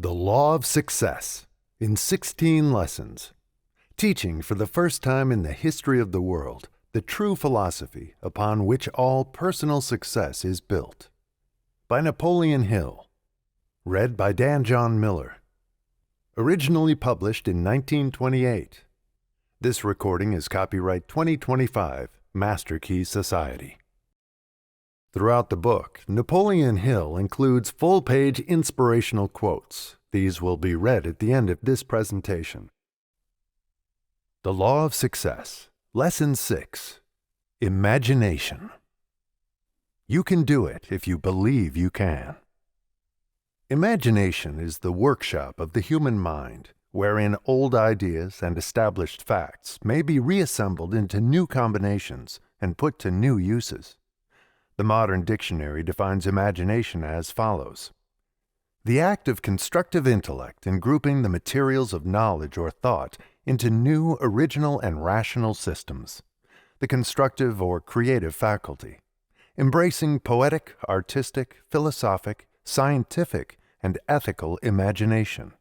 The Law of Success in 16 Lessons, teaching for the first time in the history of the world the true philosophy upon which all personal success is built. By Napoleon Hill. Read by Dan John Miller. Originally published in 1928. This recording is copyright 2025, Master Key Society. Throughout the book, Napoleon Hill includes full-page inspirational quotes. These will be read at the end of this presentation. The Law of Success, Lesson 6, Imagination. You can do it if you believe you can. Imagination is the workshop of the human mind, wherein old ideas and established facts may be reassembled into new combinations and put to new uses. The modern dictionary defines imagination as follows: the act of constructive intellect in grouping the materials of knowledge or thought into new, original, and rational systems. The constructive or creative faculty, embracing poetic, artistic, philosophic, scientific, and ethical imagination.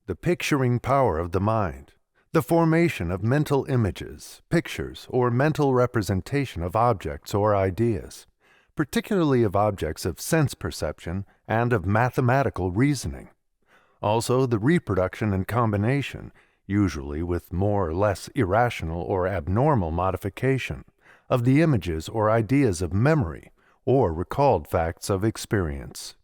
The picturing power of the mind, the formation of mental images, pictures, or mental representation of objects or ideas, particularly of objects of sense perception and of mathematical reasoning. Also the reproduction and combination, usually with more or less irrational or abnormal modification, of the images or ideas of memory or recalled facts of experience.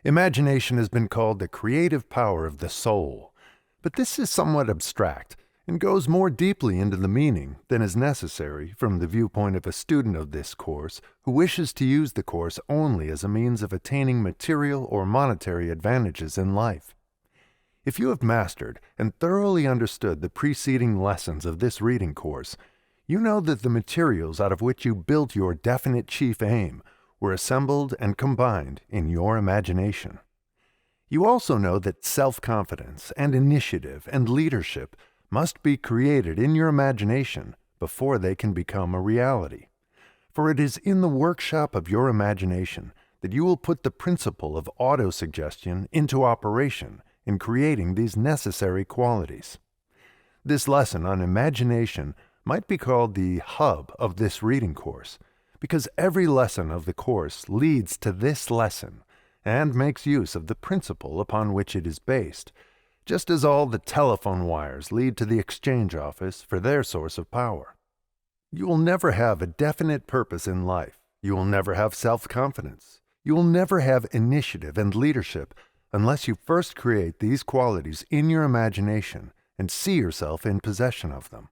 Imagination has been called the creative power of the soul, but this is somewhat abstract and goes more deeply into the meaning than is necessary from the viewpoint of a student of this course who wishes to use the course only as a means of attaining material or monetary advantages in life. If you have mastered and thoroughly understood the preceding lessons of this reading course, you know that the materials out of which you built your definite chief aim were assembled and combined in your imagination. You also know that self-confidence and initiative and leadership must be created in your imagination before they can become a reality. For it is in the workshop of your imagination that you will put the principle of autosuggestion into operation in creating these necessary qualities. This lesson on imagination might be called the hub of this reading course, because every lesson of the course leads to this lesson and makes use of the principle upon which it is based, just as all the telephone wires lead to the exchange office for their source of power. You will never have a definite purpose in life. You will never have self-confidence. You will never have initiative and leadership unless you first create these qualities in your imagination and see yourself in possession of them.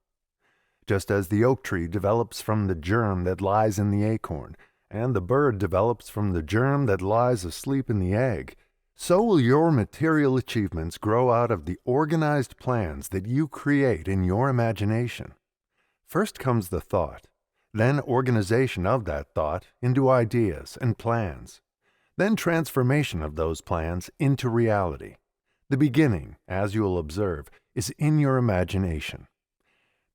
Just as the oak tree develops from the germ that lies in the acorn, and the bird develops from the germ that lies asleep in the egg, so will your material achievements grow out of the organized plans that you create in your imagination. First comes the thought, then organization of that thought into ideas and plans, then transformation of those plans into reality. The beginning, as you will observe, is in your imagination.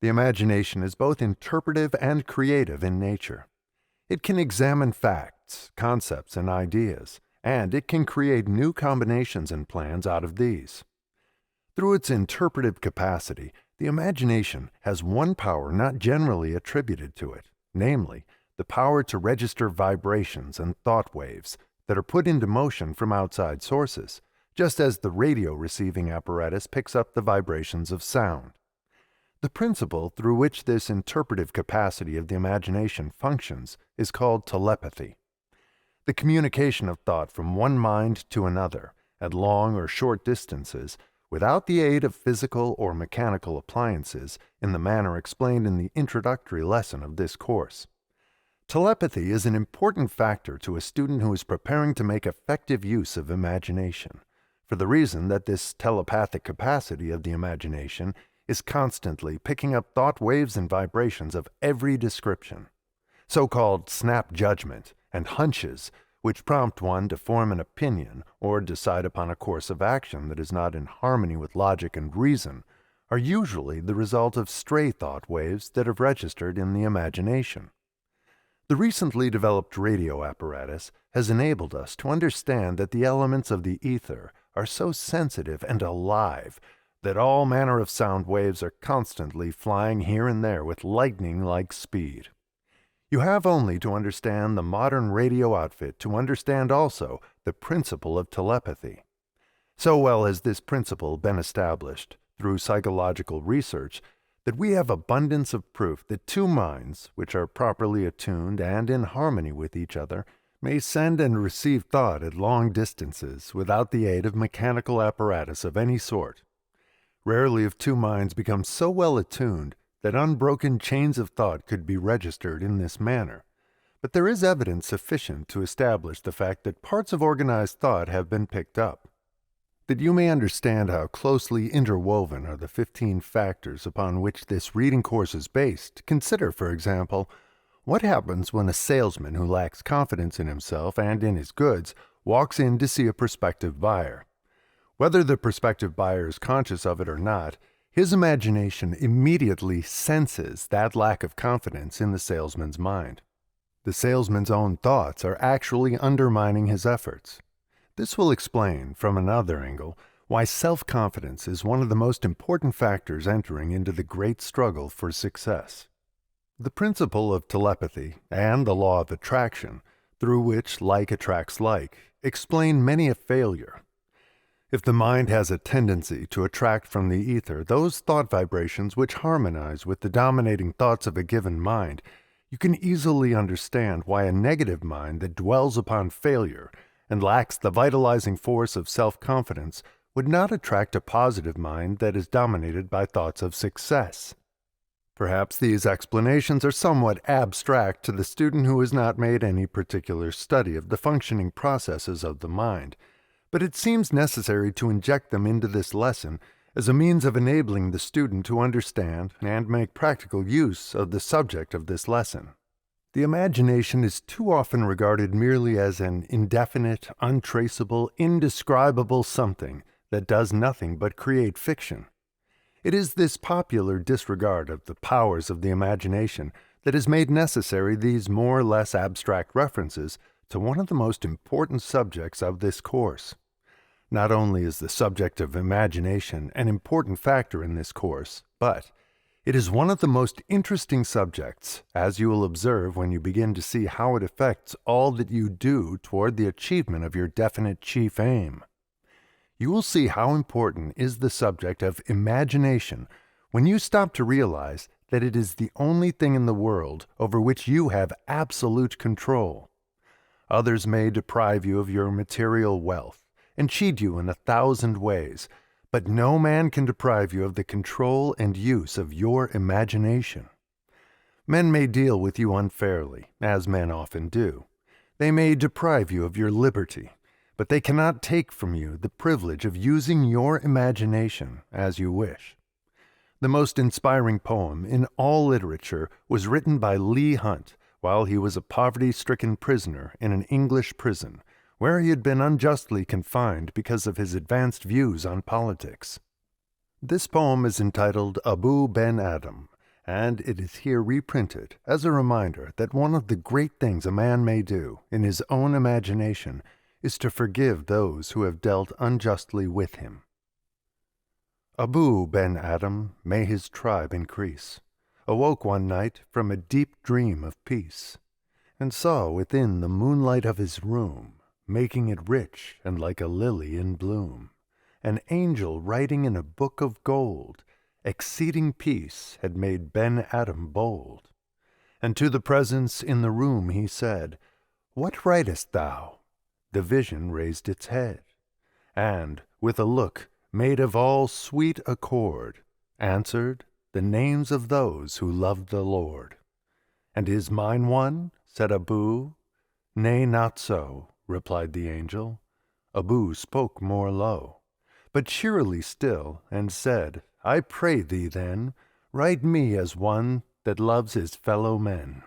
The imagination is both interpretive and creative in nature. It can examine facts, concepts, and ideas, and it can create new combinations and plans out of these. Through its interpretive capacity, the imagination has one power not generally attributed to it, namely, the power to register vibrations and thought waves that are put into motion from outside sources, just as the radio receiving apparatus picks up the vibrations of sound. The principle through which this interpretive capacity of the imagination functions is called telepathy. The communication of thought from one mind to another, at long or short distances, without the aid of physical or mechanical appliances, in the manner explained in the introductory lesson of this course. Telepathy is an important factor to a student who is preparing to make effective use of imagination, for the reason that this telepathic capacity of the imagination is constantly picking up thought waves and vibrations of every description. So-called snap judgment and hunches, which prompt one to form an opinion or decide upon a course of action that is not in harmony with logic and reason, are usually the result of stray thought waves that have registered in the imagination. The recently developed radio apparatus has enabled us to understand that the elements of the ether are so sensitive and alive that all manner of sound waves are constantly flying here and there with lightning-like speed. You have only to understand the modern radio outfit to understand also the principle of telepathy. So well has this principle been established through psychological research that we have abundance of proof that two minds, which are properly attuned and in harmony with each other, may send and receive thought at long distances without the aid of mechanical apparatus of any sort. Rarely have two minds become so well attuned that unbroken chains of thought could be registered in this manner, but there is evidence sufficient to establish the fact that parts of organized thought have been picked up. That you may understand how closely interwoven are the 15 factors upon which this reading course is based, consider, for example, what happens when a salesman who lacks confidence in himself and in his goods walks in to see a prospective buyer. Whether the prospective buyer is conscious of it or not, his imagination immediately senses that lack of confidence in the salesman's mind. The salesman's own thoughts are actually undermining his efforts. This will explain, from another angle, why self-confidence is one of the most important factors entering into the great struggle for success. The principle of telepathy and the law of attraction, through which like attracts like, explain many a failure. If the mind has a tendency to attract from the ether those thought vibrations which harmonize with the dominating thoughts of a given mind, you can easily understand why a negative mind that dwells upon failure and lacks the vitalizing force of self-confidence would not attract a positive mind that is dominated by thoughts of success. Perhaps these explanations are somewhat abstract to the student who has not made any particular study of the functioning processes of the mind, but it seems necessary to inject them into this lesson as a means of enabling the student to understand and make practical use of the subject of this lesson. The imagination is too often regarded merely as an indefinite, untraceable, indescribable something that does nothing but create fiction. It is this popular disregard of the powers of the imagination that has made necessary these more or less abstract references to one of the most important subjects of this course. Not only is the subject of imagination an important factor in this course, but it is one of the most interesting subjects, as you will observe when you begin to see how it affects all that you do toward the achievement of your definite chief aim. You will see how important is the subject of imagination when you stop to realize that it is the only thing in the world over which you have absolute control. Others may deprive you of your material wealth and cheat you in 1,000 ways, but no man can deprive you of the control and use of your imagination. Men may deal with you unfairly, as men often do. They may deprive you of your liberty, but they cannot take from you the privilege of using your imagination as you wish. The most inspiring poem in all literature was written by Leigh Hunt while he was a poverty-stricken prisoner in an English prison, where he had been unjustly confined because of his advanced views on politics. This poem is entitled Abu Ben Adam, and it is here reprinted as a reminder that one of the great things a man may do in his own imagination is to forgive those who have dealt unjustly with him. Abu Ben Adam, may his tribe increase, awoke one night from a deep dream of peace, and saw within the moonlight of his room, making it rich and like a lily in bloom, an angel writing in a book of gold, exceeding peace had made Ben Adam bold. And to the presence in the room he said, "What writest thou?" The vision raised its head, and, with a look made of all sweet accord, answered, "The names of those who loved the Lord." "And is mine one?" said Abu. "Nay, not so," replied the angel. Abu spoke more low, but cheerily still, and said, "I pray thee then, write me as one that loves his fellow men."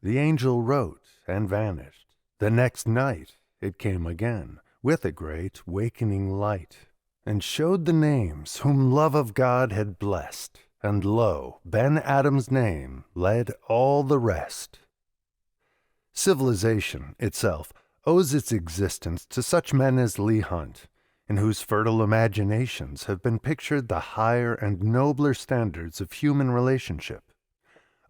The angel wrote and vanished. The next night it came again, with a great wakening light, and showed the names whom love of God had blessed, and lo, Ben Adam's name led all the rest. Civilization itself owes its existence to such men as Leigh Hunt. in whose fertile imaginations have been pictured the higher and nobler standards of human relationship.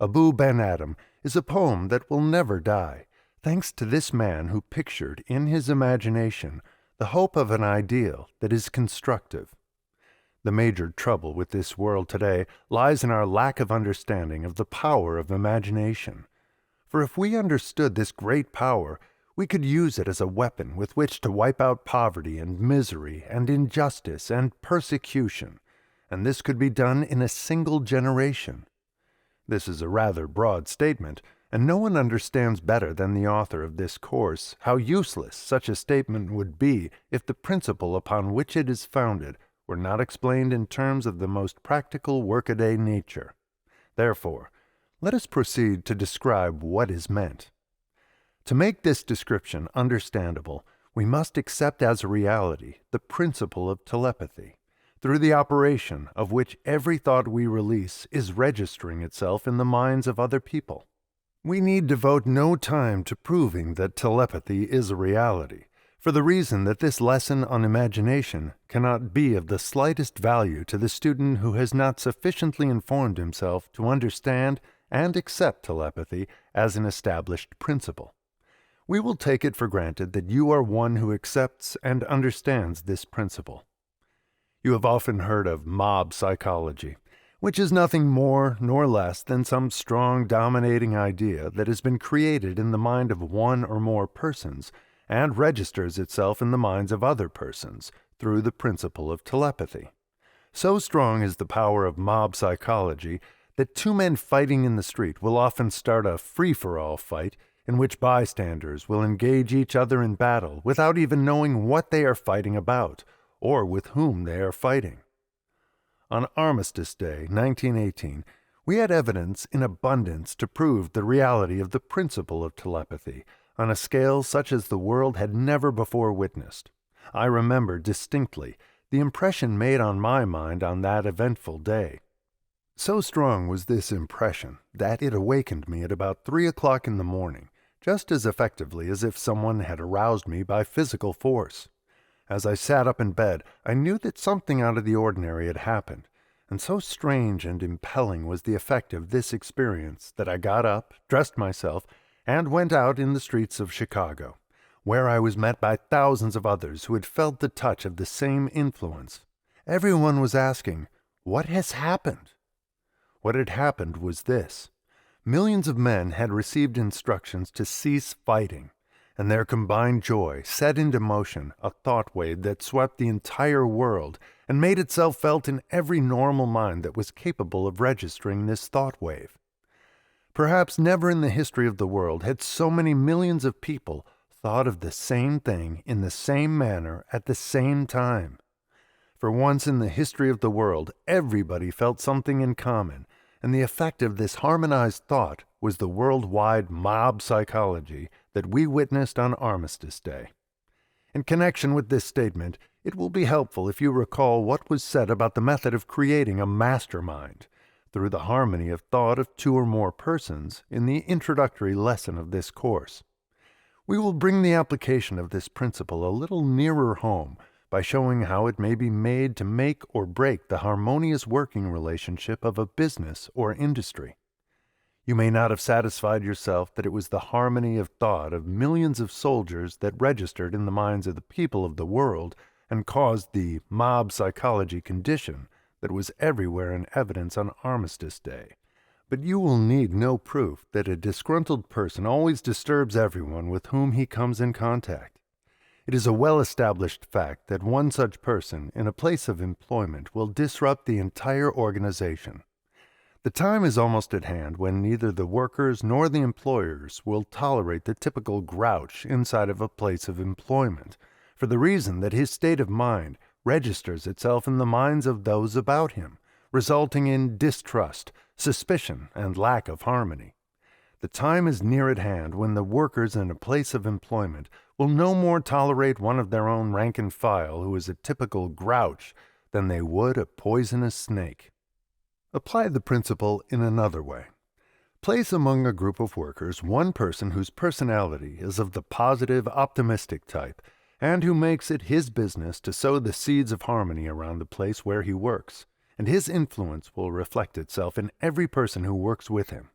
Abu Ben Adam is a poem that will never die, thanks to this man who pictured in his imagination the hope of an ideal that is constructive. The major trouble with this world today lies in our lack of understanding of the power of imagination. For if we understood this great power, we could use it as a weapon with which to wipe out poverty and misery and injustice and persecution, and this could be done in a single generation. This is a rather broad statement, and no one understands better than the author of this course how useless such a statement would be if the principle upon which it is founded were not explained in terms of the most practical workaday nature. Therefore, let us proceed to describe what is meant. To make this description understandable, we must accept as a reality the principle of telepathy, through the operation of which every thought we release is registering itself in the minds of other people. We need devote no time to proving that telepathy is a reality, for the reason that this lesson on imagination cannot be of the slightest value to the student who has not sufficiently informed himself to understand and accept telepathy as an established principle. We will take it for granted that you are one who accepts and understands this principle. You have often heard of mob psychology, which is nothing more nor less than some strong dominating idea that has been created in the mind of one or more persons and registers itself in the minds of other persons through the principle of telepathy. So strong is the power of mob psychology that two men fighting in the street will often start a free-for-all fight in which bystanders will engage each other in battle without even knowing what they are fighting about or with whom they are fighting. On Armistice Day, 1918, we had evidence in abundance to prove the reality of the principle of telepathy on a scale such as the world had never before witnessed. I remember distinctly the impression made on my mind on that eventful day. So strong was this impression that it awakened me at about 3 o'clock in the morning, just as effectively as if someone had aroused me by physical force. As I sat up in bed, I knew that something out of the ordinary had happened, and so strange and impelling was the effect of this experience that I got up, dressed myself, and went out in the streets of Chicago, where I was met by thousands of others who had felt the touch of the same influence. Everyone was asking, "What has happened?" What had happened was this. Millions of men had received instructions to cease fighting, and their combined joy set into motion a thought wave that swept the entire world and made itself felt in every normal mind that was capable of registering this thought wave. Perhaps never in the history of the world had so many millions of people thought of the same thing in the same manner at the same time. For once in the history of the world, everybody felt something in common, and the effect of this harmonized thought was the worldwide mob psychology that we witnessed on Armistice Day. In connection with this statement, it will be helpful if you recall what was said about the method of creating a mastermind through the harmony of thought of two or more persons in the introductory lesson of this course. We will bring the application of this principle a little nearer home by showing how it may be made to make or break the harmonious working relationship of a business or industry. You may not have satisfied yourself that it was the harmony of thought of millions of soldiers that registered in the minds of the people of the world and caused the mob psychology condition that was everywhere in evidence on Armistice Day. But you will need no proof that a disgruntled person always disturbs everyone with whom he comes in contact. It is a well-established fact that one such person in a place of employment will disrupt the entire organization. The time is almost at hand when neither the workers nor the employers will tolerate the typical grouch inside of a place of employment, for the reason that his state of mind registers itself in the minds of those about him, resulting in distrust, suspicion, and lack of harmony. The time is near at hand when the workers in a place of employment will no more tolerate one of their own rank and file who is a typical grouch than they would a poisonous snake. Apply the principle in another way. Place among a group of workers one person whose personality is of the positive, optimistic type, and who makes it his business to sow the seeds of harmony around the place where he works, and his influence will reflect itself in every person who works with him.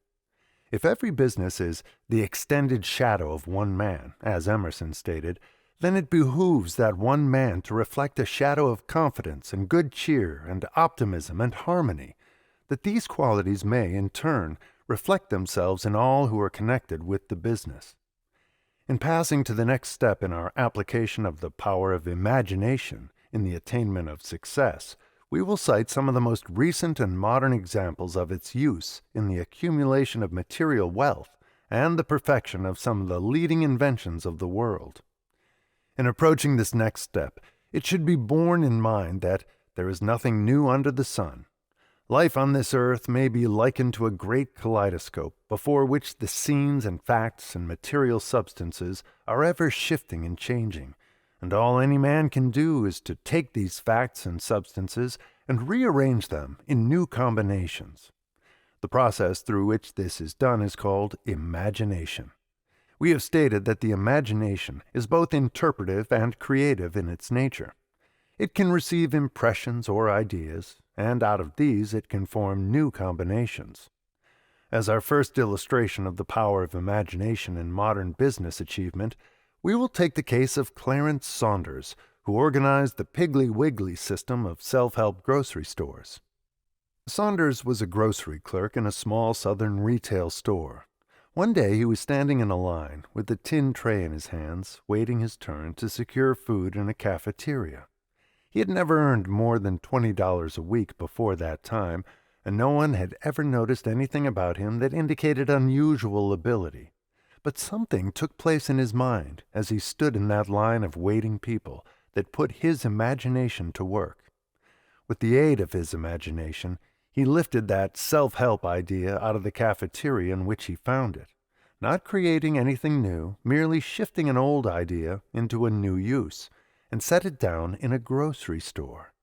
If every business is the extended shadow of one man, as Emerson stated, then it behooves that one man to reflect a shadow of confidence and good cheer and optimism and harmony, that these qualities may, in turn, reflect themselves in all who are connected with the business. In passing to the next step in our application of the power of imagination in the attainment of success, we will cite some of the most recent and modern examples of its use in the accumulation of material wealth and the perfection of some of the leading inventions of the world. In approaching this next step, it should be borne in mind that there is nothing new under the sun. Life on this earth may be likened to a great kaleidoscope before which the scenes and facts and material substances are ever shifting and changing, and all any man can do is to take these facts and substances and rearrange them in new combinations. The process through which this is done is called imagination. We have stated that the imagination is both interpretive and creative in its nature. It can receive impressions or ideas, and out of these it can form new combinations. As our first illustration of the power of imagination in modern business achievement, we will take the case of Clarence Saunders, who organized the Piggly Wiggly system of self-help grocery stores. Saunders was a grocery clerk in a small southern retail store. One day he was standing in a line with a tin tray in his hands, waiting his turn to secure food in a cafeteria. He had never earned more than $20 a week before that time, and no one had ever noticed anything about him that indicated unusual ability. But something took place in his mind as he stood in that line of waiting people that put his imagination to work. With the aid of his imagination, he lifted that self-help idea out of the cafeteria in which he found it, not creating anything new, merely shifting an old idea into a new use, and set it down in a grocery store.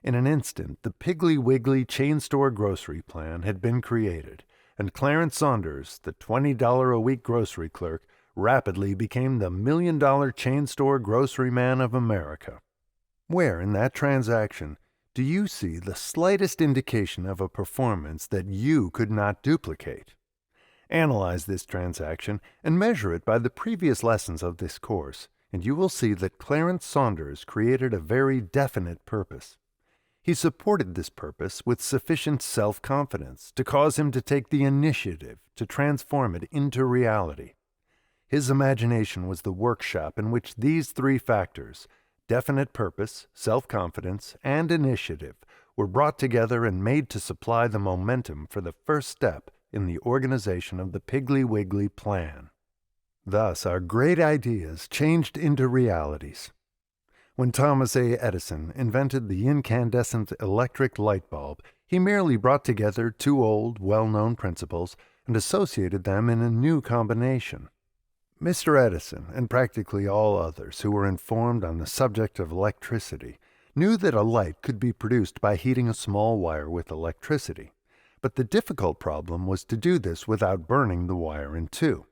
In an instant, the Piggly Wiggly chain store grocery plan had been created, and Clarence Saunders, the $20-a-week grocery clerk, rapidly became the $1 million chain store grocery man of America. Where in that transaction do you see the slightest indication of a performance that you could not duplicate? Analyze this transaction and measure it by the previous lessons of this course, and you will see that Clarence Saunders created a very definite purpose. He supported this purpose with sufficient self-confidence to cause him to take the initiative to transform it into reality. His imagination was the workshop in which these three factors, definite purpose, self-confidence, and initiative, were brought together and made to supply the momentum for the first step in the organization of the Piggly Wiggly plan. Thus, our great ideas changed into realities. When Thomas Edison invented the incandescent electric light bulb, he merely brought together two old, well-known principles and associated them in a new combination. Mr. Edison, and practically all others who were informed on the subject of electricity, knew that a light could be produced by heating a small wire with electricity, but the difficult problem was to do this without burning the wire in two.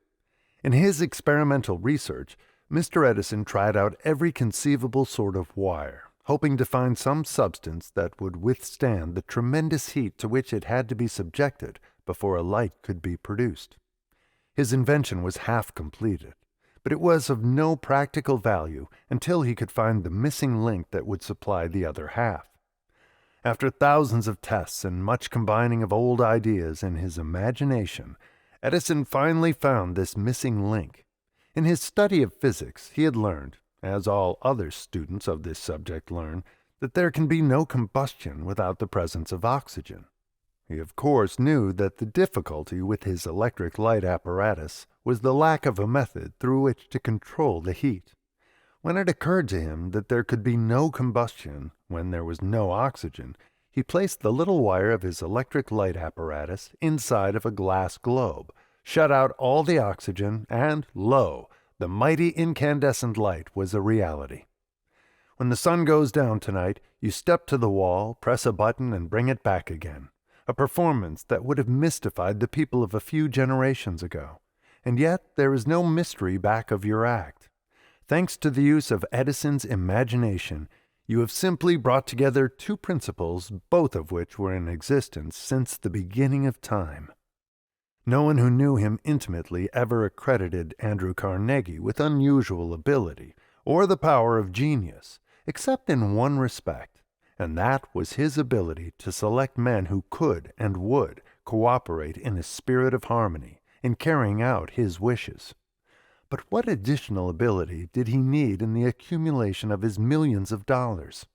In his experimental research, Mr. Edison tried out every conceivable sort of wire, hoping to find some substance that would withstand the tremendous heat to which it had to be subjected before a light could be produced. His invention was half completed, but it was of no practical value until he could find the missing link that would supply the other half. After thousands of tests and much combining of old ideas in his imagination, Edison finally found this missing link. In his study of physics, he had learned, as all other students of this subject learn, that there can be no combustion without the presence of oxygen. He of course knew that the difficulty with his electric light apparatus was the lack of a method through which to control the heat. When it occurred to him that there could be no combustion when there was no oxygen, he placed the little wire of his electric light apparatus inside of a glass globe, shut out all the oxygen, and lo, the mighty incandescent light was a reality. When the sun goes down tonight, you step to the wall, press a button, and bring it back again. A performance that would have mystified the people of a few generations ago. And yet there is no mystery back of your act. Thanks to the use of Edison's imagination, you have simply brought together two principles, both of which were in existence since the beginning of time. No one who knew him intimately ever accredited Andrew Carnegie with unusual ability or the power of genius, except in one respect, and that was his ability to select men who could and would cooperate in a spirit of harmony in carrying out his wishes. But what additional ability did he need in the accumulation of his millions of dollars?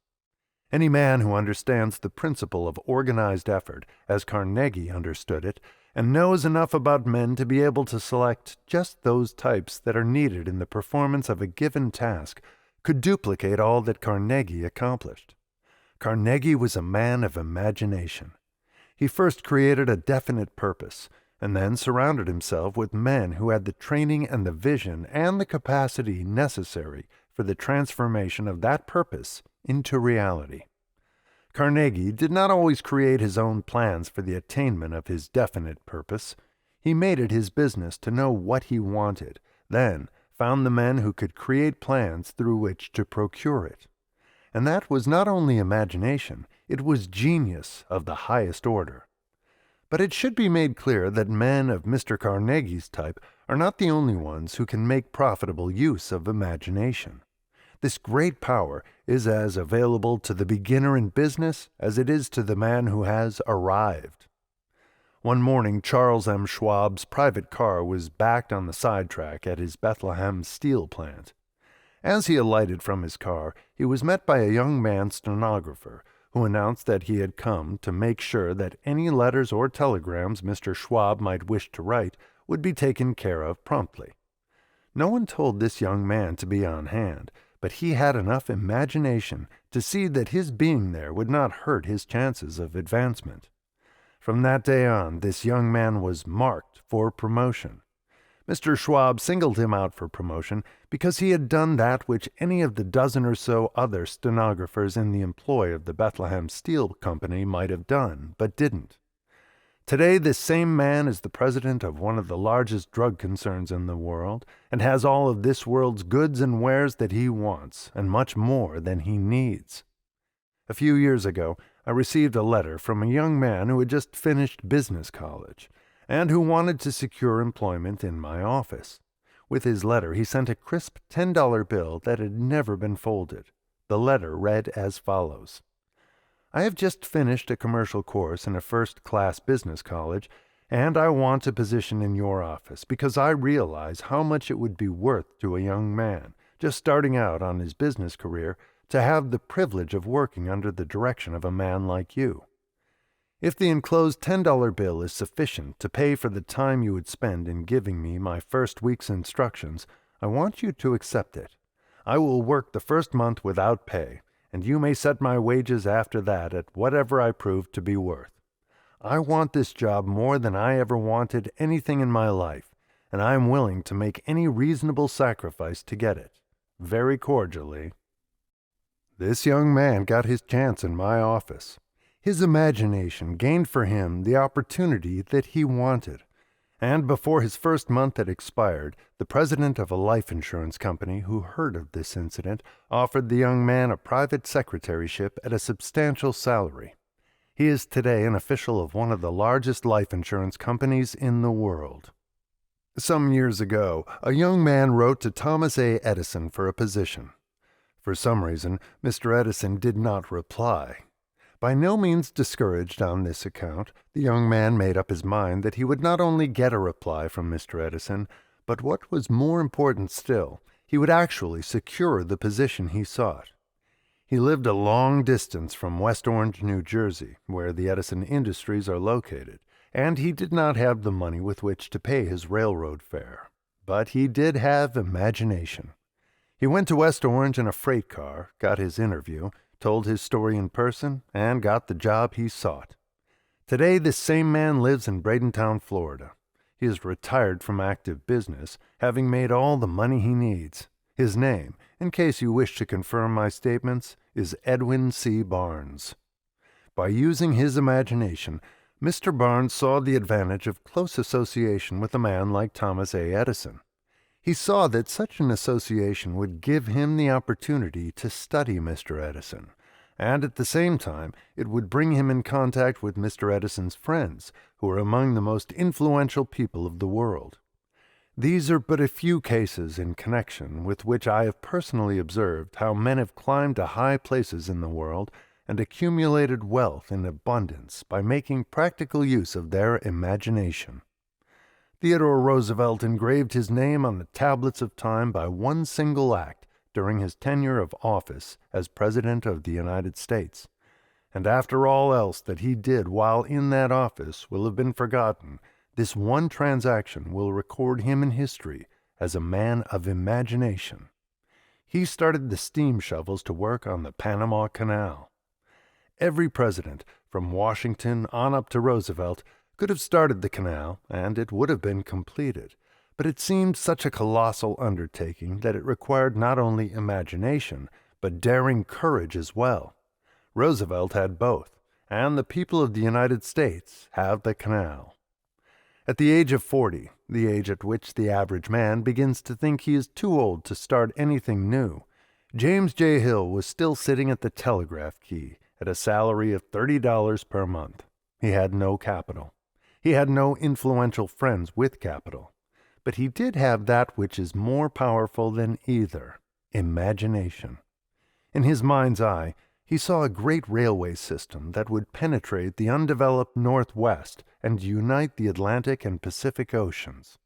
Any man who understands the principle of organized effort, as Carnegie understood it, and knows enough about men to be able to select just those types that are needed in the performance of a given task, could duplicate all that Carnegie accomplished. Carnegie was a man of imagination. He first created a definite purpose, and then surrounded himself with men who had the training and the vision and the capacity necessary for the transformation of that purpose into reality. Carnegie did not always create his own plans for the attainment of his definite purpose. He made it his business to know what he wanted, then found the men who could create plans through which to procure it. And that was not only imagination, it was genius of the highest order. But it should be made clear that men of Mr. Carnegie's type are not the only ones who can make profitable use of imagination. This great power is as available to the beginner in business as it is to the man who has arrived. One morning, Charles M. Schwab's private car was backed on the sidetrack at his Bethlehem steel plant. As he alighted from his car, he was met by a young man stenographer who announced that he had come to make sure that any letters or telegrams Mr. Schwab might wish to write would be taken care of promptly. No one told this young man to be on hand, but he had enough imagination to see that his being there would not hurt his chances of advancement. From that day on, this young man was marked for promotion. Mr. Schwab singled him out for promotion because he had done that which any of the dozen or so other stenographers in the employ of the Bethlehem Steel Company might have done, but didn't. Today, this same man is the president of one of the largest drug concerns in the world, and has all of this world's goods and wares that he wants, and much more than he needs. A few years ago, I received a letter from a young man who had just finished business college, and who wanted to secure employment in my office. With his letter, he sent a crisp $10 bill that had never been folded. The letter read as follows: I have just finished a commercial course in a first-class business college, and I want a position in your office because I realize how much it would be worth to a young man, just starting out on his business career, to have the privilege of working under the direction of a man like you. If the enclosed $10 bill is sufficient to pay for the time you would spend in giving me my first week's instructions, I want you to accept it. I will work the first month without pay, and you may set my wages after that at whatever I prove to be worth. I want this job more than I ever wanted anything in my life, and I am willing to make any reasonable sacrifice to get it. Very cordially. This young man got his chance in my office. His imagination gained for him the opportunity that he wanted, and before his first month had expired, the president of a life insurance company who heard of this incident offered the young man a private secretaryship at a substantial salary. He is today an official of one of the largest life insurance companies in the world. Some years ago, a young man wrote to Thomas A. Edison for a position. For some reason, Mr. Edison did not reply. By no means discouraged on this account, the young man made up his mind that he would not only get a reply from Mr. Edison, but what was more important still, he would actually secure the position he sought. He lived a long distance from West Orange, New Jersey, where the Edison industries are located, and he did not have the money with which to pay his railroad fare. But he did have imagination. He went to West Orange in a freight car, got his interview, told his story in person, and got the job he sought. Today, this same man lives in Bradentown, Florida. He is retired from active business, having made all the money he needs. His name, in case you wish to confirm my statements, is Edwin C. Barnes. By using his imagination, Mr. Barnes saw the advantage of close association with a man like Thomas A. Edison. He saw that such an association would give him the opportunity to study Mr. Edison, and at the same time it would bring him in contact with Mr. Edison's friends, who were among the most influential people of the world. These are but a few cases in connection with which I have personally observed how men have climbed to high places in the world and accumulated wealth in abundance by making practical use of their imagination. Theodore Roosevelt engraved his name on the tablets of time by one single act during his tenure of office as President of the United States, and after all else that he did while in that office will have been forgotten, this one transaction will record him in history as a man of imagination. He started the steam shovels to work on the Panama Canal. Every president, from Washington on up to Roosevelt, could have started the canal, and it would have been completed, but it seemed such a colossal undertaking that it required not only imagination, but daring courage as well. Roosevelt had both, and the people of the United States have the canal. At the age of 40, the age at which the average man begins to think he is too old to start anything new, James J. Hill was still sitting at the telegraph key at a salary of $30 per month. He had no capital. He had no influential friends with capital. But he did have that which is more powerful than either, imagination. In his mind's eye, he saw a great railway system that would penetrate the undeveloped Northwest and unite the Atlantic and Pacific Oceans.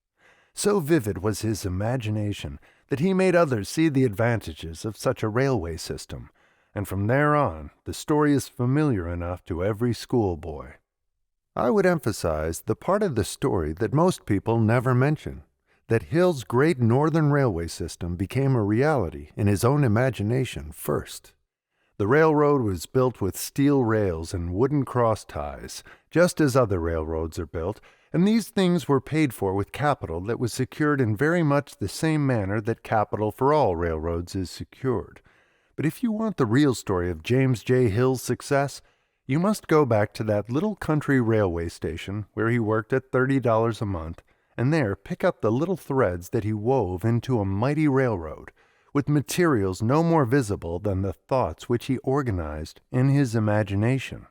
So vivid was his imagination that he made others see the advantages of such a railway system, and from there on, the story is familiar enough to every schoolboy. I would emphasize the part of the story that most people never mention, that Hill's great Northern Railway system became a reality in his own imagination first. The railroad was built with steel rails and wooden cross ties, just as other railroads are built, and these things were paid for with capital that was secured in very much the same manner that capital for all railroads is secured. But if you want the real story of James J. Hill's success, you must go back to that little country railway station where he worked at $30 a month, and there pick up the little threads that he wove into a mighty railroad, with materials no more visible than the thoughts which he organized in his imagination.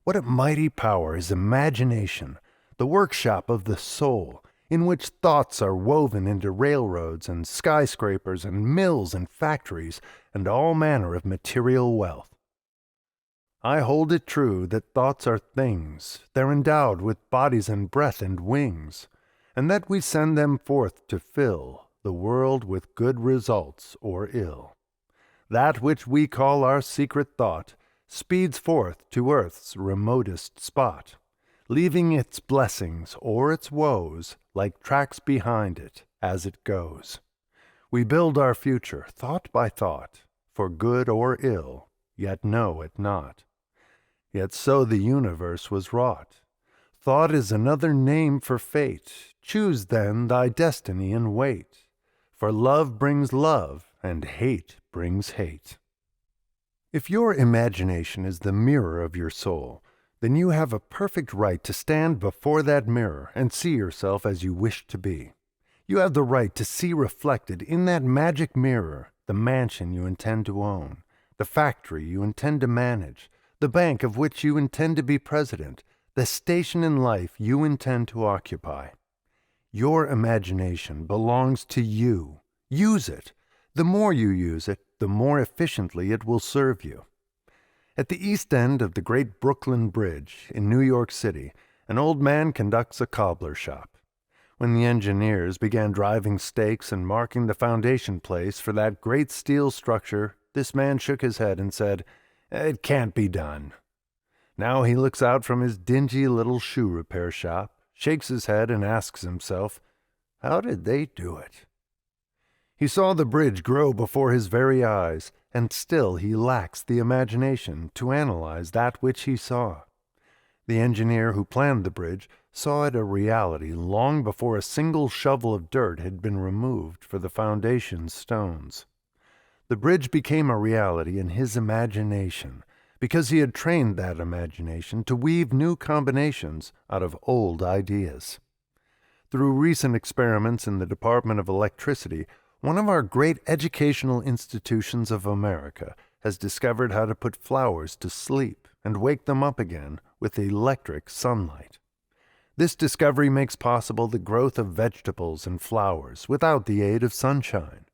What a mighty power is imagination, the workshop of the soul, in which thoughts are woven into railroads and skyscrapers and mills and factories and all manner of material wealth. I hold it true that thoughts are things, they're endowed with bodies and breath and wings, and that we send them forth to fill the world with good results or ill. That which we call our secret thought speeds forth to earth's remotest spot, leaving its blessings or its woes like tracks behind it as it goes. We build our future thought by thought, for good or ill, yet know it not. Yet so the universe was wrought. Thought is another name for fate. Choose then thy destiny and wait. For love brings love, and hate brings hate. If your imagination is the mirror of your soul, then you have a perfect right to stand before that mirror and see yourself as you wish to be. You have the right to see reflected in that magic mirror the mansion you intend to own, the factory you intend to manage, the bank of which you intend to be president, the station in life you intend to occupy. Your imagination belongs to you. Use it. The more you use it, the more efficiently it will serve you. At the east end of the great Brooklyn Bridge in New York City, an old man conducts a cobbler shop. When the engineers began driving stakes and marking the foundation place for that great steel structure, this man shook his head and said, "It can't be done." Now he looks out from his dingy little shoe repair shop, shakes his head and asks himself, how did they do it? He saw the bridge grow before his very eyes, and still he lacks the imagination to analyze that which he saw. The engineer who planned the bridge saw it a reality long before a single shovel of dirt had been removed for the foundation stones. The bridge became a reality in his imagination, because he had trained that imagination to weave new combinations out of old ideas. Through recent experiments in the Department of Electricity, one of our great educational institutions of America has discovered how to put flowers to sleep and wake them up again with electric sunlight. This discovery makes possible the growth of vegetables and flowers without the aid of sunshine.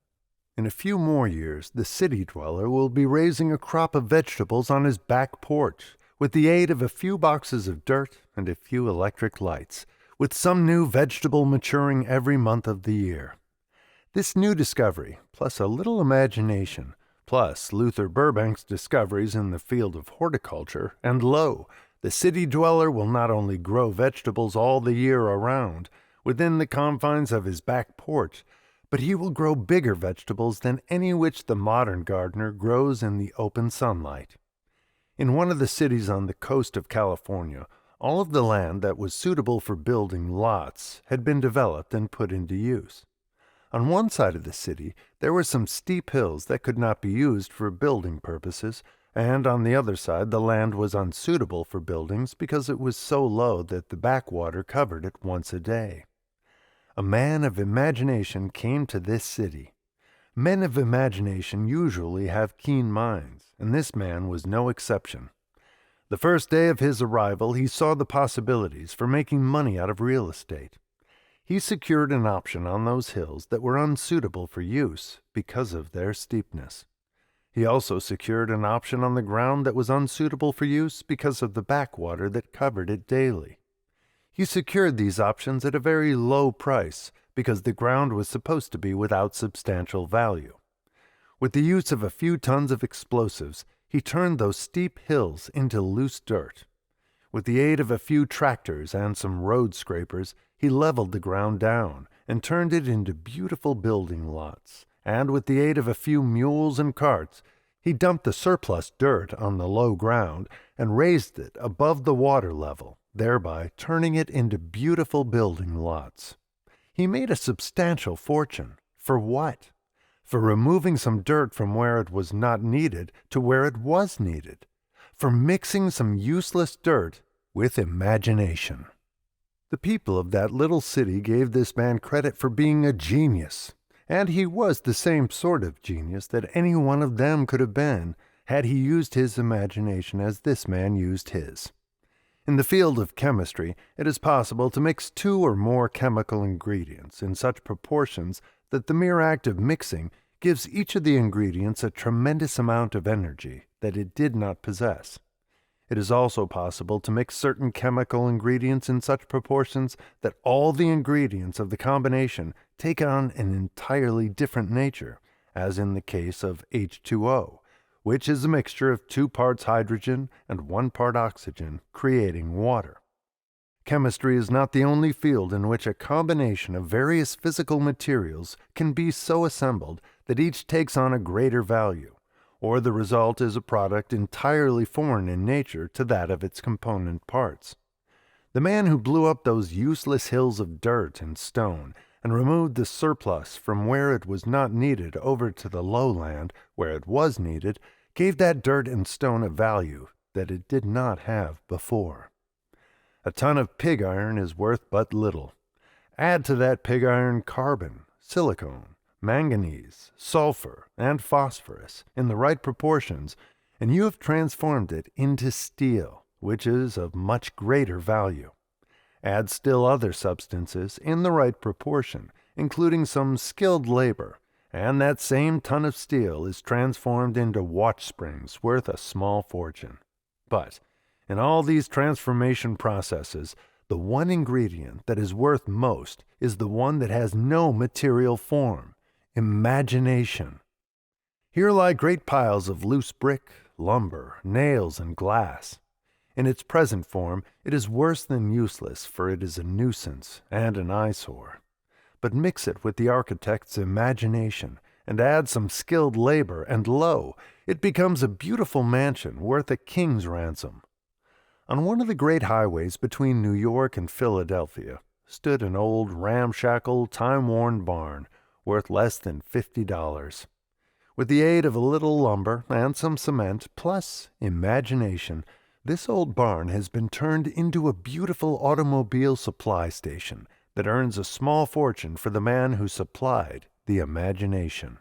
In a few more years, the city dweller will be raising a crop of vegetables on his back porch with the aid of a few boxes of dirt and a few electric lights, with some new vegetable maturing every month of the year. This new discovery, plus a little imagination, plus Luther Burbank's discoveries in the field of horticulture, and lo, the city dweller will not only grow vegetables all the year around, within the confines of his back porch, but he will grow bigger vegetables than any which the modern gardener grows in the open sunlight. In one of the cities on the coast of California, all of the land that was suitable for building lots had been developed and put into use. On one side of the city, there were some steep hills that could not be used for building purposes, and on the other side the land was unsuitable for buildings because it was so low that the backwater covered it once a day. A man of imagination came to this city. Men of imagination usually have keen minds, and this man was no exception. The first day of his arrival, he saw the possibilities for making money out of real estate. He secured an option on those hills that were unsuitable for use because of their steepness. He also secured an option on the ground that was unsuitable for use because of the backwater that covered it daily. He secured these options at a very low price because the ground was supposed to be without substantial value. With the use of a few tons of explosives, he turned those steep hills into loose dirt. With the aid of a few tractors and some road scrapers, he leveled the ground down and turned it into beautiful building lots. And with the aid of a few mules and carts, he dumped the surplus dirt on the low ground and raised it above the water level, thereby turning it into beautiful building lots. He made a substantial fortune. For what? For removing some dirt from where it was not needed to where it was needed. For mixing some useless dirt with imagination. The people of that little city gave this man credit for being a genius, and he was the same sort of genius that any one of them could have been had he used his imagination as this man used his. In the field of chemistry, it is possible to mix 2 or more chemical ingredients in such proportions that the mere act of mixing gives each of the ingredients a tremendous amount of energy that it did not possess. It is also possible to mix certain chemical ingredients in such proportions that all the ingredients of the combination take on an entirely different nature, as in the case of H2O, which is a mixture of 2 parts hydrogen and 1 part oxygen, creating water. Chemistry is not the only field in which a combination of various physical materials can be so assembled that each takes on a greater value, or the result is a product entirely foreign in nature to that of its component parts. The man who blew up those useless hills of dirt and stone and removed the surplus from where it was not needed over to the lowland where it was needed gave that dirt and stone a value that it did not have before. A ton of pig iron is worth but little. Add to that pig iron carbon, silicone, manganese, sulfur, and phosphorus in the right proportions, and you have transformed it into steel, which is of much greater value. Add still other substances in the right proportion, including some skilled labor, and that same ton of steel is transformed into watch springs worth a small fortune. But in all these transformation processes, the one ingredient that is worth most is the one that has no material form: imagination. Here lie great piles of loose brick, lumber, nails, and glass. In its present form, it is worse than useless, for it is a nuisance and an eyesore. But mix it with the architect's imagination, and add some skilled labor, and lo, it becomes a beautiful mansion worth a king's ransom. On one of the great highways between New York and Philadelphia stood an old, ramshackle, time-worn barn worth less than $50. With the aid of a little lumber and some cement, plus imagination, this old barn has been turned into a beautiful automobile supply station that earns a small fortune for the man who supplied the imagination.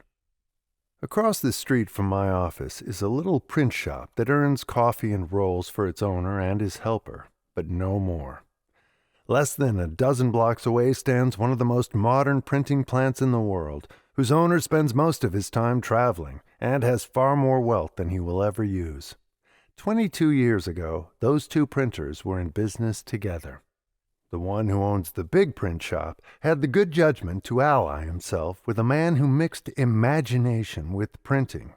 Across the street from my office is a little print shop that earns coffee and rolls for its owner and his helper, but no more. Less than a dozen blocks away stands one of the most modern printing plants in the world, whose owner spends most of his time traveling and has far more wealth than he will ever use. 22 years ago, those two printers were in business together. The one who owns the big print shop had the good judgment to ally himself with a man who mixed imagination with printing.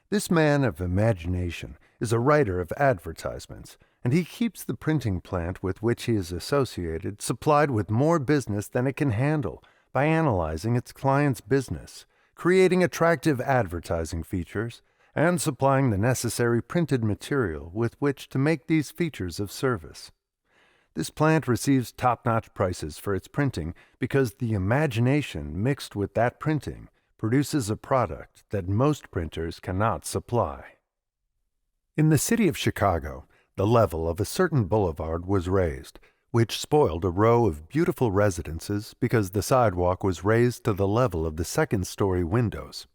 This man of imagination is a writer of advertisements, and he keeps the printing plant with which he is associated supplied with more business than it can handle by analyzing its client's business, creating attractive advertising features, and supplying the necessary printed material with which to make these features of service. This plant receives top-notch prices for its printing because the imagination mixed with that printing produces a product that most printers cannot supply. In the city of Chicago, the level of a certain boulevard was raised, which spoiled a row of beautiful residences because the sidewalk was raised to the level of the second-story windows.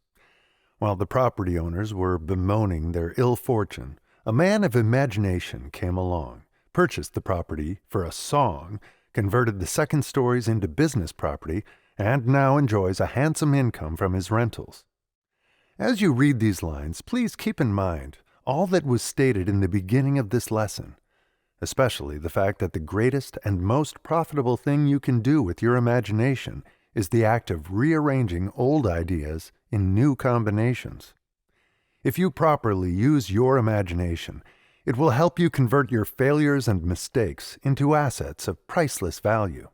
While the property owners were bemoaning their ill fortune, a man of imagination came along, purchased the property for a song, converted the second stories into business property, and now enjoys a handsome income from his rentals. As you read these lines, please keep in mind all that was stated in the beginning of this lesson, especially the fact that the greatest and most profitable thing you can do with your imagination is the act of rearranging old ideas in new combinations. If you properly use your imagination, it will help you convert your failures and mistakes into assets of priceless value.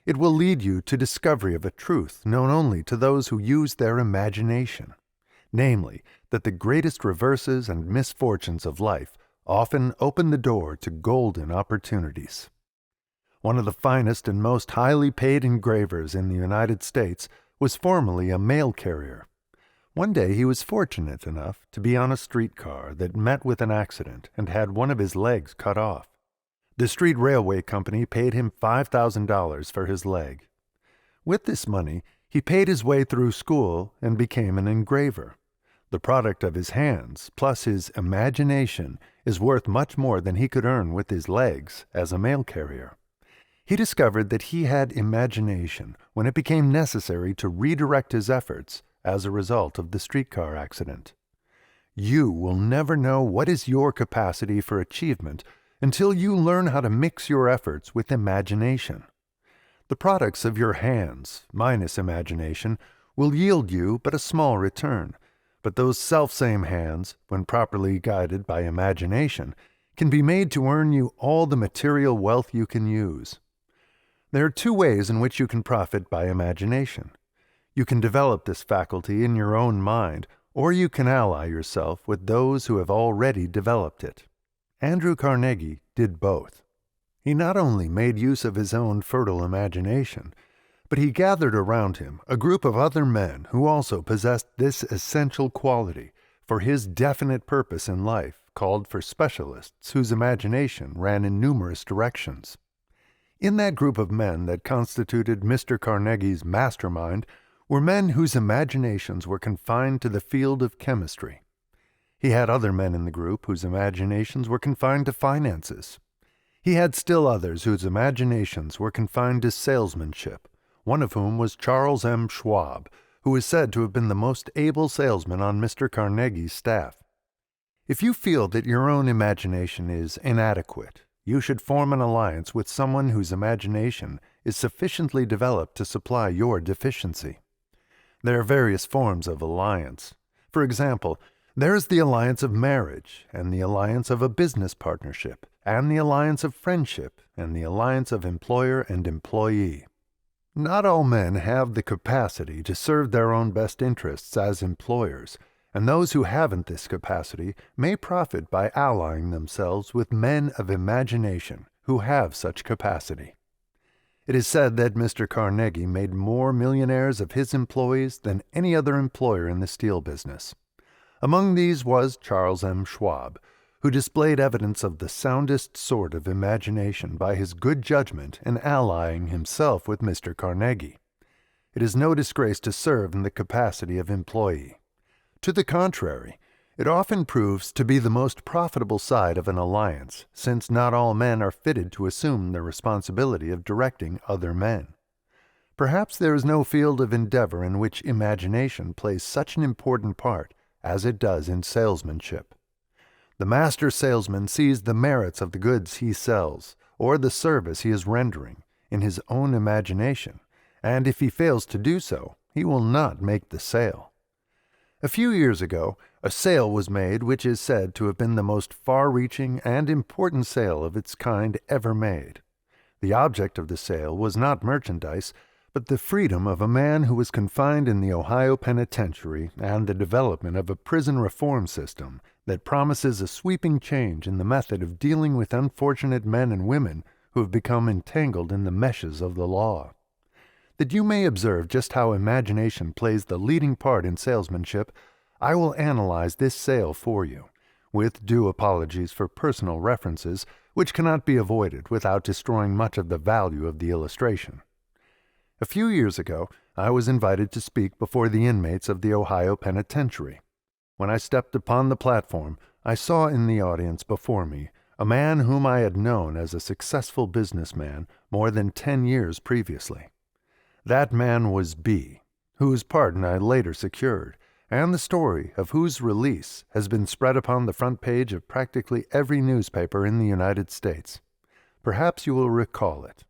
It will lead you to discovery of a truth known only to those who use their imagination, namely, that the greatest reverses and misfortunes of life often open the door to golden opportunities. One of the finest and most highly paid engravers in the United States was formerly a mail carrier. One day he was fortunate enough to be on a streetcar that met with an accident and had one of his legs cut off. The street railway company paid him $5,000 for his leg. With this money, he paid his way through school and became an engraver. The product of his hands, plus his imagination, is worth much more than he could earn with his legs as a mail carrier. He discovered that he had imagination when it became necessary to redirect his efforts as a result of the streetcar accident. You will never know what is your capacity for achievement until you learn how to mix your efforts with imagination. The products of your hands, minus imagination, will yield you but a small return, but those selfsame hands, when properly guided by imagination, can be made to earn you all the material wealth you can use. There are two ways in which you can profit by imagination. You can develop this faculty in your own mind, or you can ally yourself with those who have already developed it. Andrew Carnegie did both. He not only made use of his own fertile imagination, but he gathered around him a group of other men who also possessed this essential quality for his definite purpose in life, called for specialists whose imagination ran in numerous directions. In that group of men that constituted Mr. Carnegie's mastermind were men whose imaginations were confined to the field of chemistry. He had other men in the group whose imaginations were confined to finances. He had still others whose imaginations were confined to salesmanship, one of whom was Charles M. Schwab, who is said to have been the most able salesman on Mr. Carnegie's staff. If you feel that your own imagination is inadequate, you should form an alliance with someone whose imagination is sufficiently developed to supply your deficiency. There are various forms of alliance. For example, there is the alliance of marriage, and the alliance of a business partnership, and the alliance of friendship, and the alliance of employer and employee. Not all men have the capacity to serve their own best interests as employers, and those who haven't this capacity may profit by allying themselves with men of imagination who have such capacity. It is said that Mr. Carnegie made more millionaires of his employees than any other employer in the steel business. Among these was Charles M. Schwab, who displayed evidence of the soundest sort of imagination by his good judgment in allying himself with Mr. Carnegie. It is no disgrace to serve in the capacity of employee. To the contrary, it often proves to be the most profitable side of an alliance, since not all men are fitted to assume the responsibility of directing other men. Perhaps there is no field of endeavor in which imagination plays such an important part as it does in salesmanship. The master salesman sees the merits of the goods he sells, or the service he is rendering, in his own imagination, and if he fails to do so, he will not make the sale. A few years ago, a sale was made which is said to have been the most far-reaching and important sale of its kind ever made. The object of the sale was not merchandise, but the freedom of a man who was confined in the Ohio penitentiary and the development of a prison reform system that promises a sweeping change in the method of dealing with unfortunate men and women who have become entangled in the meshes of the law. That you may observe just how imagination plays the leading part in salesmanship, I will analyze this sale for you, with due apologies for personal references, which cannot be avoided without destroying much of the value of the illustration. A few years ago, I was invited to speak before the inmates of the Ohio Penitentiary. When I stepped upon the platform, I saw in the audience before me a man whom I had known as a successful businessman more than 10 years previously. That man was B, whose pardon I later secured, and the story of whose release has been spread upon the front page of practically every newspaper in the United States. Perhaps you will recall it.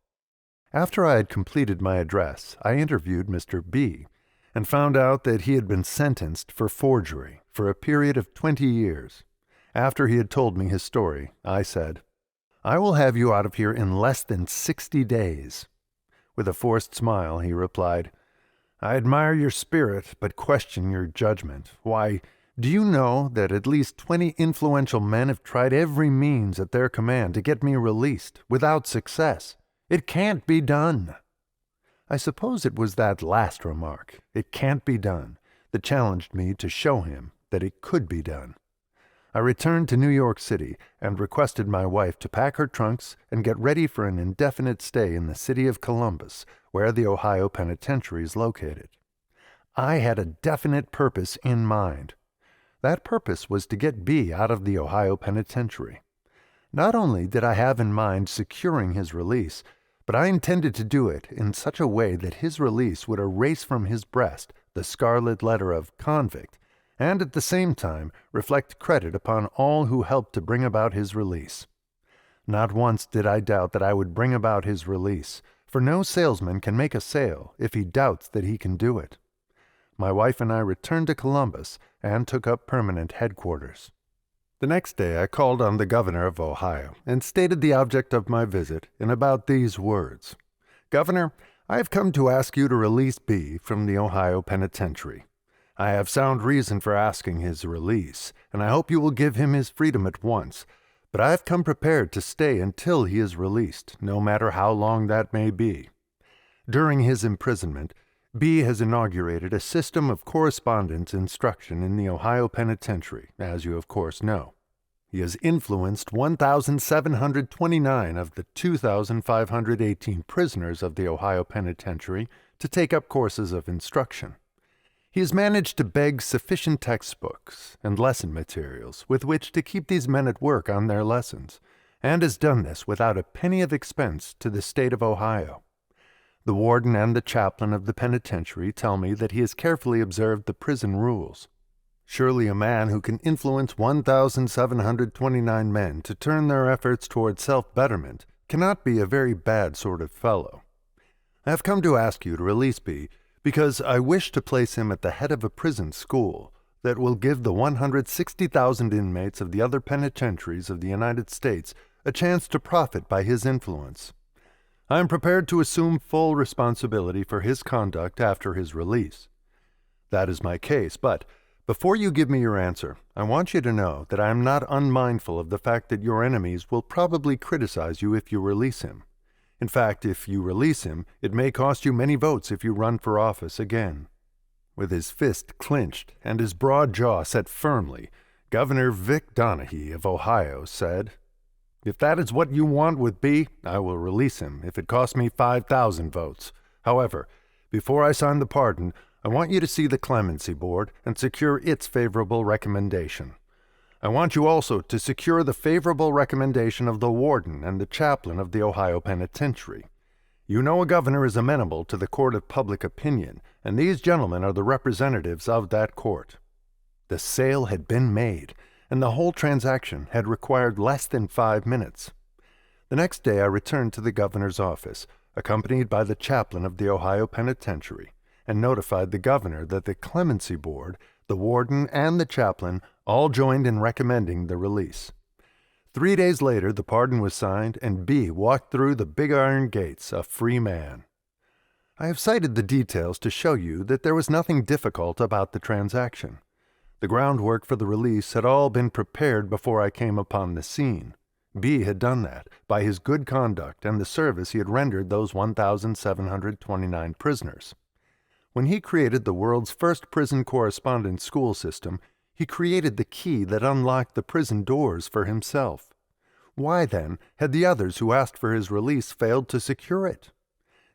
After I had completed my address, I interviewed Mr. B, and found out that he had been sentenced for forgery for a period of 20 years. After he had told me his story, I said, "I will have you out of here in less than 60 days. With a forced smile, he replied, "I admire your spirit, but question your judgment. Why, do you know that at least 20 influential men have tried every means at their command to get me released, without success? It can't be done." I suppose it was that last remark, "it can't be done," that challenged me to show him that it could be done. I returned to New York City and requested my wife to pack her trunks and get ready for an indefinite stay in the city of Columbus, where the Ohio Penitentiary is located. I had a definite purpose in mind. That purpose was to get B out of the Ohio Penitentiary. Not only did I have in mind securing his release, but I intended to do it in such a way that his release would erase from his breast the scarlet letter of convict, and at the same time reflect credit upon all who helped to bring about his release. Not once did I doubt that I would bring about his release, for no salesman can make a sale if he doubts that he can do it. My wife and I returned to Columbus and took up permanent headquarters. The next day I called on the governor of Ohio and stated the object of my visit in about these words: "Governor, I have come to ask you to release B from the Ohio Penitentiary. I have sound reason for asking his release, and I hope you will give him his freedom at once, but I have come prepared to stay until he is released, no matter how long that may be. During his imprisonment, B has inaugurated a system of correspondence instruction in the Ohio Penitentiary, as you of course know. He has influenced 1,729 of the 2,518 prisoners of the Ohio Penitentiary to take up courses of instruction. He has managed to beg sufficient textbooks and lesson materials with which to keep these men at work on their lessons, and has done this without a penny of expense to the state of Ohio. The warden and the chaplain of the penitentiary tell me that he has carefully observed the prison rules. Surely a man who can influence 1,729 men to turn their efforts toward self-betterment cannot be a very bad sort of fellow. I have come to ask you to release B because I wish to place him at the head of a prison school that will give the 160,000 inmates of the other penitentiaries of the United States a chance to profit by his influence. I am prepared to assume full responsibility for his conduct after his release. That is my case, but before you give me your answer, I want you to know that I am not unmindful of the fact that your enemies will probably criticize you if you release him. In fact, if you release him, it may cost you many votes if you run for office again." With his fist clenched and his broad jaw set firmly, Governor Vic Donahue of Ohio said, "If that is what you want with B, I will release him if it costs me 5,000 votes. However, before I sign the pardon, I want you to see the Clemency Board and secure its favorable recommendation. I want you also to secure the favorable recommendation of the warden and the chaplain of the Ohio Penitentiary. You know a governor is amenable to the court of public opinion, and these gentlemen are the representatives of that court." The sale had been made, and the whole transaction had required less than 5 minutes. The next day I returned to the governor's office, accompanied by the chaplain of the Ohio Penitentiary, and notified the governor that the Clemency Board, the warden, and the chaplain all joined in recommending the release. 3 days later the pardon was signed, and B walked through the big iron gates a free man. I have cited the details to show you that there was nothing difficult about the transaction. The groundwork for the release had all been prepared before I came upon the scene. B had done that by his good conduct and the service he had rendered those 1,729 prisoners. When he created the world's first prison correspondence school system, he created the key that unlocked the prison doors for himself. Why, then, had the others who asked for his release failed to secure it?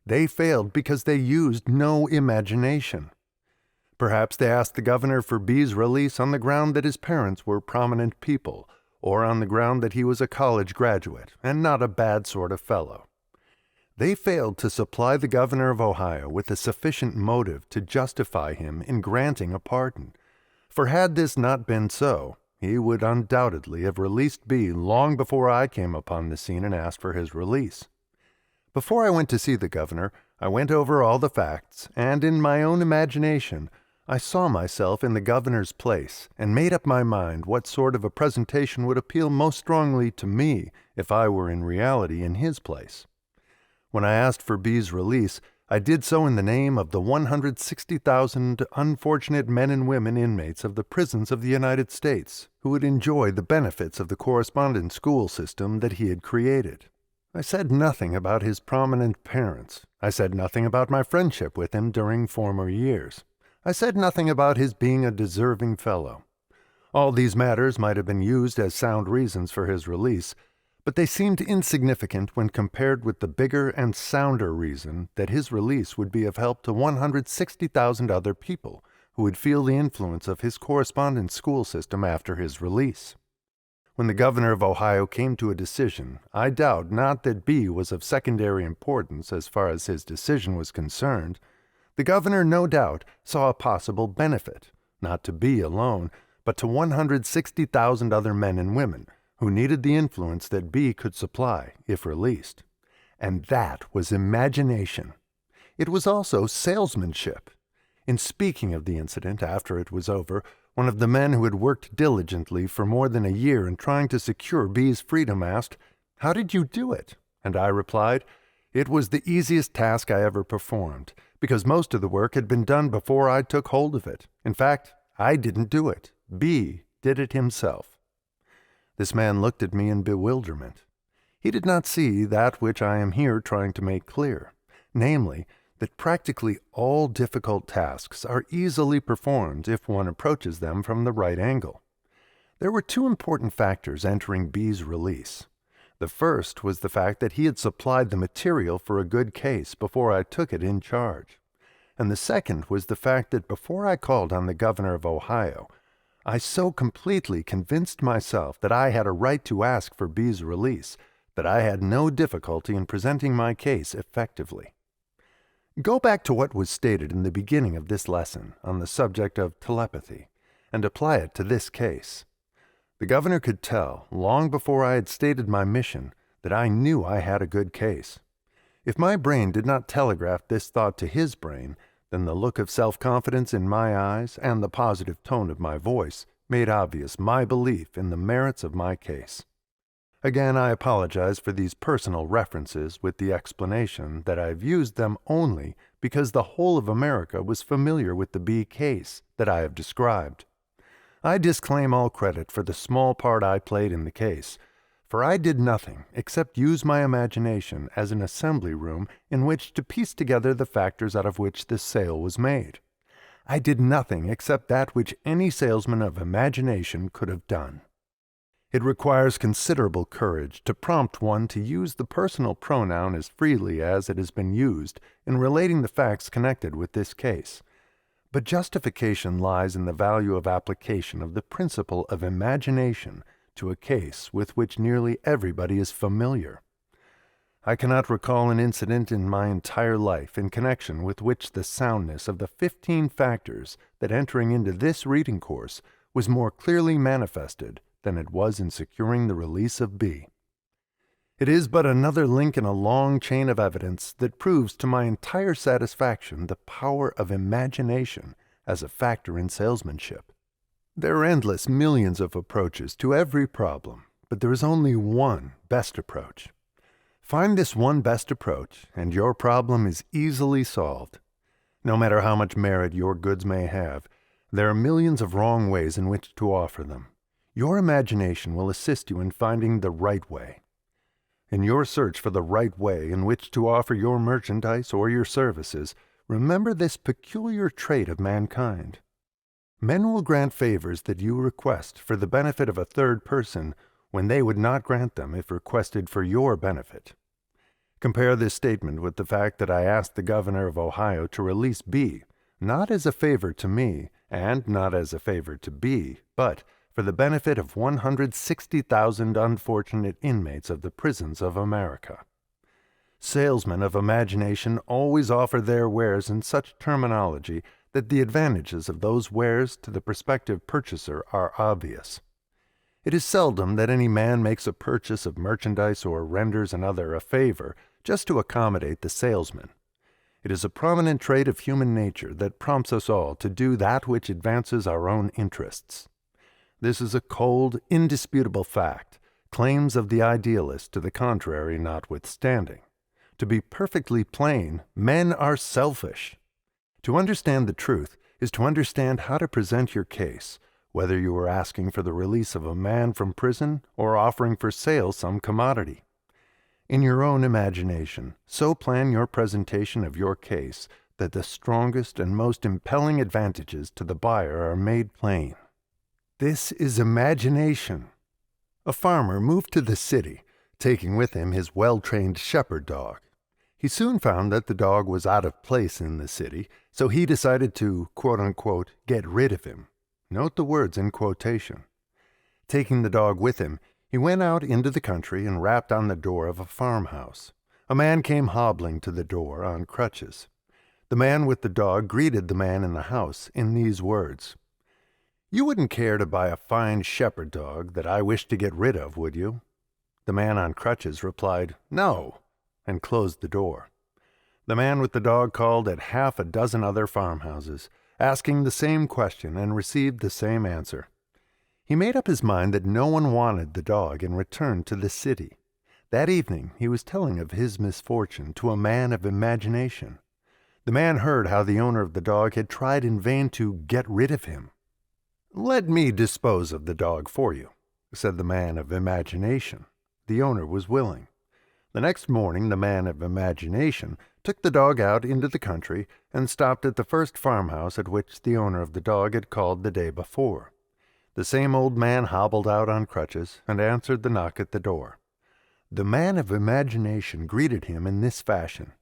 They failed because they used no imagination. Perhaps they asked the governor for B's release on the ground that his parents were prominent people, or on the ground that he was a college graduate and not a bad sort of fellow. They failed to supply the governor of Ohio with a sufficient motive to justify him in granting a pardon, for had this not been so, he would undoubtedly have released B long before I came upon the scene and asked for his release. Before I went to see the governor, I went over all the facts, and in my own imagination I saw myself in the governor's place and made up my mind what sort of a presentation would appeal most strongly to me if I were in reality in his place. When I asked for B's release, I did so in the name of the 160,000 unfortunate men and women inmates of the prisons of the United States who would enjoy the benefits of the correspondence school system that he had created. I said nothing about his prominent parents. I said nothing about my friendship with him during former years. I said nothing about his being a deserving fellow. All these matters might have been used as sound reasons for his release, but they seemed insignificant when compared with the bigger and sounder reason that his release would be of help to 160,000 other people who would feel the influence of his correspondence school system after his release. When the governor of Ohio came to a decision, I doubt not that B was of secondary importance as far as his decision was concerned. The governor, no doubt, saw a possible benefit, not to B alone, but to 160,000 other men and women who needed the influence that B could supply if released. And that was imagination. It was also salesmanship. In speaking of the incident after it was over, one of the men who had worked diligently for more than a year in trying to secure B's freedom asked, "How did you do it?" And I replied, "It was the easiest task I ever performed, because most of the work had been done before I took hold of it. In fact, I didn't do it. B did it himself." This man looked at me in bewilderment. He did not see that which I am here trying to make clear, namely, that practically all difficult tasks are easily performed if one approaches them from the right angle. There were two important factors entering B's release. The first was the fact that he had supplied the material for a good case before I took it in charge. And the second was the fact that before I called on the governor of Ohio, I so completely convinced myself that I had a right to ask for B's release that I had no difficulty in presenting my case effectively. Go back to what was stated in the beginning of this lesson on the subject of telepathy, and apply it to this case. The governor could tell, long before I had stated my mission, that I knew I had a good case. If my brain did not telegraph this thought to his brain, then the look of self-confidence in my eyes and the positive tone of my voice made obvious my belief in the merits of my case. Again, I apologize for these personal references with the explanation that I have used them only because the whole of America was familiar with the B case that I have described. I disclaim all credit for the small part I played in the case, for I did nothing except use my imagination as an assembly room in which to piece together the factors out of which this sale was made. I did nothing except that which any salesman of imagination could have done. It requires considerable courage to prompt one to use the personal pronoun as freely as it has been used in relating the facts connected with this case. But justification lies in the value of application of the principle of imagination to a case with which nearly everybody is familiar. I cannot recall an incident in my entire life in connection with which the soundness of the 15 factors that entering into this reading course was more clearly manifested than it was in securing the release of B. It is but another link in a long chain of evidence that proves to my entire satisfaction the power of imagination as a factor in salesmanship. There are endless millions of approaches to every problem, but there is only one best approach. Find this one best approach, and your problem is easily solved. No matter how much merit your goods may have, there are millions of wrong ways in which to offer them. Your imagination will assist you in finding the right way. In your search for the right way in which to offer your merchandise or your services, remember this peculiar trait of mankind. Men will grant favors that you request for the benefit of a third person when they would not grant them if requested for your benefit. Compare this statement with the fact that I asked the governor of Ohio to release B, not as a favor to me, and not as a favor to B, but for the benefit of 160,000 unfortunate inmates of the prisons of America. Salesmen of imagination always offer their wares in such terminology that the advantages of those wares to the prospective purchaser are obvious. It is seldom that any man makes a purchase of merchandise or renders another a favor just to accommodate the salesman. It is a prominent trait of human nature that prompts us all to do that which advances our own interests. This is a cold, indisputable fact, claims of the idealist to the contrary notwithstanding. To be perfectly plain, men are selfish. To understand the truth is to understand how to present your case, whether you are asking for the release of a man from prison or offering for sale some commodity. In your own imagination, so plan your presentation of your case that the strongest and most impelling advantages to the buyer are made plain. This is imagination. A farmer moved to the city, taking with him his well-trained shepherd dog. He soon found that the dog was out of place in the city, so he decided to, quote-unquote, get rid of him. Note the words in quotation. Taking the dog with him, he went out into the country and rapped on the door of a farmhouse. A man came hobbling to the door on crutches. The man with the dog greeted the man in the house in these words: "You wouldn't care to buy a fine shepherd dog that I wish to get rid of, would you?" The man on crutches replied, "No," and closed the door. The man with the dog called at half a dozen other farmhouses, asking the same question, and received the same answer. He made up his mind that no one wanted the dog and returned to the city. That evening he was telling of his misfortune to a man of imagination. The man heard how the owner of the dog had tried in vain to get rid of him. "Let me dispose of the dog for you," said the man of imagination. The owner was willing. The next morning the man of imagination took the dog out into the country and stopped at the first farmhouse at which the owner of the dog had called the day before. The same old man hobbled out on crutches and answered the knock at the door. The man of imagination greeted him in this fashion: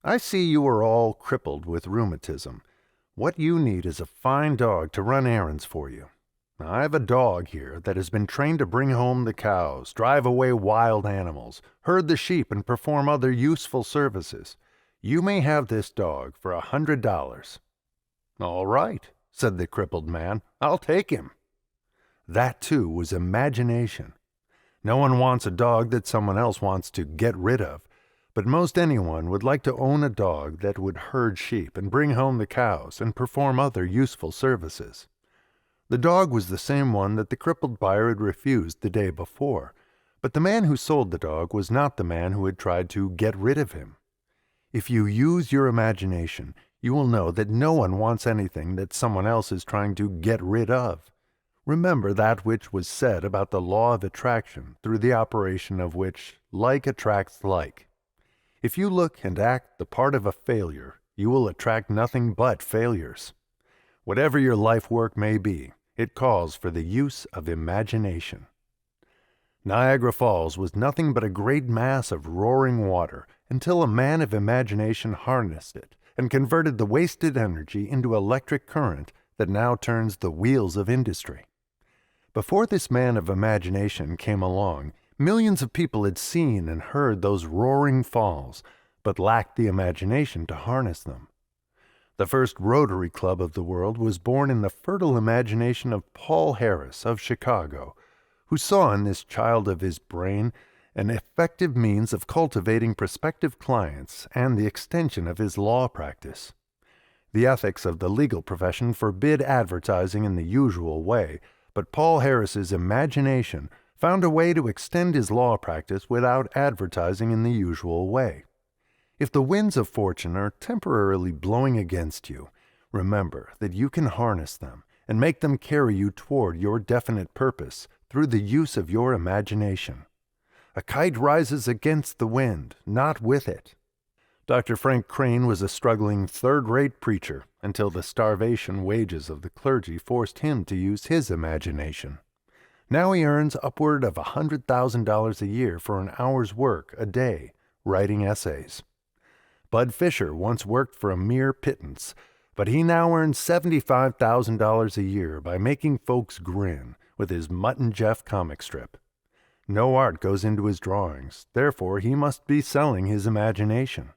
"I see you are all crippled with rheumatism. What you need is a fine dog to run errands for you. Now, I have a dog here that has been trained to bring home the cows, drive away wild animals, herd the sheep, and perform other useful services. You may have this dog for $100. "All right," said the crippled man, "I'll take him." That, too, was imagination. No one wants a dog that someone else wants to get rid of, but most anyone would like to own a dog that would herd sheep and bring home the cows and perform other useful services. The dog was the same one that the crippled buyer had refused the day before, but the man who sold the dog was not the man who had tried to get rid of him. If you use your imagination, you will know that no one wants anything that someone else is trying to get rid of. Remember that which was said about the law of attraction, through the operation of which like attracts like. If you look and act the part of a failure, you will attract nothing but failures. Whatever your life work may be, it calls for the use of imagination. Niagara Falls was nothing but a great mass of roaring water until a man of imagination harnessed it and converted the wasted energy into electric current that now turns the wheels of industry. Before this man of imagination came along, millions of people had seen and heard those roaring falls, but lacked the imagination to harness them. The first Rotary Club of the world was born in the fertile imagination of Paul Harris of Chicago, who saw in this child of his brain an effective means of cultivating prospective clients and the extension of his law practice. The ethics of the legal profession forbid advertising in the usual way, but Paul Harris's imagination found a way to extend his law practice without advertising in the usual way. If the winds of fortune are temporarily blowing against you, remember that you can harness them and make them carry you toward your definite purpose through the use of your imagination. A kite rises against the wind, not with it. Dr. Frank Crane was a struggling third-rate preacher until the starvation wages of the clergy forced him to use his imagination. Now he earns upward of $100,000 a year for an hour's work a day, writing essays. Bud Fisher once worked for a mere pittance, but he now earns $75,000 a year by making folks grin with his Mutt and Jeff comic strip. No art goes into his drawings, therefore he must be selling his imagination.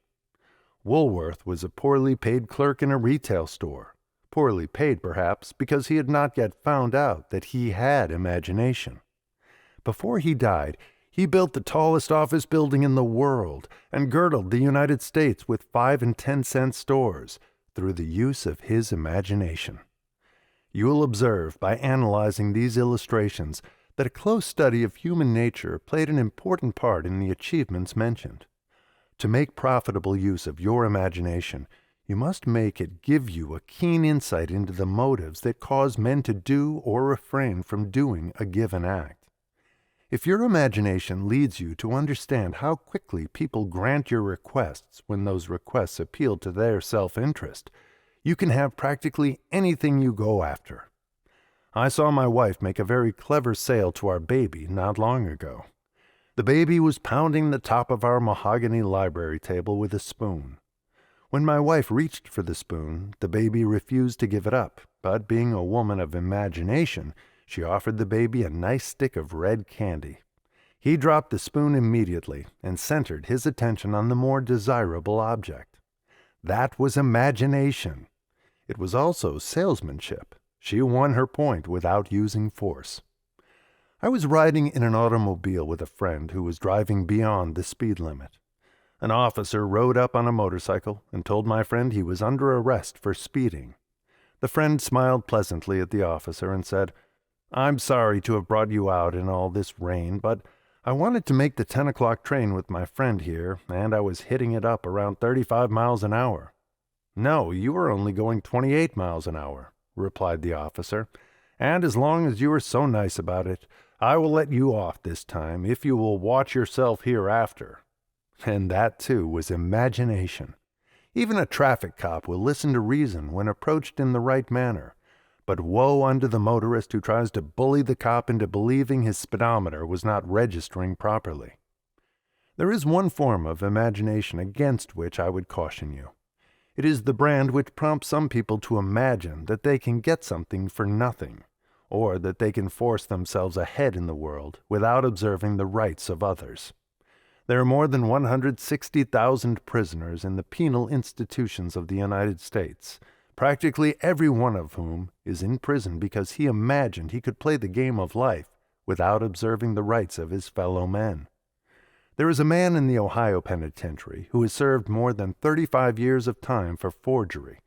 Woolworth was a poorly paid clerk in a retail store, poorly paid perhaps because he had not yet found out that he had imagination. Before he died, he built the tallest office building in the world and girdled the United States with 5 and 10-cent stores through the use of his imagination. You will observe by analyzing these illustrations that a close study of human nature played an important part in the achievements mentioned. To make profitable use of your imagination, you must make it give you a keen insight into the motives that cause men to do or refrain from doing a given act. If your imagination leads you to understand how quickly people grant your requests when those requests appeal to their self-interest, you can have practically anything you go after. I saw my wife make a very clever sale to our baby not long ago. The baby was pounding the top of our mahogany library table with a spoon. When my wife reached for the spoon, the baby refused to give it up, but being a woman of imagination, she offered the baby a nice stick of red candy. He dropped the spoon immediately and centered his attention on the more desirable object. That was imagination. It was also salesmanship. She won her point without using force. I was riding in an automobile with a friend who was driving beyond the speed limit. An officer rode up on a motorcycle and told my friend he was under arrest for speeding. The friend smiled pleasantly at the officer and said, "I'm sorry to have brought you out in all this rain, but I wanted to make the 10 o'clock train with my friend here, and I was hitting it up around 35 miles an hour. "No, you were only going 28 miles an hour, replied the officer, "and as long as you are so nice about it, I will let you off this time if you will watch yourself hereafter." And that, too, was imagination. Even a traffic cop will listen to reason when approached in the right manner. But woe unto the motorist who tries to bully the cop into believing his speedometer was not registering properly. There is one form of imagination against which I would caution you. It is the brand which prompts some people to imagine that they can get something for nothing, or that they can force themselves ahead in the world without observing the rights of others. There are more than 160,000 prisoners in the penal institutions of the United States, practically every one of whom is in prison because he imagined he could play the game of life without observing the rights of his fellow men. There is a man in the Ohio Penitentiary who has served more than 35 years of time for forgery,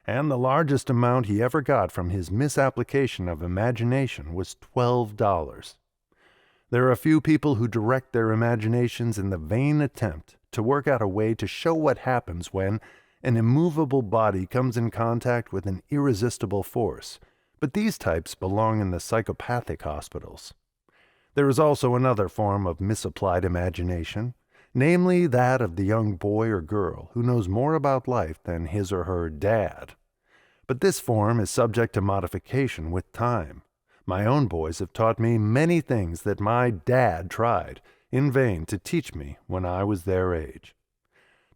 and the largest amount he ever got from his misapplication of imagination was $12. There are a few people who direct their imaginations in the vain attempt to work out a way to show what happens when an immovable body comes in contact with an irresistible force, but these types belong in the psychopathic hospitals. There is also another form of misapplied imagination, namely that of the young boy or girl who knows more about life than his or her dad. But this form is subject to modification with time. My own boys have taught me many things that my dad tried in vain to teach me when I was their age.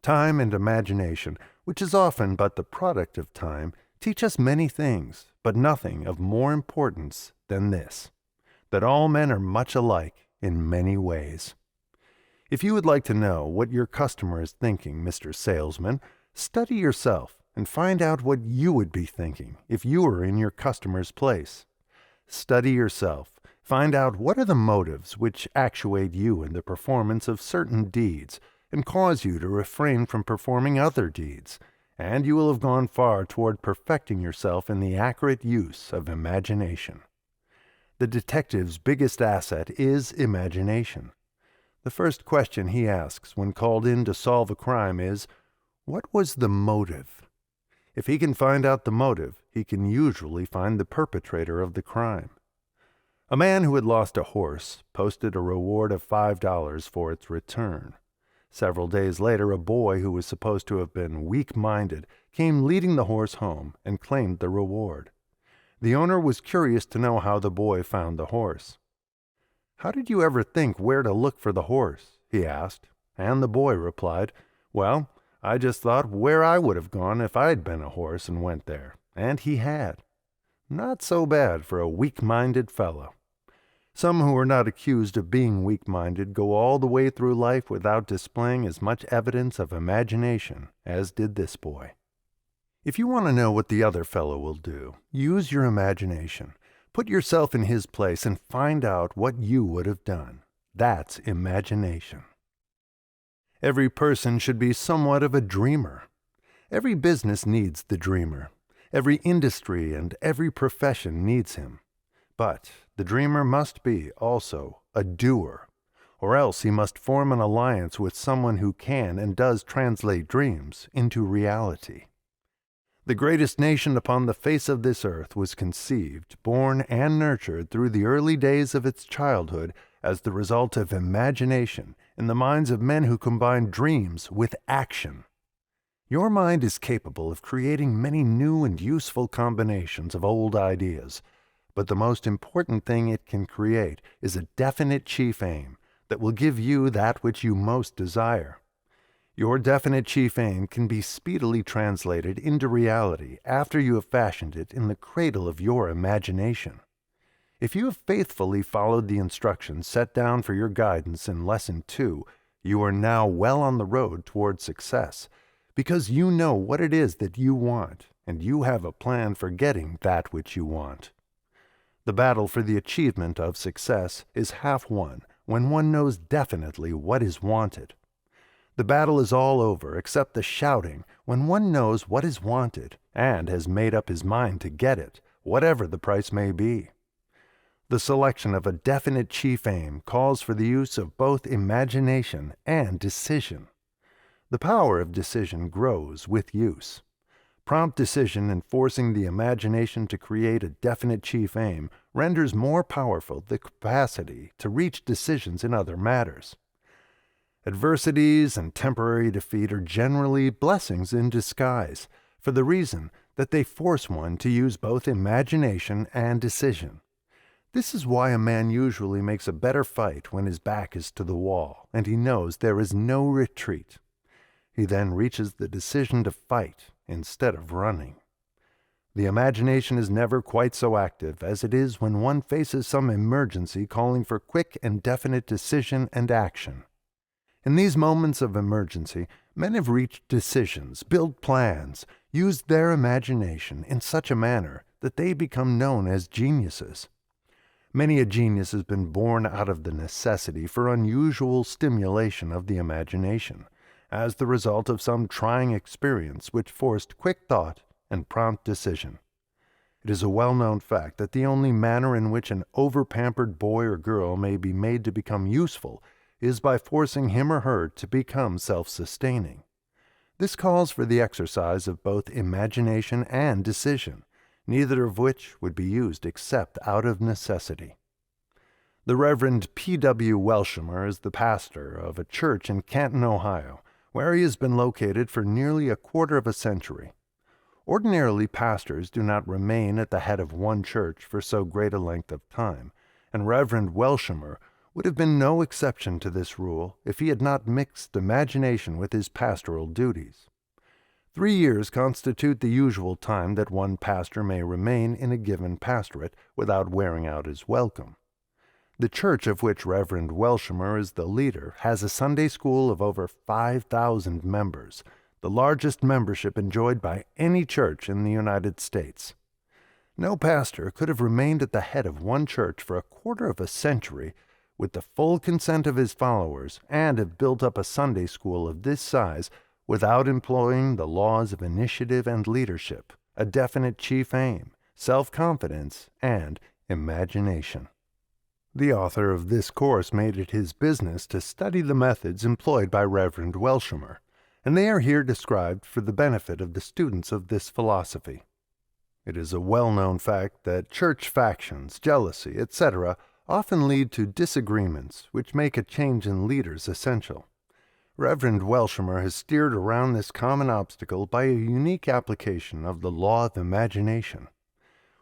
Time and imagination, which is often but the product of time, teach us many things, but nothing of more importance than this, that all men are much alike in many ways. If you would like to know what your customer is thinking, Mr. Salesman, study yourself and find out what you would be thinking if you were in your customer's place. Study yourself. Find out what are the motives which actuate you in the performance of certain deeds and cause you to refrain from performing other deeds, and you will have gone far toward perfecting yourself in the accurate use of imagination. The detective's biggest asset is imagination. The first question he asks when called in to solve a crime is, what was the motive? If he can find out the motive, he can usually find the perpetrator of the crime. A man who had lost a horse posted a reward of $5 for its return. Several days later, a boy who was supposed to have been weak-minded came leading the horse home and claimed the reward. The owner was curious to know how the boy found the horse. "How did you ever think where to look for the horse?" he asked, and the boy replied, "Well, I just thought where I would have gone if I'd been a horse and went there," and he had. Not so bad for a weak-minded fellow. Some who are not accused of being weak-minded go all the way through life without displaying as much evidence of imagination as did this boy. If you want to know what the other fellow will do, use your imagination. Put yourself in his place and find out what you would have done. That's imagination. Every person should be somewhat of a dreamer. Every business needs the dreamer. Every industry and every profession needs him. But the dreamer must be also a doer, or else he must form an alliance with someone who can and does translate dreams into reality. The greatest nation upon the face of this earth was conceived, born, and nurtured through the early days of its childhood as the result of imagination in the minds of men who combined dreams with action. Your mind is capable of creating many new and useful combinations of old ideas, but the most important thing it can create is a definite chief aim that will give you that which you most desire. Your definite chief aim can be speedily translated into reality after you have fashioned it in the cradle of your imagination. If you have faithfully followed the instructions set down for your guidance in Lesson 2, you are now well on the road toward success, because you know what it is that you want, and you have a plan for getting that which you want. The battle for the achievement of success is half won when one knows definitely what is wanted. The battle is all over except the shouting when one knows what is wanted and has made up his mind to get it, whatever the price may be. The selection of a definite chief aim calls for the use of both imagination and decision. The power of decision grows with use. Prompt decision in forcing the imagination to create a definite chief aim renders more powerful the capacity to reach decisions in other matters. Adversities and temporary defeat are generally blessings in disguise, for the reason that they force one to use both imagination and decision. This is why a man usually makes a better fight when his back is to the wall and he knows there is no retreat. He then reaches the decision to fight instead of running. The imagination is never quite so active as it is when one faces some emergency calling for quick and definite decision and action. In these moments of emergency, men have reached decisions, built plans, used their imagination in such a manner that they become known as geniuses. Many a genius has been born out of the necessity for unusual stimulation of the imagination, as the result of some trying experience which forced quick thought and prompt decision. It is a well-known fact that the only manner in which an over-pampered boy or girl may be made to become useful is by forcing him or her to become self-sustaining. This calls for the exercise of both imagination and decision, neither of which would be used except out of necessity. The Reverend P.W. Welshamer is the pastor of a church in Canton, Ohio, where he has been located for nearly a quarter of a century. Ordinarily, pastors do not remain at the head of one church for so great a length of time, and Reverend Welshamer would have been no exception to this rule if he had not mixed imagination with his pastoral duties. 3 years constitute the usual time that one pastor may remain in a given pastorate without wearing out his welcome. The church of which Reverend Welshamer is the leader has a Sunday school of over 5,000 members, the largest membership enjoyed by any church in the United States. No pastor could have remained at the head of one church for a quarter of a century with the full consent of his followers and have built up a Sunday school of this size without employing the laws of initiative and leadership, a definite chief aim, self-confidence, and imagination. The author of this course made it his business to study the methods employed by Reverend Welshamer, and they are here described for the benefit of the students of this philosophy. It is a well-known fact that church factions, jealousy, etc., often lead to disagreements which make a change in leaders essential. Reverend Welshamer has steered around this common obstacle by a unique application of the law of imagination.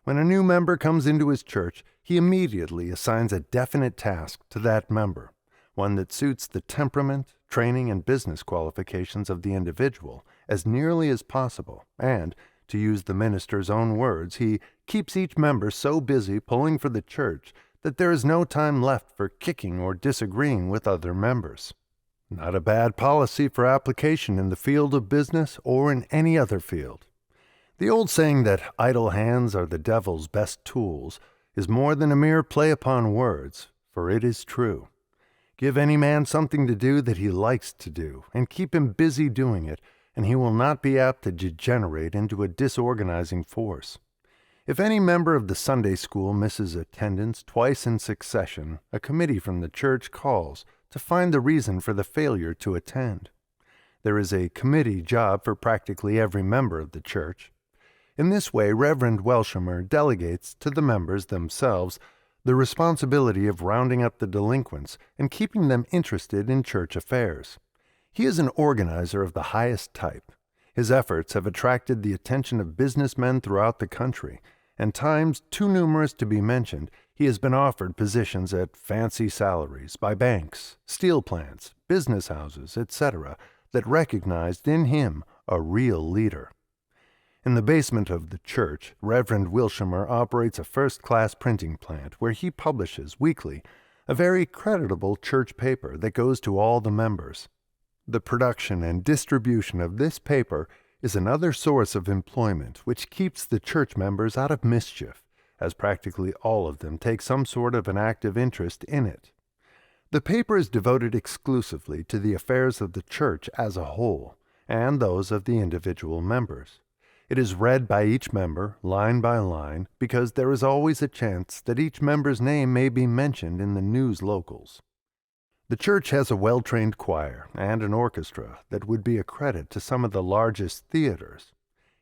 When a new member comes into his church, he immediately assigns a definite task to that member, one that suits the temperament, training, and business qualifications of the individual as nearly as possible, and, to use the minister's own words, he keeps each member so busy pulling for the church that there is no time left for kicking or disagreeing with other members. Not a bad policy for application in the field of business or in any other field. The old saying that idle hands are the devil's best tools is more than a mere play upon words, for it is true. Give any man something to do that he likes to do, and keep him busy doing it, and he will not be apt to degenerate into a disorganizing force. If any member of the Sunday school misses attendance twice in succession, a committee from the church calls to find the reason for the failure to attend. There is a committee job for practically every member of the church. In this way, Reverend Welshamer delegates to the members themselves the responsibility of rounding up the delinquents and keeping them interested in church affairs. He is an organizer of the highest type. His efforts have attracted the attention of businessmen throughout the country, and times too numerous to be mentioned, he has been offered positions at fancy salaries by banks, steel plants, business houses, etc., that recognized in him a real leader. In the basement of the church, Reverend Welshamer operates a first-class printing plant where he publishes weekly a very creditable church paper that goes to all the members. The production and distribution of this paper is another source of employment which keeps the church members out of mischief, as practically all of them take some sort of an active interest in it. The paper is devoted exclusively to the affairs of the church as a whole, and those of the individual members. It is read by each member, line by line, because there is always a chance that each member's name may be mentioned in the news locals. The church has a well-trained choir and an orchestra that would be a credit to some of the largest theaters.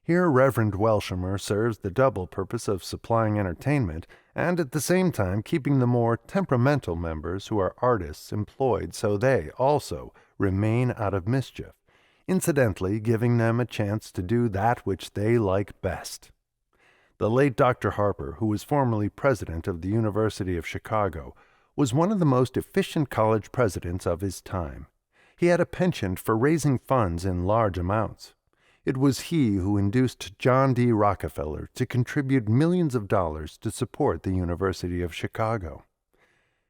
Here Reverend Welshamer serves the double purpose of supplying entertainment and at the same time keeping the more temperamental members who are artists employed so they, also, remain out of mischief, incidentally giving them a chance to do that which they like best. The late Dr. Harper, who was formerly president of the University of Chicago, was one of the most efficient college presidents of his time. He had a penchant for raising funds in large amounts. It was he who induced John D. Rockefeller to contribute millions of dollars to support the University of Chicago.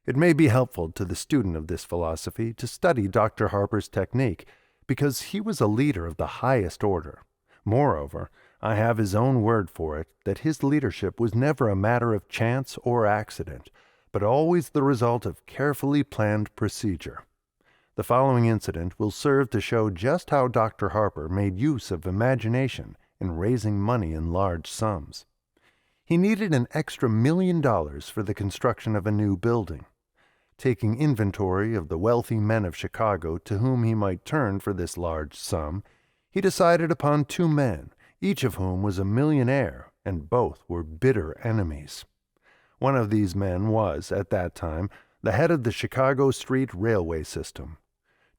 It may be helpful to the student of this philosophy to study Dr. Harper's technique, because he was a leader of the highest order. Moreover, I have his own word for it that his leadership was never a matter of chance or accident, but always the result of carefully planned procedure. The following incident will serve to show just how Dr. Harper made use of imagination in raising money in large sums. He needed an extra $1 million for the construction of a new building. Taking inventory of the wealthy men of Chicago to whom he might turn for this large sum, he decided upon 2 men, each of whom was a millionaire, and both were bitter enemies. One of these men was, at that time, the head of the Chicago Street Railway System.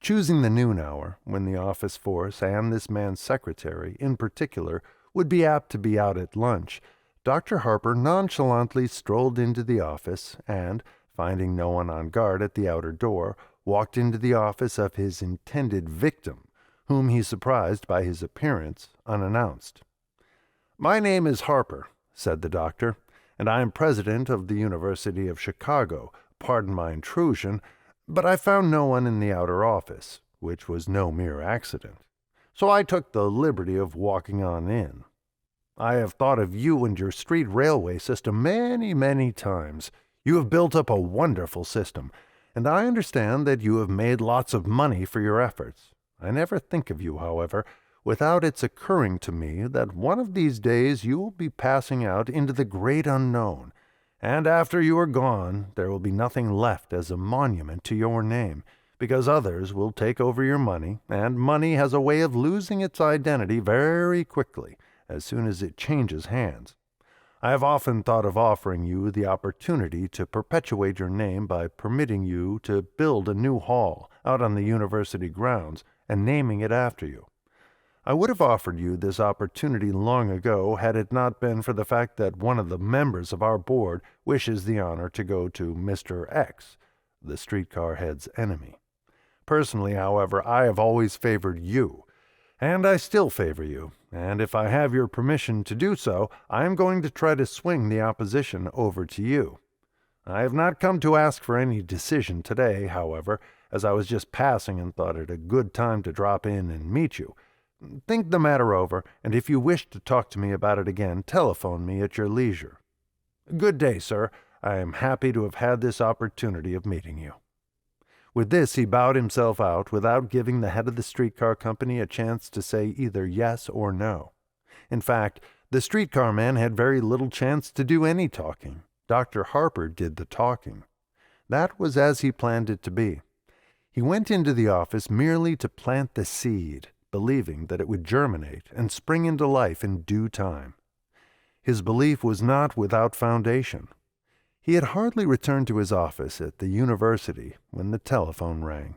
Choosing the noon hour, when the office force and this man's secretary, in particular, would be apt to be out at lunch, Dr. Harper nonchalantly strolled into the office and, finding no one on guard at the outer door, walked into the office of his intended victim, whom he surprised by his appearance unannounced. "My name is Harper," said the doctor, "and I am president of the University of Chicago. Pardon my intrusion, but I found no one in the outer office, which was no mere accident. So I took the liberty of walking on in. I have thought of you and your street railway system many, many times. You have built up a wonderful system, and I understand that you have made lots of money for your efforts. I never think of you, however, without its occurring to me that one of these days you will be passing out into the great unknown, and after you are gone there will be nothing left as a monument to your name, because others will take over your money, and money has a way of losing its identity very quickly as soon as it changes hands. I have often thought of offering you the opportunity to perpetuate your name by permitting you to build a new hall out on the university grounds and naming it after you. I would have offered you this opportunity long ago had it not been for the fact that one of the members of our board wishes the honor to go to Mr. X, the streetcar head's enemy. Personally, however, I have always favored you, and I still favor you, and if I have your permission to do so, I am going to try to swing the opposition over to you. I have not come to ask for any decision today, however, as I was just passing and thought it a good time to drop in and meet you. Think the matter over, and if you wish to talk to me about it again, telephone me at your leisure. Good day, sir. I am happy to have had this opportunity of meeting you." With this he bowed himself out without giving the head of the streetcar company a chance to say either yes or no. In fact, the streetcar man had very little chance to do any talking. Dr. Harper did the talking. That was as he planned it to be. He went into the office merely to plant the seed, believing that it would germinate and spring into life in due time. His belief was not without foundation. He had hardly returned to his office at the university when the telephone rang.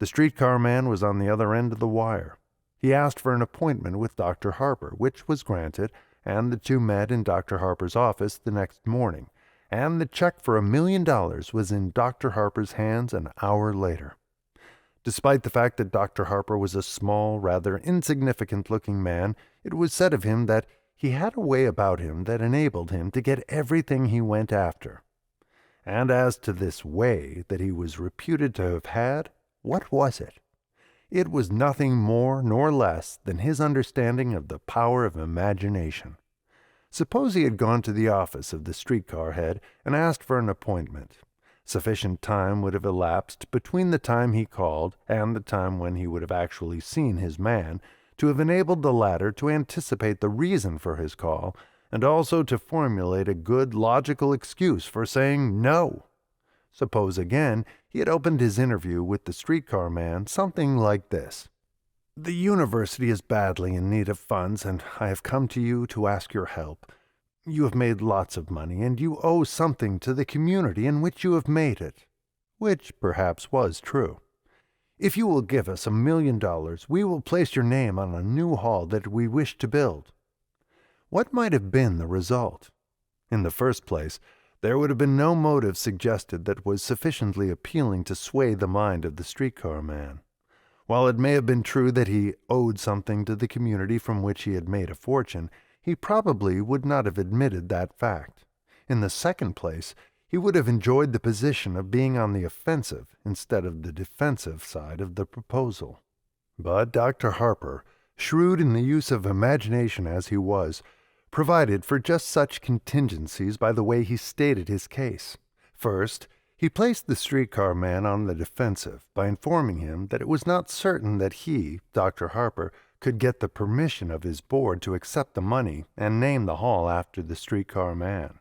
The streetcar man was on the other end of the wire. He asked for an appointment with Dr. Harper, which was granted, and the two met in Dr. Harper's office the next morning, and the check for $1 million was in Dr. Harper's hands an hour later. Despite the fact that Dr. Harper was a small, rather insignificant-looking man, it was said of him that he had a way about him that enabled him to get everything he went after. And as to this way that he was reputed to have had, what was it? It was nothing more nor less than his understanding of the power of imagination. Suppose he had gone to the office of the streetcar head and asked for an appointment. Sufficient time would have elapsed between the time he called and the time when he would have actually seen his man to have enabled the latter to anticipate the reason for his call, and also to formulate a good logical excuse for saying no. Suppose again he had opened his interview with the streetcar man something like this: "The university is badly in need of funds, and I have come to you to ask your help. You have made lots of money, and you owe something to the community in which you have made it," which perhaps was true. "If you will give us $1 million, we will place your name on a new hall that we wish to build." What might have been the result? In the first place, there would have been no motive suggested that was sufficiently appealing to sway the mind of the streetcar man. While it may have been true that he owed something to the community from which he had made a fortune, he probably would not have admitted that fact. In the second place, he would have enjoyed the position of being on the offensive instead of the defensive side of the proposal. But Dr. Harper, shrewd in the use of imagination as he was, provided for just such contingencies by the way he stated his case. First, he placed the streetcar man on the defensive by informing him that it was not certain that he, Dr. Harper, could get the permission of his board to accept the money and name the hall after the streetcar man.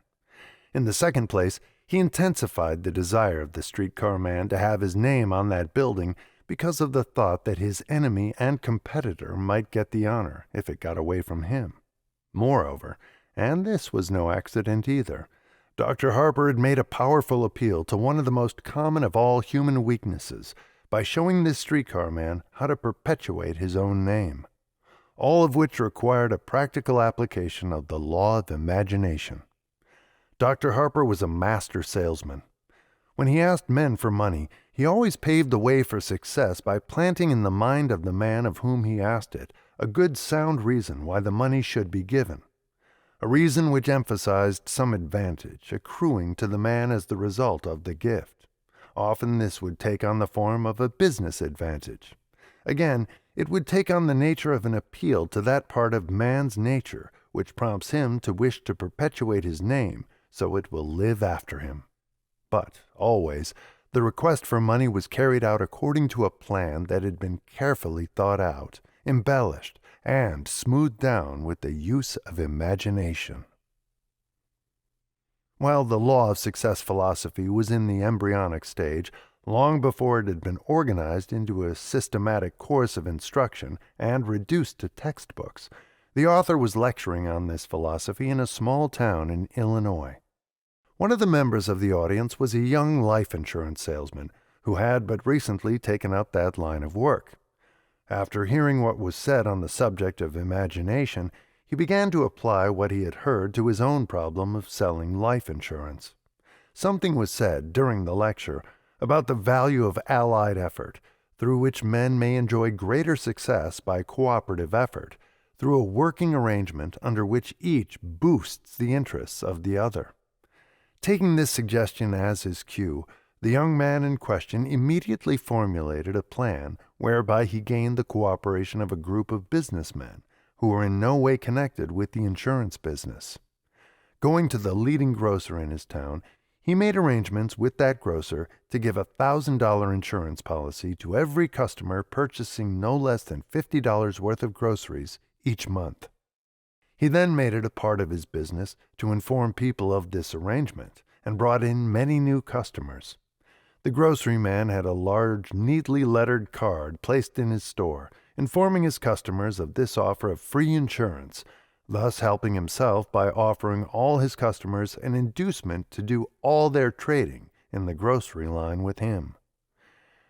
In the second place, he intensified the desire of the streetcar man to have his name on that building because of the thought that his enemy and competitor might get the honor if it got away from him. Moreover, and this was no accident either, Dr. Harper had made a powerful appeal to one of the most common of all human weaknesses by showing this streetcar man how to perpetuate his own name. all of which required a practical application of the law of imagination. Dr. Harper was a master salesman. When he asked men for money, he always paved the way for success by planting in the mind of the man of whom he asked it a good sound reason why the money should be given, a reason which emphasized some advantage accruing to the man as the result of the gift. Often this would take on the form of a business advantage. Again, it would take on the nature of an appeal to that part of man's nature which prompts him to wish to perpetuate his name so it will live after him. But, always, the request for money was carried out according to a plan that had been carefully thought out, embellished, and smoothed down with the use of imagination. While the law of success philosophy was in the embryonic stage, long before it had been organized into a systematic course of instruction and reduced to textbooks, the author was lecturing on this philosophy in a small town in Illinois. One of the members of the audience was a young life insurance salesman who had but recently taken up that line of work. After hearing what was said on the subject of imagination, he began to apply what he had heard to his own problem of selling life insurance. Something was said during the lecture about the value of allied effort, through which men may enjoy greater success by cooperative effort, through a working arrangement under which each boosts the interests of the other. Taking this suggestion as his cue, the young man in question immediately formulated a plan whereby he gained the cooperation of a group of businessmen who were in no way connected with the insurance business. Going to the leading grocer in his town, he made arrangements with that grocer to give a $1,000 insurance policy to every customer purchasing no less than $50 worth of groceries each month. He then made it a part of his business to inform people of this arrangement and brought in many new customers. The grocery man had a large, neatly lettered card placed in his store, informing his customers of this offer of free insurance, thus helping himself by offering all his customers an inducement to do all their trading in the grocery line with him.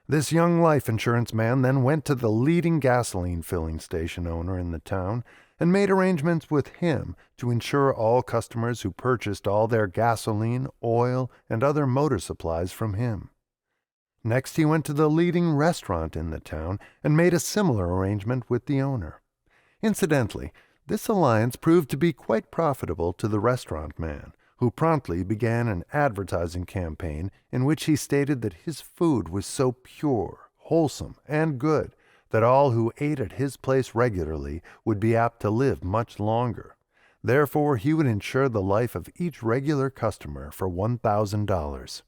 This young life insurance man then went to the leading gasoline filling station owner in the town and made arrangements with him to insure all customers who purchased all their gasoline, oil, and other motor supplies from him. Next, he went to the leading restaurant in the town and made a similar arrangement with the owner. Incidentally, this alliance proved to be quite profitable to the restaurant man, who promptly began an advertising campaign in which he stated that his food was so pure, wholesome, and good that all who ate at his place regularly would be apt to live much longer. Therefore, he would insure the life of each regular customer for $1,000.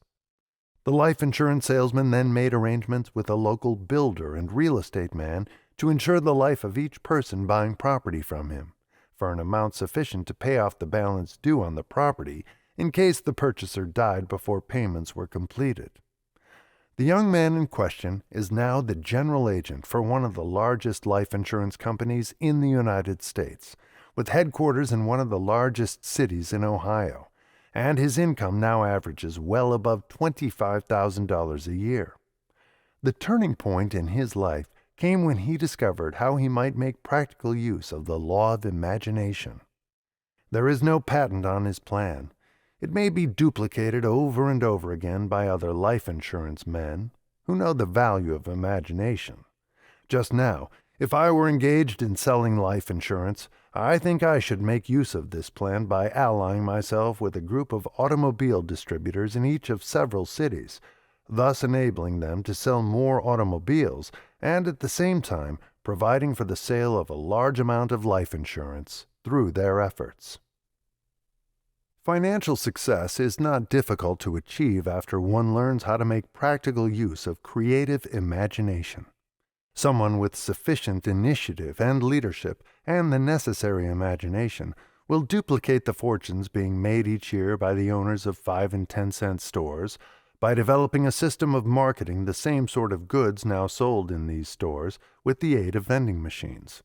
The life insurance salesman then made arrangements with a local builder and real estate man to insure the life of each person buying property from him, for an amount sufficient to pay off the balance due on the property in case the purchaser died before payments were completed. The young man in question is now the general agent for one of the largest life insurance companies in the United States, with headquarters in one of the largest cities in Ohio, and his income now averages well above $25,000 a year. The turning point in his life came when he discovered how he might make practical use of the law of imagination. There is no patent on his plan. It may be duplicated over and over again by other life insurance men who know the value of imagination. Just now, if I were engaged in selling life insurance, I think I should make use of this plan by allying myself with a group of automobile distributors in each of several cities, thus enabling them to sell more automobiles and at the same time providing for the sale of a large amount of life insurance through their efforts. Financial success is not difficult to achieve after one learns how to make practical use of creative imagination. Someone with sufficient initiative and leadership and the necessary imagination will duplicate the fortunes being made each year by the owners of 5 and 10 cent stores by developing a system of marketing the same sort of goods now sold in these stores with the aid of vending machines.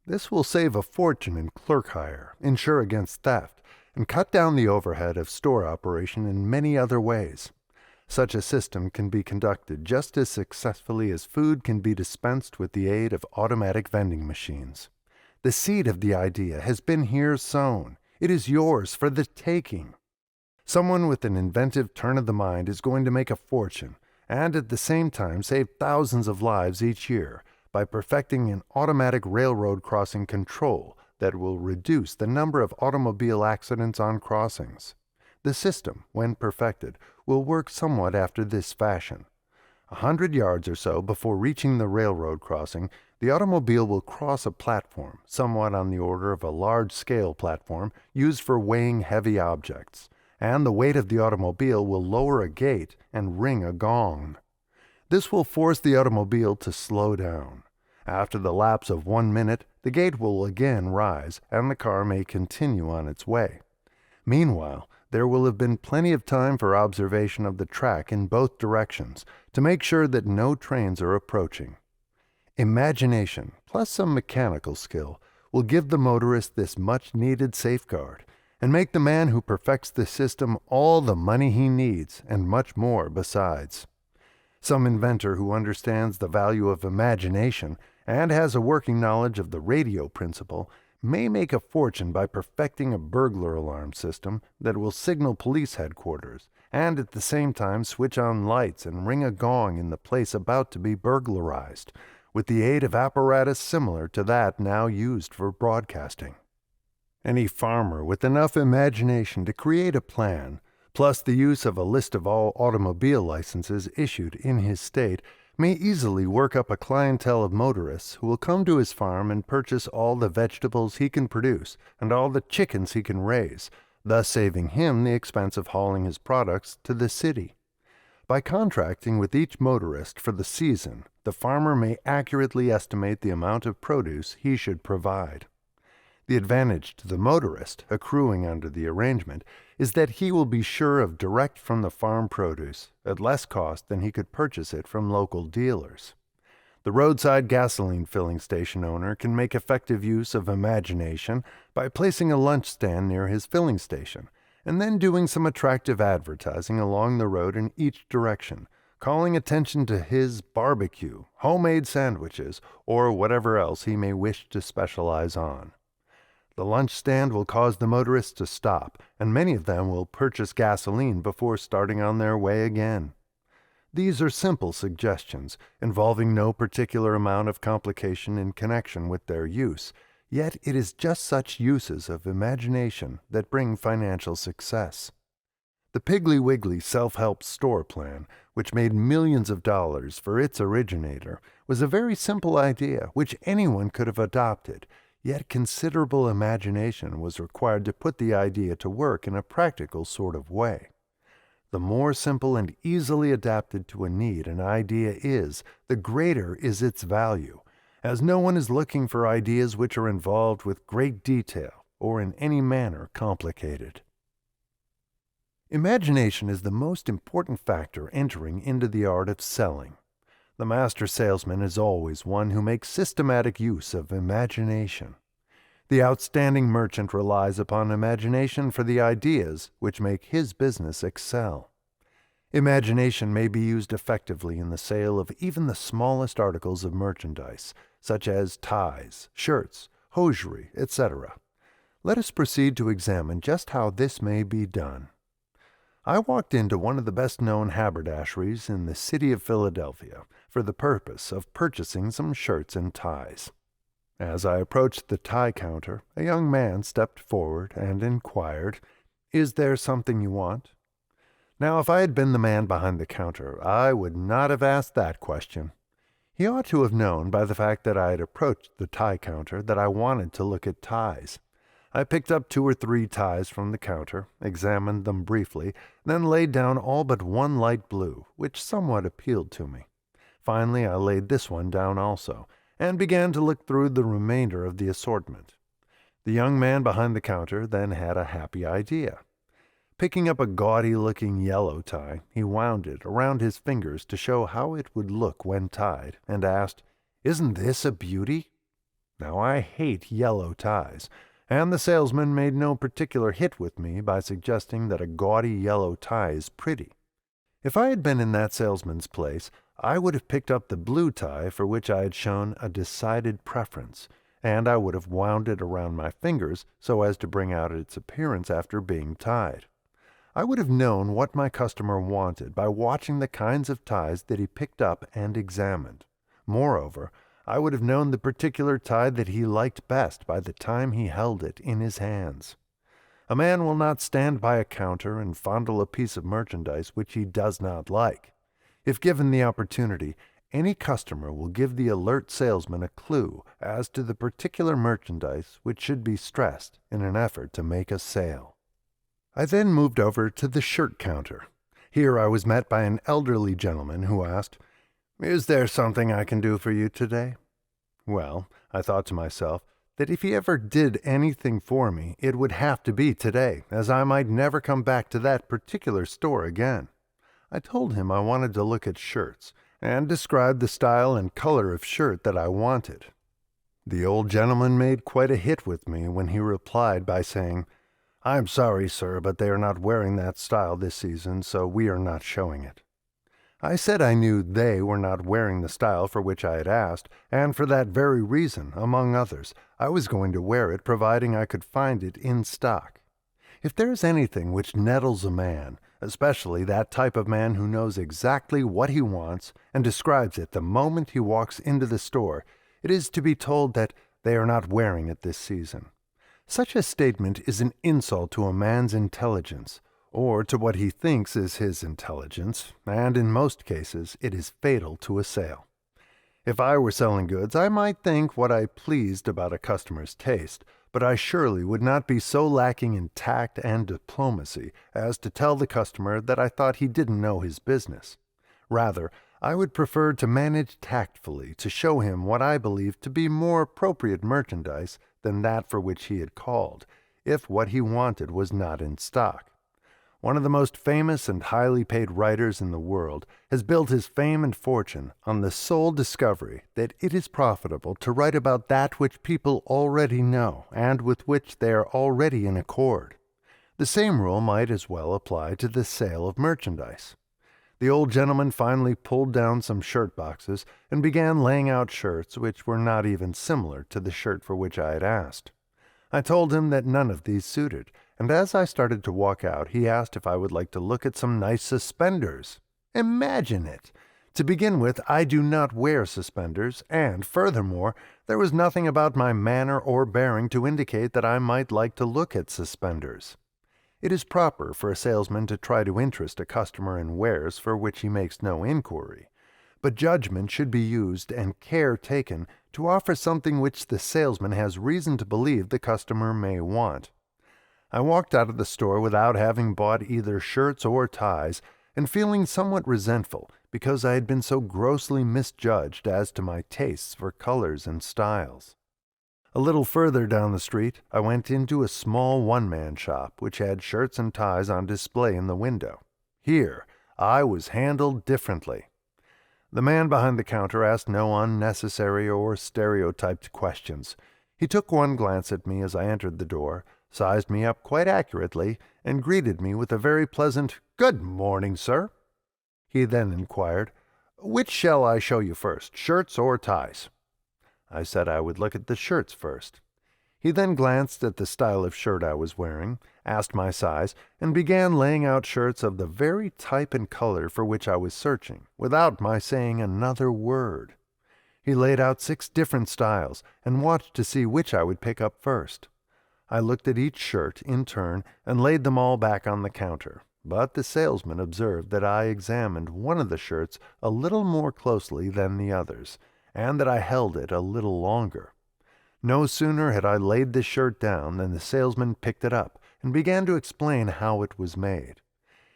This will save a fortune in clerk hire, insure against theft, and cut down the overhead of store operation in many other ways. Such a system can be conducted just as successfully as food can be dispensed with the aid of automatic vending machines. The seed of the idea has been here sown. It is yours for the taking. Someone with an inventive turn of the mind is going to make a fortune and at the same time save thousands of lives each year by perfecting an automatic railroad crossing control that will reduce the number of automobile accidents on crossings. The system, when perfected, will work somewhat after this fashion. 100 yards or so before reaching the railroad crossing, the automobile will cross a platform, somewhat on the order of a large-scale platform used for weighing heavy objects, and the weight of the automobile will lower a gate and ring a gong. This will force the automobile to slow down. After the lapse of 1 minute, the gate will again rise, and the car may continue on its way. Meanwhile, there will have been plenty of time for observation of the track in both directions to make sure that no trains are approaching. Imagination, plus some mechanical skill, will give the motorist this much-needed safeguard and make the man who perfects the system all the money he needs and much more besides. Some inventor who understands the value of imagination and has a working knowledge of the radio principle may make a fortune by perfecting a burglar alarm system that will signal police headquarters and at the same time switch on lights and ring a gong in the place about to be burglarized, with the aid of apparatus similar to that now used for broadcasting. Any farmer with enough imagination to create a plan, plus the use of a list of all automobile licenses issued in his state, may easily work up a clientele of motorists who will come to his farm and purchase all the vegetables he can produce and all the chickens he can raise, thus saving him the expense of hauling his products to the city. By contracting with each motorist for the season, the farmer may accurately estimate the amount of produce he should provide. The advantage to the motorist, accruing under the arrangement, is that he will be sure of direct from the farm produce at less cost than he could purchase it from local dealers. The roadside gasoline filling station owner can make effective use of imagination by placing a lunch stand near his filling station and then doing some attractive advertising along the road in each direction, calling attention to his barbecue, homemade sandwiches, or whatever else he may wish to specialize on. The lunch stand will cause the motorists to stop, and many of them will purchase gasoline before starting on their way again. These are simple suggestions, involving no particular amount of complication in connection with their use, yet it is just such uses of imagination that bring financial success. The Piggly Wiggly self-help store plan, which made millions of dollars for its originator, was a very simple idea which anyone could have adopted, yet considerable imagination was required to put the idea to work in a practical sort of way. The more simple and easily adapted to a need an idea is, the greater is its value, as no one is looking for ideas which are involved with great detail or in any manner complicated. Imagination is the most important factor entering into the art of selling. The master salesman is always one who makes systematic use of imagination. The outstanding merchant relies upon imagination for the ideas which make his business excel. Imagination may be used effectively in the sale of even the smallest articles of merchandise, such as ties, shirts, hosiery, etc. Let us proceed to examine just how this may be done. I walked into one of the best-known haberdasheries in the city of Philadelphia for the purpose of purchasing some shirts and ties. As I approached the tie counter, a young man stepped forward and inquired, "Is there something you want?" Now, if I had been the man behind the counter, I would not have asked that question. He ought to have known by the fact that I had approached the tie counter that I wanted to look at ties. I picked up 2 or 3 ties from the counter, examined them briefly, then laid down all but one light blue, which somewhat appealed to me. Finally, I laid this one down also, and began to look through the remainder of the assortment. The young man behind the counter then had a happy idea. Picking up a gaudy-looking yellow tie, he wound it around his fingers to show how it would look when tied, and asked, "Isn't this a beauty?" Now, I hate yellow ties, and the salesman made no particular hit with me by suggesting that a gaudy yellow tie is pretty. If I had been in that salesman's place, I would have picked up the blue tie for which I had shown a decided preference, and I would have wound it around my fingers so as to bring out its appearance after being tied. I would have known what my customer wanted by watching the kinds of ties that he picked up and examined. Moreover, I would have known the particular tie that he liked best by the time he held it in his hands. A man will not stand by a counter and fondle a piece of merchandise which he does not like. If given the opportunity, any customer will give the alert salesman a clue as to the particular merchandise which should be stressed in an effort to make a sale. I then moved over to the shirt counter. Here I was met by an elderly gentleman who asked, "Is there something I can do for you today?" Well, I thought to myself that if he ever did anything for me, it would have to be today, as I might never come back to that particular store again. I told him I wanted to look at shirts, and described the style and color of shirt that I wanted. The old gentleman made quite a hit with me when he replied by saying, "I'm sorry, sir, but they are not wearing that style this season, so we are not showing it." I said I knew they were not wearing the style for which I had asked, and for that very reason, among others, I was going to wear it providing I could find it in stock. If there is anything which nettles a man, especially that type of man who knows exactly what he wants and describes it the moment he walks into the store, it is to be told that they are not wearing it this season. Such a statement is an insult to a man's intelligence, or to what he thinks is his intelligence, and in most cases it is fatal to a sale. If I were selling goods, I might think what I pleased about a customer's taste, but I surely would not be so lacking in tact and diplomacy as to tell the customer that I thought he didn't know his business. Rather, I would prefer to manage tactfully to show him what I believed to be more appropriate merchandise than that for which he had called, if what he wanted was not in stock. One of the most famous and highly paid writers in the world has built his fame and fortune on the sole discovery that it is profitable to write about that which people already know and with which they are already in accord. The same rule might as well apply to the sale of merchandise. The old gentleman finally pulled down some shirt boxes and began laying out shirts which were not even similar to the shirt for which I had asked. I told him that none of these suited, and as I started to walk out, he asked if I would like to look at some nice suspenders. Imagine it! To begin with, I do not wear suspenders, and furthermore, there was nothing about my manner or bearing to indicate that I might like to look at suspenders. It is proper for a salesman to try to interest a customer in wares for which he makes no inquiry, but judgment should be used and care taken to offer something which the salesman has reason to believe the customer may want. I walked out of the store without having bought either shirts or ties, and feeling somewhat resentful because I had been so grossly misjudged as to my tastes for colors and styles. A little further down the street, I went into a small one-man shop which had shirts and ties on display in the window. Here, I was handled differently. The man behind the counter asked no unnecessary or stereotyped questions. He took one glance at me as I entered the door, sized me up quite accurately, and greeted me with a very pleasant, "Good morning, sir." He then inquired, "Which shall I show you first, shirts or ties?" I said I would look at the shirts first. He then glanced at the style of shirt I was wearing, asked my size, and began laying out shirts of the very type and color for which I was searching, without my saying another word. He laid out 6 different styles, and watched to see which I would pick up first. I looked at each shirt in turn and laid them all back on the counter, but the salesman observed that I examined one of the shirts a little more closely than the others, and that I held it a little longer. No sooner had I laid the shirt down than the salesman picked it up and began to explain how it was made.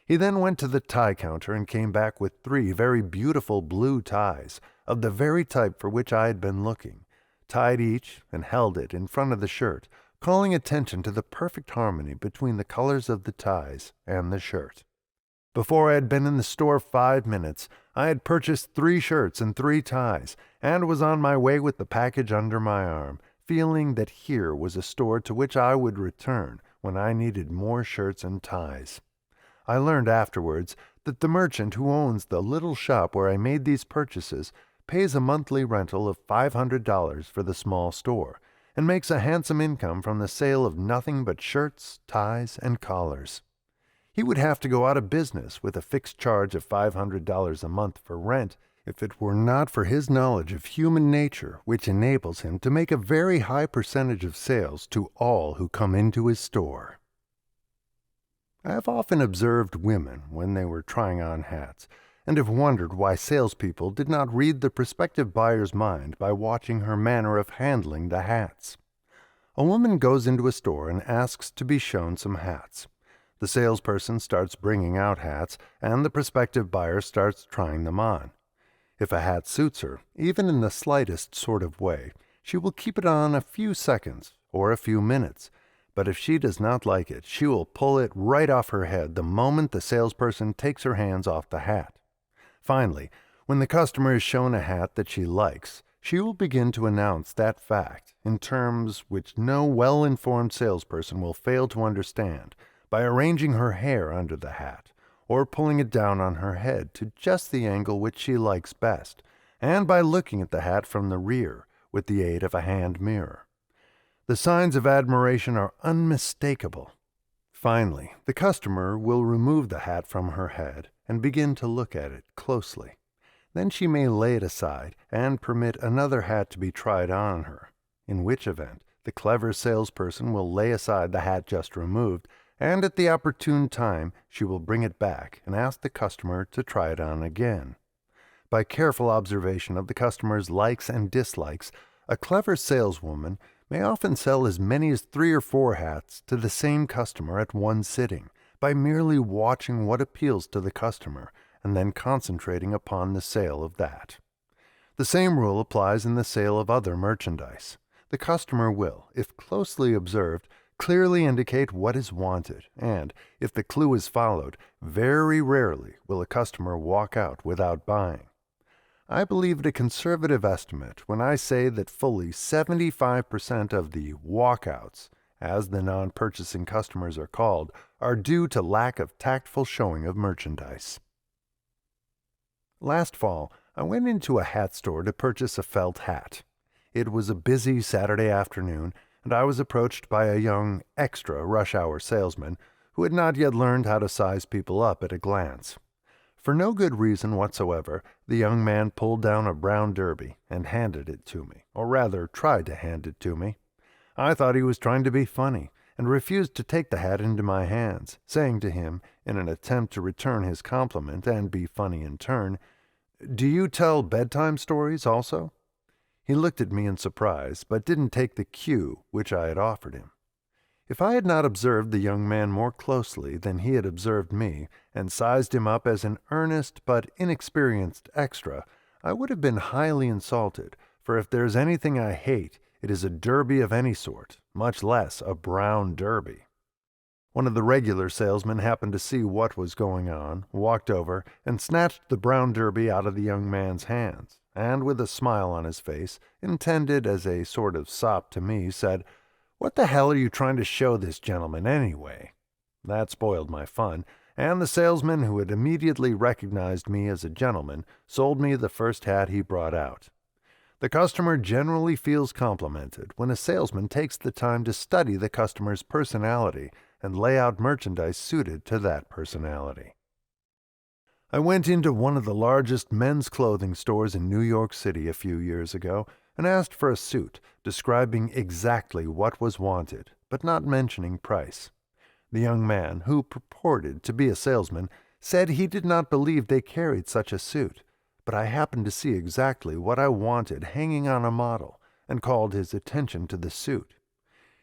He then went to the tie counter and came back with 3 very beautiful blue ties, of the very type for which I had been looking, tied each and held it in front of the shirt, calling attention to the perfect harmony between the colors of the ties and the shirt. Before I had been in the store 5 minutes, I had purchased 3 shirts and 3 ties, and was on my way with the package under my arm, feeling that here was a store to which I would return when I needed more shirts and ties. I learned afterwards that the merchant who owns the little shop where I made these purchases pays a monthly rental of $500 for the small store, and makes a handsome income from the sale of nothing but shirts, ties, and collars. He would have to go out of business with a fixed charge of $500 a month for rent if it were not for his knowledge of human nature, which enables him to make a very high percentage of sales to all who come into his store. I have often observed women when they were trying on hats, and have wondered why salespeople did not read the prospective buyer's mind by watching her manner of handling the hats. A woman goes into a store and asks to be shown some hats. The salesperson starts bringing out hats, and the prospective buyer starts trying them on. If a hat suits her, even in the slightest sort of way, she will keep it on a few seconds or a few minutes, but if she does not like it, she will pull it right off her head the moment the salesperson takes her hands off the hat. Finally, when the customer is shown a hat that she likes, she will begin to announce that fact in terms which no well-informed salesperson will fail to understand by arranging her hair under the hat, or pulling it down on her head to just the angle which she likes best, and by looking at the hat from the rear with the aid of a hand mirror. The signs of admiration are unmistakable. Finally, the customer will remove the hat from her head and begin to look at it closely. Then she may lay it aside and permit another hat to be tried on her, in which event the clever salesperson will lay aside the hat just removed, and at the opportune time she will bring it back and ask the customer to try it on again. By careful observation of the customer's likes and dislikes, a clever saleswoman may often sell as many as 3 or 4 hats to the same customer at one sitting, by merely watching what appeals to the customer and then concentrating upon the sale of that. The same rule applies in the sale of other merchandise. The customer will, if closely observed, clearly indicate what is wanted, and, if the clue is followed, very rarely will a customer walk out without buying. I believe it a conservative estimate when I say that fully 75% of the walkouts, as the non-purchasing customers are called, are due to lack of tactful showing of merchandise. Last fall, I went into a hat store to purchase a felt hat. It was a busy Saturday afternoon, and I was approached by a young, extra rush-hour salesman who had not yet learned how to size people up at a glance. For no good reason whatsoever, the young man pulled down a brown derby and handed it to me, or rather tried to hand it to me. I thought he was trying to be funny, and refused to take the hat into my hands, saying to him, in an attempt to return his compliment and be funny in turn, "Do you tell bedtime stories also?" He looked at me in surprise, but didn't take the cue which I had offered him. If I had not observed the young man more closely than he had observed me, and sized him up as an earnest but inexperienced extra, I would have been highly insulted, for if there is anything I hate, it is a derby of any sort, much less a brown derby. One of the regular salesmen happened to see what was going on, walked over, and snatched the brown derby out of the young man's hands, and with a smile on his face, intended as a sort of sop to me, said, "What the hell are you trying to show this gentleman anyway?" That spoiled my fun, and the salesman, who had immediately recognized me as a gentleman, sold me the first hat he brought out. The customer generally feels complimented when a salesman takes the time to study the customer's personality and lay out merchandise suited to that personality. I went into one of the largest men's clothing stores in New York City a few years ago and asked for a suit, describing exactly what was wanted, but not mentioning price. The young man, who purported to be a salesman, said he did not believe they carried such a suit, but I happened to see exactly what I wanted hanging on a model, and called his attention to the suit.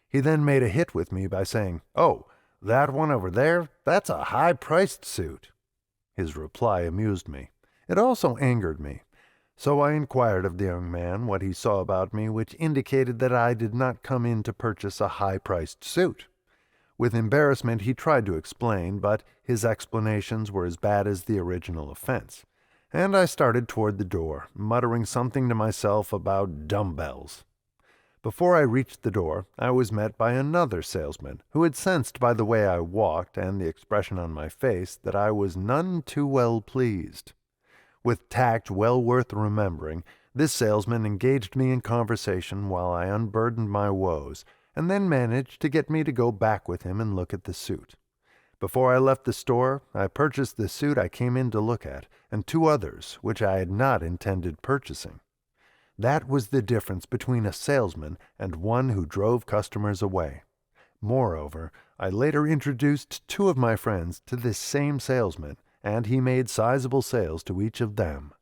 He then made a hit with me by saying, "Oh, that one over there, that's a high-priced suit." His reply amused me. It also angered me. So I inquired of the young man what he saw about me which indicated that I did not come in to purchase a high-priced suit. With embarrassment he tried to explain, but his explanations were as bad as the original offense, and I started toward the door, muttering something to myself about dumbbells. Before I reached the door, I was met by another salesman, who had sensed by the way I walked and the expression on my face that I was none too well pleased. With tact well worth remembering, This salesman engaged me in conversation while I unburdened my woes, and then managed to get me to go back with him and look at the suit. Before I left the store, I purchased the suit I came in to look at, and two others which I had not intended purchasing. That was the difference between a salesman and one who drove customers away. Moreover, I later introduced two of my friends to this same salesman, and he made sizable sales to each of them.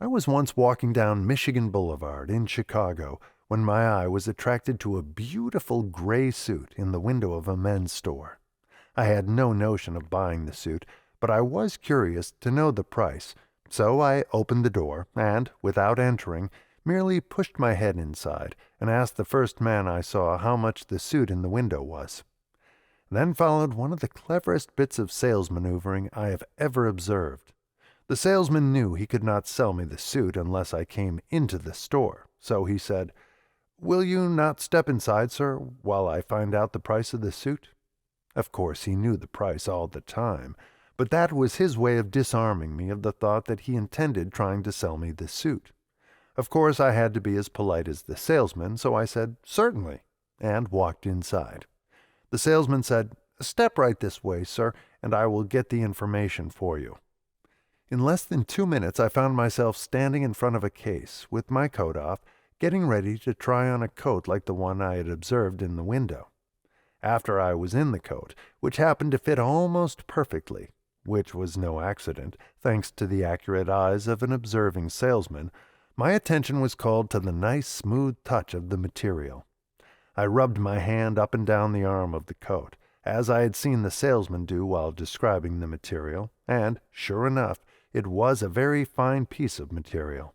I was once walking down Michigan Boulevard in Chicago when my eye was attracted to a beautiful gray suit in the window of a men's store. I had no notion of buying the suit, but I was curious to know the price, so I opened the door and, without entering, merely pushed my head inside and asked the first man I saw how much the suit in the window was. Then followed one of the cleverest bits of sales maneuvering I have ever observed. The salesman knew he could not sell me the suit unless I came into the store, so he said, "Will you not step inside, sir, while I find out the price of the suit?" Of course, he knew the price all the time, but that was his way of disarming me of the thought that he intended trying to sell me the suit. Of course, I had to be as polite as the salesman, so I said, "Certainly," and walked inside. The salesman said, "Step right this way, sir, and I will get the information for you." In less than 2 minutes I found myself standing in front of a case, with my coat off, getting ready to try on a coat like the one I had observed in the window. After I was in the coat, which happened to fit almost perfectly, which was no accident, thanks to the accurate eyes of an observing salesman, my attention was called to the nice smooth touch of the material. I rubbed my hand up and down the arm of the coat, as I had seen the salesman do while describing the material, and, sure enough, it was a very fine piece of material.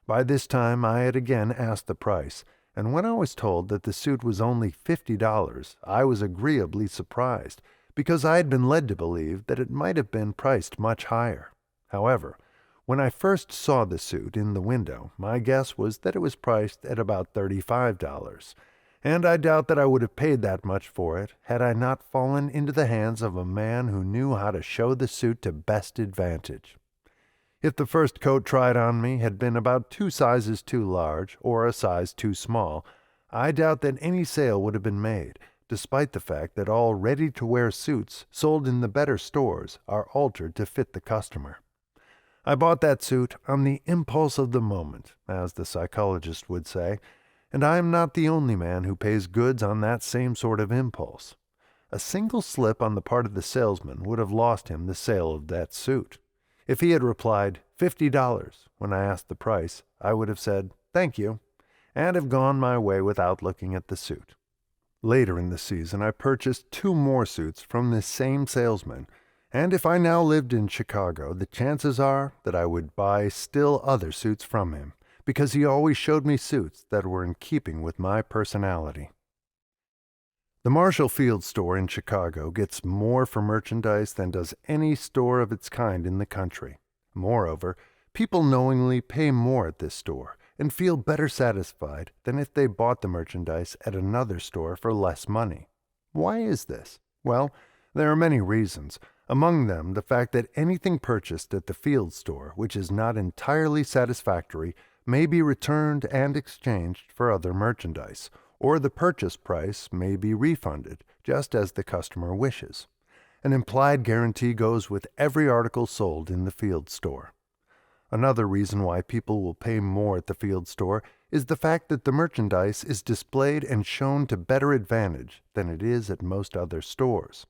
By this time I had again asked the price, and when I was told that the suit was only $50, I was agreeably surprised, because I had been led to believe that it might have been priced much higher. However, when I first saw the suit in the window, my guess was that it was priced at about $35, and I doubt that I would have paid that much for it had I not fallen into the hands of a man who knew how to show the suit to best advantage. If the first coat tried on me had been about 2 sizes too large or a size too small, I doubt that any sale would have been made, despite the fact that all ready-to-wear suits sold in the better stores are altered to fit the customer. I bought that suit on the impulse of the moment, as the psychologist would say, and I am not the only man who pays goods on that same sort of impulse. A single slip on the part of the salesman would have lost him the sale of that suit. If he had replied $50 when I asked the price, I would have said, "Thank you," and have gone my way without looking at the suit. Later in the season I purchased 2 more suits from this same salesman, and if I now lived in Chicago, the chances are that I would buy still other suits from him, because he always showed me suits that were in keeping with my personality. The Marshall Field store in Chicago gets more for merchandise than does any store of its kind in the country. Moreover, people knowingly pay more at this store and feel better satisfied than if they bought the merchandise at another store for less money. Why is this? Well, there are many reasons, among them the fact that anything purchased at the Field store which is not entirely satisfactory may be returned and exchanged for other merchandise, or the purchase price may be refunded, just as the customer wishes. An implied guarantee goes with every article sold in the Field store. Another reason why people will pay more at the Field store is the fact that the merchandise is displayed and shown to better advantage than it is at most other stores.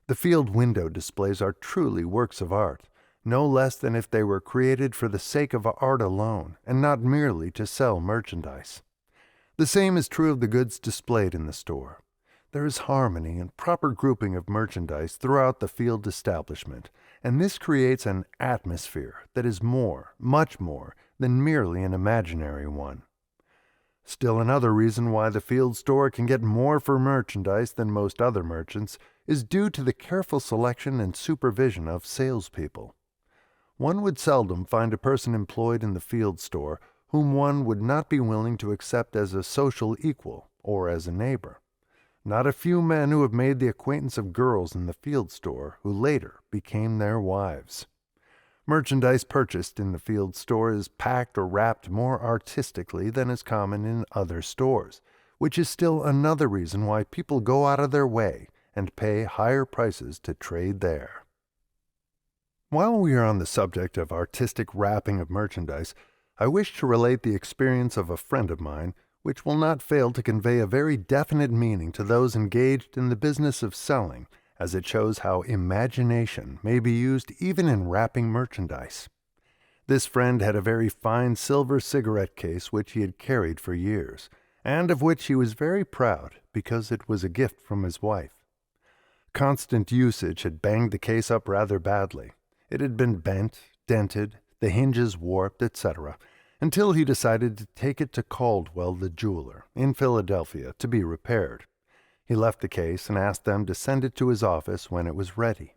The Field window displays are truly works of art, no less than if they were created for the sake of art alone, and not merely to sell merchandise. The same is true of the goods displayed in the store. There is harmony and proper grouping of merchandise throughout the Field establishment, and this creates an atmosphere that is more, much more, than merely an imaginary one. Still another reason why the Field store can get more for merchandise than most other merchants is due to the careful selection and supervision of salespeople. One would seldom find a person employed in the Field store whom one would not be willing to accept as a social equal or as a neighbor. Not a few men who have made the acquaintance of girls in the Field store who later became their wives. Merchandise purchased in the field store is packed or wrapped more artistically than is common in other stores, which is still another reason why people go out of their way and pay higher prices to trade there. While we are on the subject of artistic wrapping of merchandise, I wish to relate the experience of a friend of mine, which will not fail to convey a very definite meaning to those engaged in the business of selling, as it shows how imagination may be used even in wrapping merchandise. This friend had a very fine silver cigarette case which he had carried for years, and of which he was very proud because it was a gift from his wife. Constant usage had banged the case up rather badly. It had been bent, dented, the hinges warped, etc., until he decided to take it to Caldwell the jeweler in Philadelphia to be repaired. He left the case and asked them to send it to his office when it was ready.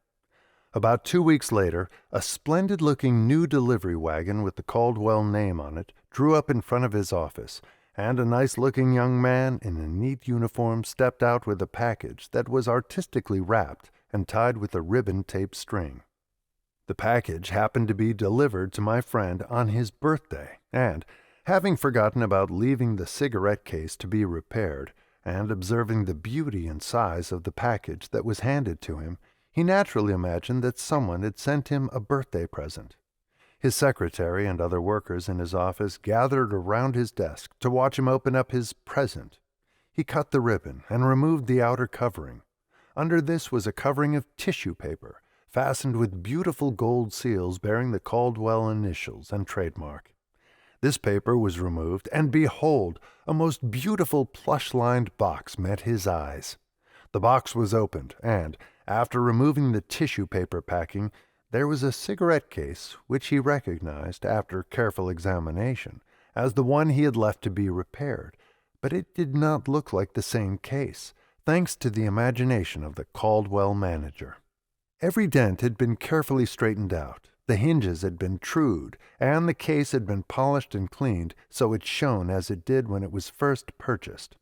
About 2 weeks later, a splendid-looking new delivery wagon with the Caldwell name on it drew up in front of his office, and a nice-looking young man in a neat uniform stepped out with a package that was artistically wrapped and tied with a ribbon-taped string. The package happened to be delivered to my friend on his birthday, and, having forgotten about leaving the cigarette case to be repaired, and observing the beauty and size of the package that was handed to him, he naturally imagined that someone had sent him a birthday present. His secretary and other workers in his office gathered around his desk to watch him open up his present. He cut the ribbon and removed the outer covering. Under this was a covering of tissue paper, fastened with beautiful gold seals bearing the Caldwell initials and trademark. This paper was removed, and behold, a most beautiful plush-lined box met his eyes. The box was opened, and, after removing the tissue paper packing, there was a cigarette case which he recognized, after careful examination, as the one he had left to be repaired, but it did not look like the same case, thanks to the imagination of the Caldwell manager. Every dent had been carefully straightened out, the hinges had been trued, and the case had been polished and cleaned so it shone as it did when it was first purchased.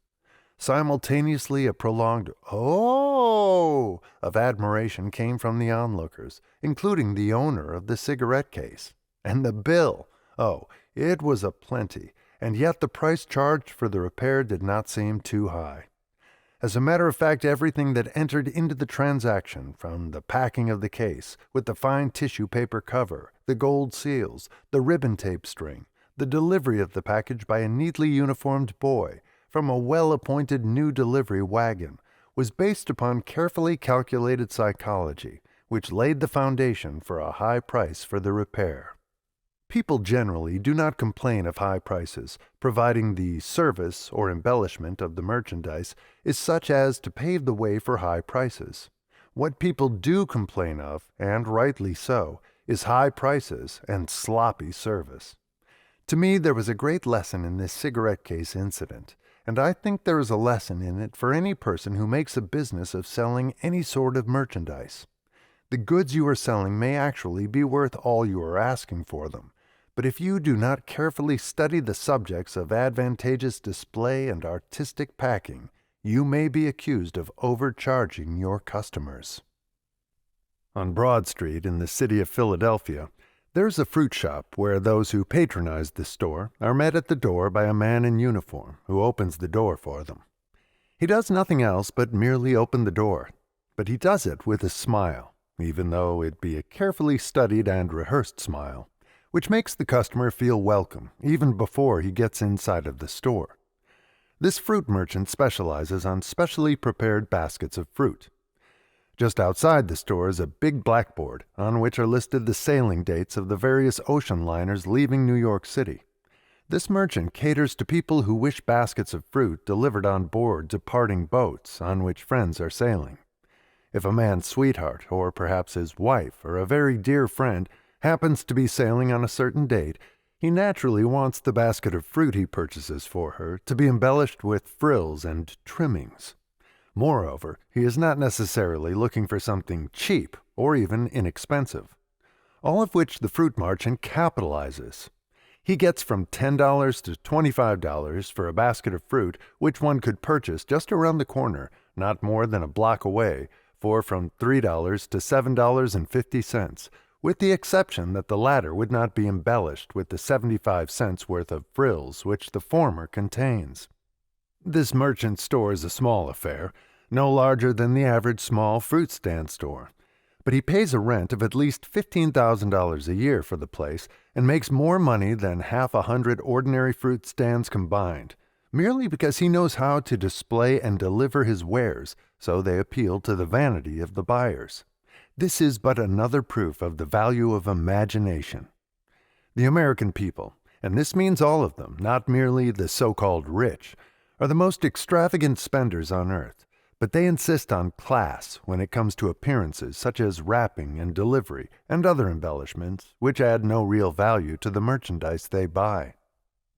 Simultaneously a prolonged "Oh!" of admiration came from the onlookers, including the owner of the cigarette case. And the bill! Oh, it was a plenty, and yet the price charged for the repair did not seem too high. As a matter of fact, everything that entered into the transaction, from the packing of the case, with the fine tissue paper cover, the gold seals, the ribbon tape string, the delivery of the package by a neatly uniformed boy, from a well-appointed new delivery wagon, was based upon carefully calculated psychology, which laid the foundation for a high price for the repair. People generally do not complain of high prices, providing the service or embellishment of the merchandise is such as to pave the way for high prices. What people do complain of, and rightly so, is high prices and sloppy service. To me, there was a great lesson in this cigarette case incident, and I think there is a lesson in it for any person who makes a business of selling any sort of merchandise. The goods you are selling may actually be worth all you are asking for them, but if you do not carefully study the subjects of advantageous display and artistic packing, you may be accused of overcharging your customers. On Broad Street in the city of Philadelphia, there's a fruit shop where those who patronize the store are met at the door by a man in uniform who opens the door for them. He does nothing else but merely open the door, but he does it with a smile, even though it be a carefully studied and rehearsed smile, which makes the customer feel welcome even before he gets inside of the store. This fruit merchant specializes on specially prepared baskets of fruit. Just outside the store is a big blackboard on which are listed the sailing dates of the various ocean liners leaving New York City. This merchant caters to people who wish baskets of fruit delivered on board departing boats on which friends are sailing. If a man's sweetheart, or perhaps his wife, or a very dear friend, happens to be sailing on a certain date, he naturally wants the basket of fruit he purchases for her to be embellished with frills and trimmings. Moreover, he is not necessarily looking for something cheap or even inexpensive, all of which the fruit merchant capitalizes. He gets from $10 to $25 for a basket of fruit which one could purchase just around the corner, not more than a block away, for from $3 to $7.50, with the exception that the latter would not be embellished with the 75 cents worth of frills which the former contains. This merchant store is a small affair, no larger than the average small fruit stand store, but he pays a rent of at least $15,000 a year for the place and makes more money than half 100 ordinary fruit stands combined, merely because he knows how to display and deliver his wares so they appeal to the vanity of the buyers. This is but another proof of the value of imagination. The American people, and this means all of them, not merely the so-called rich, are the most extravagant spenders on earth, but they insist on class when it comes to appearances such as wrapping and delivery and other embellishments which add no real value to the merchandise they buy.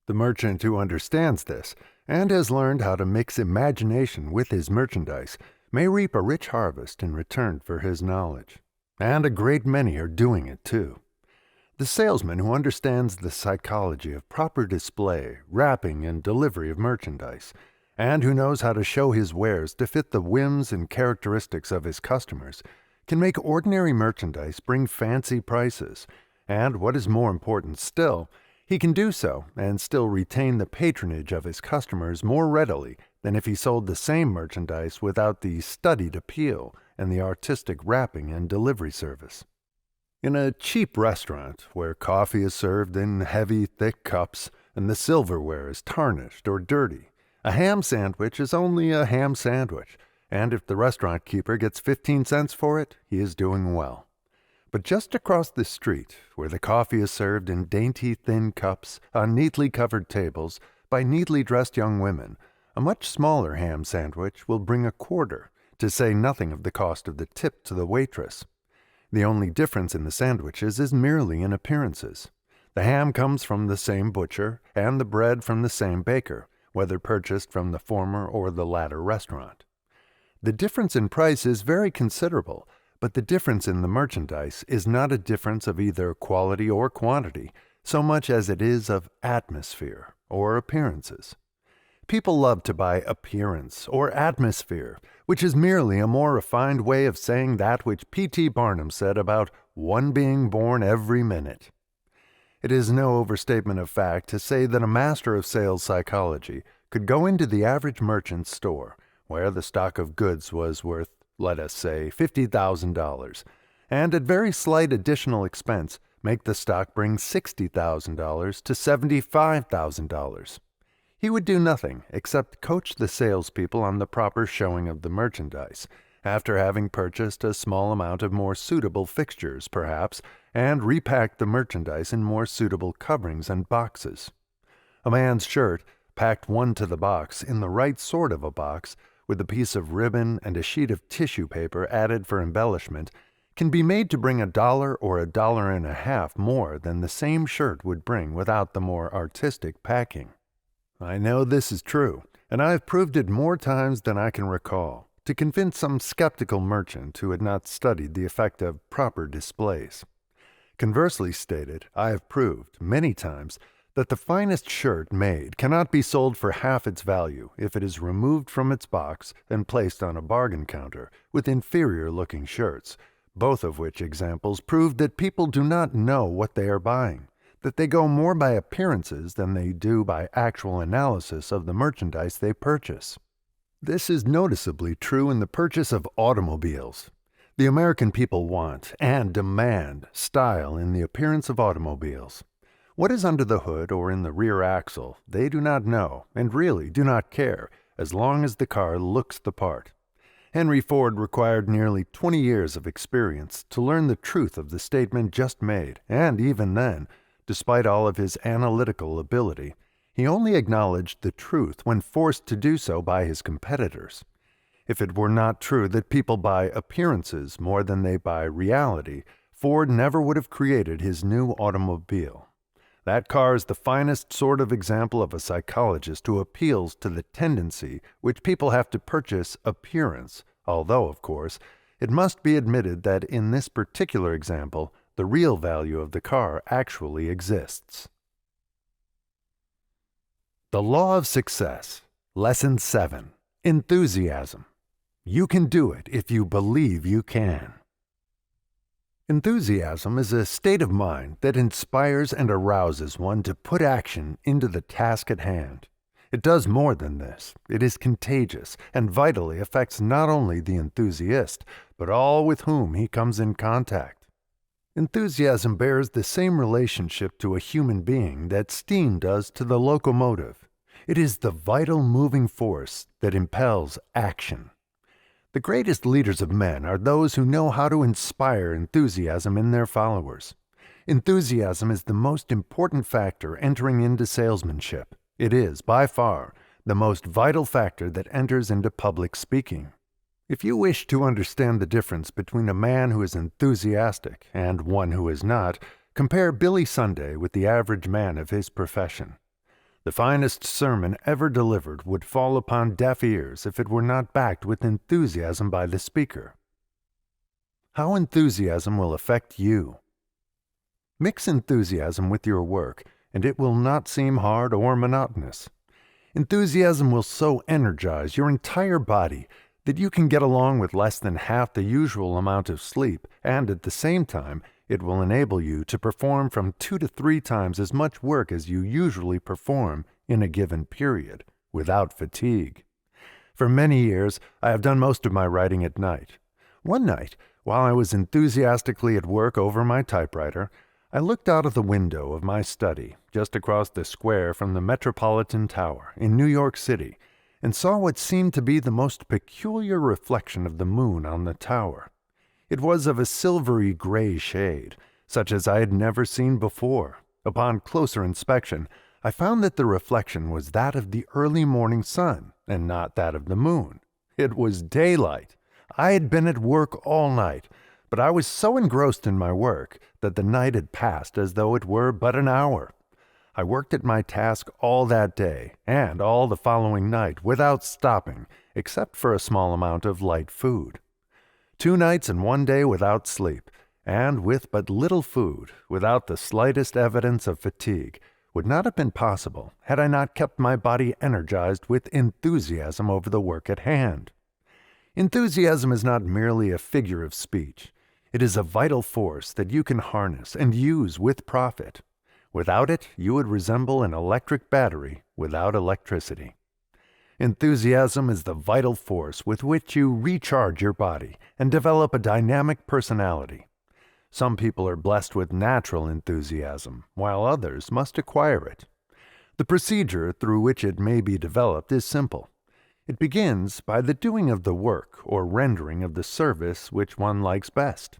The merchant who understands this and has learned how to mix imagination with his merchandise may reap a rich harvest in return for his knowledge. And a great many are doing it too. The salesman who understands the psychology of proper display, wrapping, and delivery of merchandise, and who knows how to show his wares to fit the whims and characteristics of his customers, can make ordinary merchandise bring fancy prices, and what is more important still, he can do so and still retain the patronage of his customers more readily than if he sold the same merchandise without the studied appeal and the artistic wrapping and delivery service. In a cheap restaurant, where coffee is served in heavy, thick cups and the silverware is tarnished or dirty, a ham sandwich is only a ham sandwich, and if the restaurant keeper gets 15 cents for it, he is doing well. But just across the street, where the coffee is served in dainty, thin cups on neatly covered tables by neatly dressed young women, a much smaller ham sandwich will bring a quarter, to say nothing of the cost of the tip to the waitress. The only difference in the sandwiches is merely in appearances. The ham comes from the same butcher, and the bread from the same baker, whether purchased from the former or the latter restaurant. The difference in price is very considerable, but the difference in the merchandise is not a difference of either quality or quantity, so much as it is of atmosphere or appearances. People love to buy appearance or atmosphere, which is merely a more refined way of saying that which P.T. Barnum said about one being born every minute. It is no overstatement of fact to say that a master of sales psychology could go into the average merchant's store, where the stock of goods was worth, let us say, $50,000, and at very slight additional expense make the stock bring $60,000 to $75,000. He would do nothing except coach the salespeople on the proper showing of the merchandise, after having purchased a small amount of more suitable fixtures, perhaps, and repacked the merchandise in more suitable coverings and boxes. A man's shirt, packed one to the box in the right sort of a box, with a piece of ribbon and a sheet of tissue paper added for embellishment, can be made to bring $1 or $1.50 more than the same shirt would bring without the more artistic packing. I know this is true, and I have proved it more times than I can recall, to convince some skeptical merchant who had not studied the effect of proper displays. Conversely stated, I have proved, many times, that the finest shirt made cannot be sold for half its value if it is removed from its box and placed on a bargain counter with inferior-looking shirts, both of which examples prove that people do not know what they are buying, that they go more by appearances than they do by actual analysis of the merchandise they purchase. This is noticeably true in the purchase of automobiles. The American people want and demand style in the appearance of automobiles. What is under the hood or in the rear axle, they do not know and really do not care, as long as the car looks the part. Henry Ford required nearly 20 years of experience to learn the truth of the statement just made, and even then, despite all of his analytical ability, he only acknowledged the truth when forced to do so by his competitors. If it were not true that people buy appearances more than they buy reality, Ford never would have created his new automobile. That car is the finest sort of example of a psychologist who appeals to the tendency which people have to purchase appearance, although, of course, it must be admitted that in this particular example, the real value of the car actually exists. The Law of Success, Lesson 7, Enthusiasm. You can do it if you believe you can. Enthusiasm is a state of mind that inspires and arouses one to put action into the task at hand. It does more than this. It is contagious and vitally affects not only the enthusiast, but all with whom he comes in contact. Enthusiasm bears the same relationship to a human being that steam does to the locomotive. It is the vital moving force that impels action. The greatest leaders of men are those who know how to inspire enthusiasm in their followers. Enthusiasm is the most important factor entering into salesmanship. It is, by far, the most vital factor that enters into public speaking. If you wish to understand the difference between a man who is enthusiastic and one who is not, compare Billy Sunday with the average man of his profession. The finest sermon ever delivered would fall upon deaf ears if it were not backed with enthusiasm by the speaker. How enthusiasm will affect you. Mix enthusiasm with your work, and it will not seem hard or monotonous. Enthusiasm will so energize your entire body that you can get along with less than half the usual amount of sleep, and at the same time, it will enable you to perform from 2 to 3 times as much work as you usually perform in a given period, without fatigue. For many years, I have done most of my writing at night. One night, while I was enthusiastically at work over my typewriter, I looked out of the window of my study, just across the square from the Metropolitan Tower in New York City, and saw what seemed to be the most peculiar reflection of the moon on the tower. It was of a silvery gray shade, such as I had never seen before. Upon closer inspection, I found that the reflection was that of the early morning sun, and not that of the moon. It was daylight. I had been at work all night, but I was so engrossed in my work that the night had passed as though it were but an hour. I worked at my task all that day, and all the following night, without stopping, except for a small amount of light food. 2 nights and 1 day without sleep, and with but little food, without the slightest evidence of fatigue, would not have been possible had I not kept my body energized with enthusiasm over the work at hand. Enthusiasm is not merely a figure of speech. It is a vital force that you can harness and use with profit. Without it, you would resemble an electric battery without electricity. Enthusiasm is the vital force with which you recharge your body and develop a dynamic personality. Some people are blessed with natural enthusiasm, while others must acquire it. The procedure through which it may be developed is simple. It begins by the doing of the work or rendering of the service which one likes best.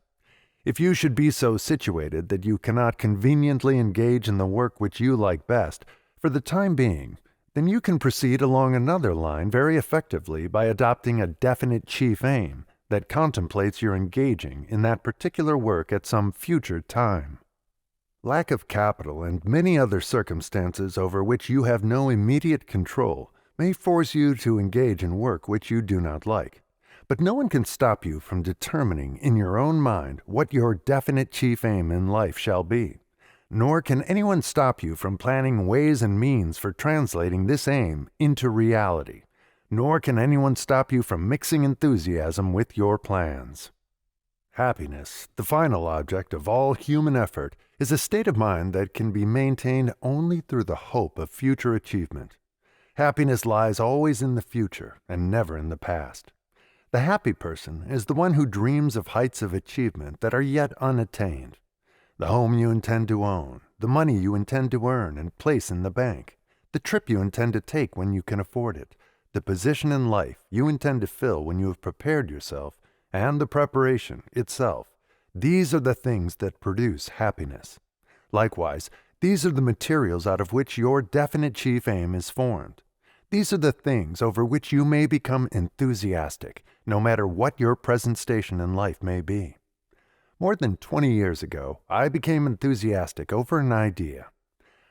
If you should be so situated that you cannot conveniently engage in the work which you like best, for the time being, then you can proceed along another line very effectively by adopting a definite chief aim that contemplates your engaging in that particular work at some future time. Lack of capital and many other circumstances over which you have no immediate control may force you to engage in work which you do not like. But no one can stop you from determining in your own mind what your definite chief aim in life shall be. Nor can anyone stop you from planning ways and means for translating this aim into reality. Nor can anyone stop you from mixing enthusiasm with your plans. Happiness, the final object of all human effort, is a state of mind that can be maintained only through the hope of future achievement. Happiness lies always in the future and never in the past. The happy person is the one who dreams of heights of achievement that are yet unattained. The home you intend to own, the money you intend to earn and place in the bank, the trip you intend to take when you can afford it, the position in life you intend to fill when you have prepared yourself, and the preparation itself. These are the things that produce happiness. Likewise, these are the materials out of which your definite chief aim is formed. These are the things over which you may become enthusiastic, no matter what your present station in life may be. More than 20 years ago, I became enthusiastic over an idea.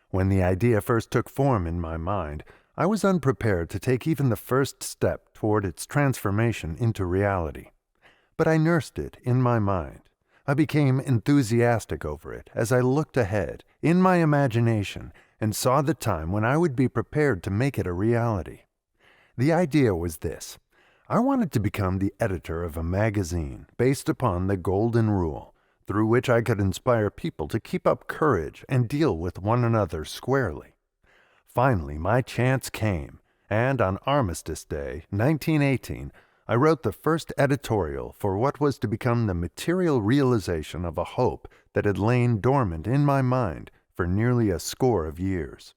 When the idea first took form in my mind, I was unprepared to take even the first step toward its transformation into reality. But I nursed it in my mind. I became enthusiastic over it as I looked ahead, in my imagination, and saw the time when I would be prepared to make it a reality. The idea was this. I wanted to become the editor of a magazine based upon the Golden Rule, through which I could inspire people to keep up courage and deal with one another squarely. Finally, my chance came, and on Armistice Day, 1918, I wrote the first editorial for what was to become the material realization of a hope that had lain dormant in my mind for nearly a score of years.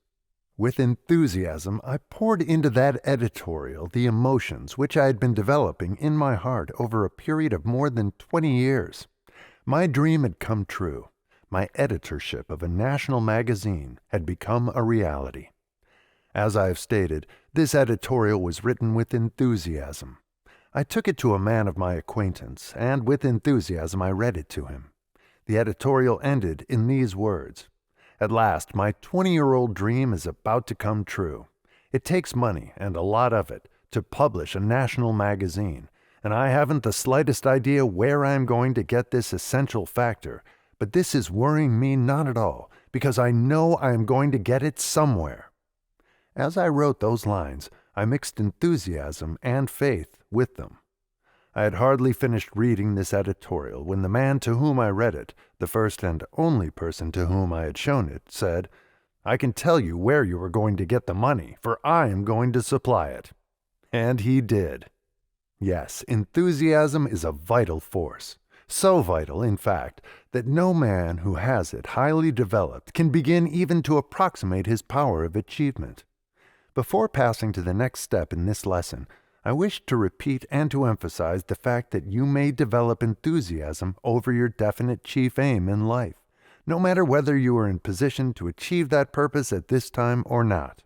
With enthusiasm, I poured into that editorial the emotions which I had been developing in my heart over a period of more than 20 years. My dream had come true. My editorship of a national magazine had become a reality. As I have stated, this editorial was written with enthusiasm. I took it to a man of my acquaintance, and with enthusiasm I read it to him. The editorial ended in these words: "At last, my 20-year-old dream is about to come true. It takes money, and a lot of it, to publish a national magazine, and I haven't the slightest idea where I am going to get this essential factor, but this is worrying me not at all, because I know I am going to get it somewhere." As I wrote those lines, I mixed enthusiasm and faith with them. I had hardly finished reading this editorial when the man to whom I read it, the first and only person to whom I had shown it, said, "I can tell you where you are going to get the money, for I am going to supply it." And he did. Yes, enthusiasm is a vital force. So vital, in fact, that no man who has it highly developed can begin even to approximate his power of achievement. Before passing to the next step in this lesson, I wish to repeat and to emphasize the fact that you may develop enthusiasm over your definite chief aim in life, no matter whether you are in position to achieve that purpose at this time or not.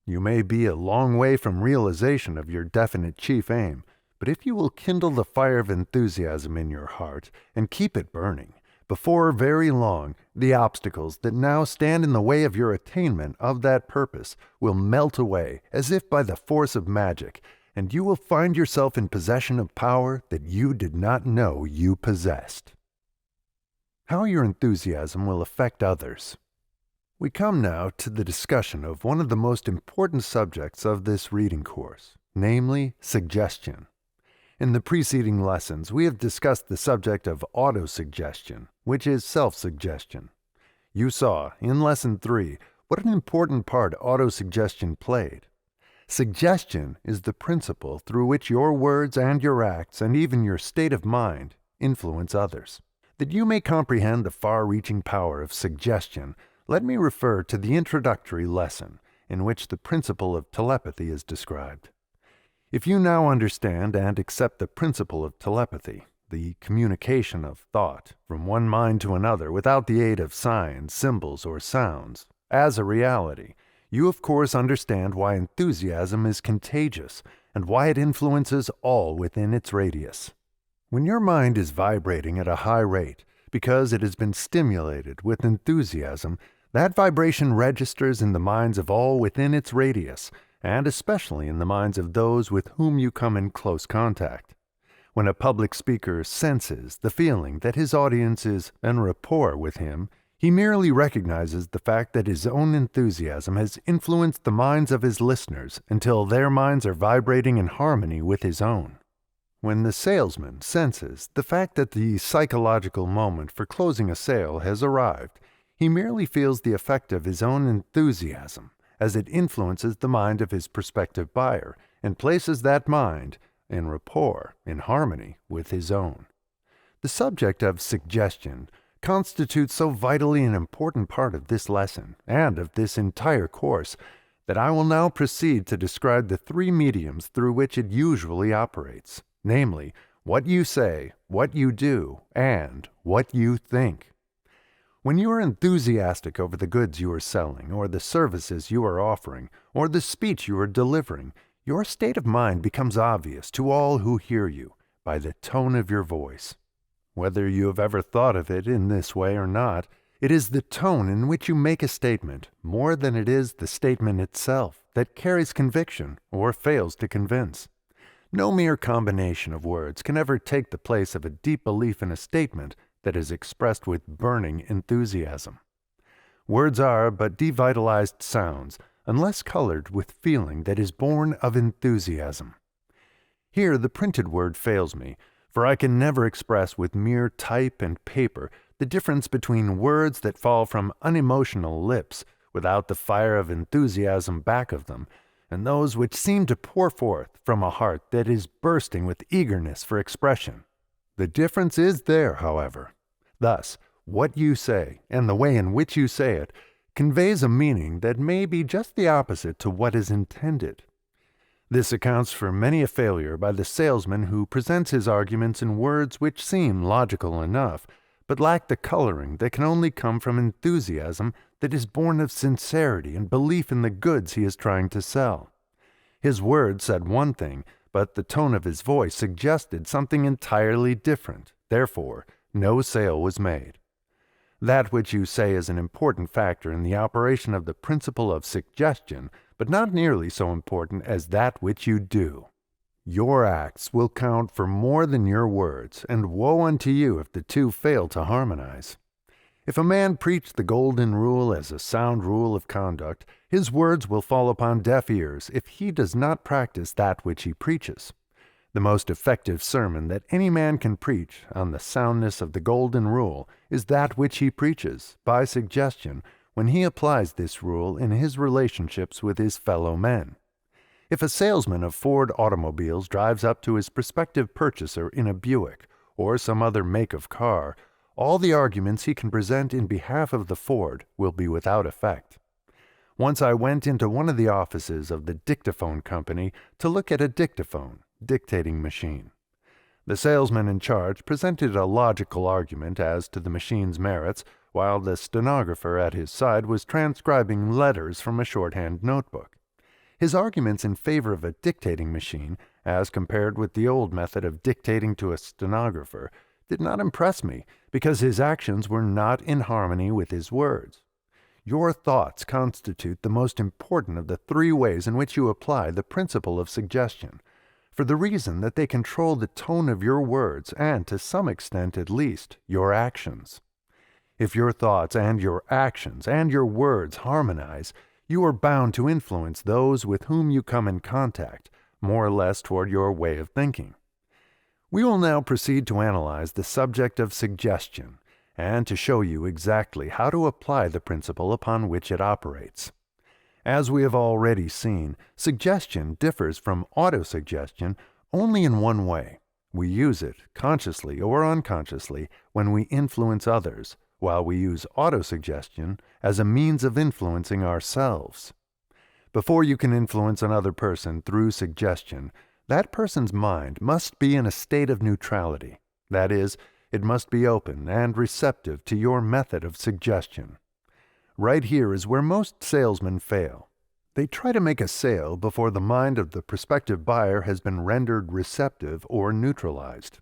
You may be a long way from realization of your definite chief aim, but if you will kindle the fire of enthusiasm in your heart and keep it burning, before very long, the obstacles that now stand in the way of your attainment of that purpose will melt away as if by the force of magic, and you will find yourself in possession of power that you did not know you possessed. How your enthusiasm will affect others. We come now to the discussion of one of the most important subjects of this reading course, namely suggestion. In the preceding lessons, we have discussed the subject of autosuggestion, which is self-suggestion. You saw, in Lesson 3, what an important part autosuggestion played. Suggestion is the principle through which your words and your acts and even your state of mind influence others. That you may comprehend the far-reaching power of suggestion, let me refer to the introductory lesson, in which the principle of telepathy is described. If you now understand and accept the principle of telepathy, the communication of thought from one mind to another without the aid of signs, symbols, or sounds, as a reality, you of course understand why enthusiasm is contagious and why it influences all within its radius. When your mind is vibrating at a high rate, because it has been stimulated with enthusiasm, that vibration registers in the minds of all within its radius, and especially in the minds of those with whom you come in close contact. When a public speaker senses the feeling that his audience is en rapport with him, he merely recognizes the fact that his own enthusiasm has influenced the minds of his listeners until their minds are vibrating in harmony with his own. When the salesman senses the fact that the psychological moment for closing a sale has arrived, he merely feels the effect of his own enthusiasm, as it influences the mind of his prospective buyer and places that mind in rapport, in harmony with his own. The subject of suggestion constitutes so vitally an important part of this lesson and of this entire course that I will now proceed to describe the three mediums through which it usually operates, namely, what you say, what you do, and what you think. When you are enthusiastic over the goods you are selling, or the services you are offering, or the speech you are delivering, your state of mind becomes obvious to all who hear you by the tone of your voice. Whether you have ever thought of it in this way or not, it is the tone in which you make a statement, more than it is the statement itself, that carries conviction or fails to convince. No mere combination of words can ever take the place of a deep belief in a statement that is expressed with burning enthusiasm. Words are but devitalized sounds, unless colored with feeling that is born of enthusiasm. Here the printed word fails me, For I can never express with mere type and paper the difference between words that fall from unemotional lips without the fire of enthusiasm back of them, and those which seem to pour forth from a heart that is bursting with eagerness for expression. The difference is there, however. Thus, what you say, and the way in which you say it, conveys a meaning that may be just the opposite to what is intended. This accounts for many a failure by the salesman who presents his arguments in words which seem logical enough, but lack the coloring that can only come from enthusiasm that is born of sincerity and belief in the goods he is trying to sell. His words said one thing, but the tone of his voice suggested something entirely different. Therefore, no sale was made. That which you say is an important factor in the operation of the principle of suggestion, but not nearly so important as that which you do. Your acts will count for more than your words, and woe unto you if the two fail to harmonize. If a man preach the golden rule as a sound rule of conduct, his words will fall upon deaf ears if he does not practice that which he preaches. The most effective sermon that any man can preach on the soundness of the golden rule is that which he preaches, by suggestion, when he applies this rule in his relationships with his fellow men. If a salesman of Ford automobiles drives up to his prospective purchaser in a Buick or some other make of car, all the arguments he can present in behalf of the Ford will be without effect. Once I went into one of the offices of the dictaphone company to look at a dictating machine. The salesman in charge presented a logical argument as to the machine's merits, while the stenographer at his side was transcribing letters from a shorthand notebook. His arguments in favor of a dictating machine, as compared with the old method of dictating to a stenographer, did not impress me, because his actions were not in harmony with his words. Your thoughts constitute the most important of the three ways in which you apply the principle of suggestion, for the reason that they control the tone of your words and, to some extent at least, your actions. If your thoughts and your actions and your words harmonize, you are bound to influence those with whom you come in contact, more or less toward your way of thinking. We will now proceed to analyze the subject of suggestion, and to show you exactly how to apply the principle upon which it operates. As we have already seen, suggestion differs from autosuggestion only in one way. We use it, consciously or unconsciously, when we influence others, while we use autosuggestion as a means of influencing ourselves. Before you can influence another person through suggestion, that person's mind must be in a state of neutrality. That is, it must be open and receptive to your method of suggestion. Right here is where most salesmen fail. They try to make a sale before the mind of the prospective buyer has been rendered receptive or neutralized.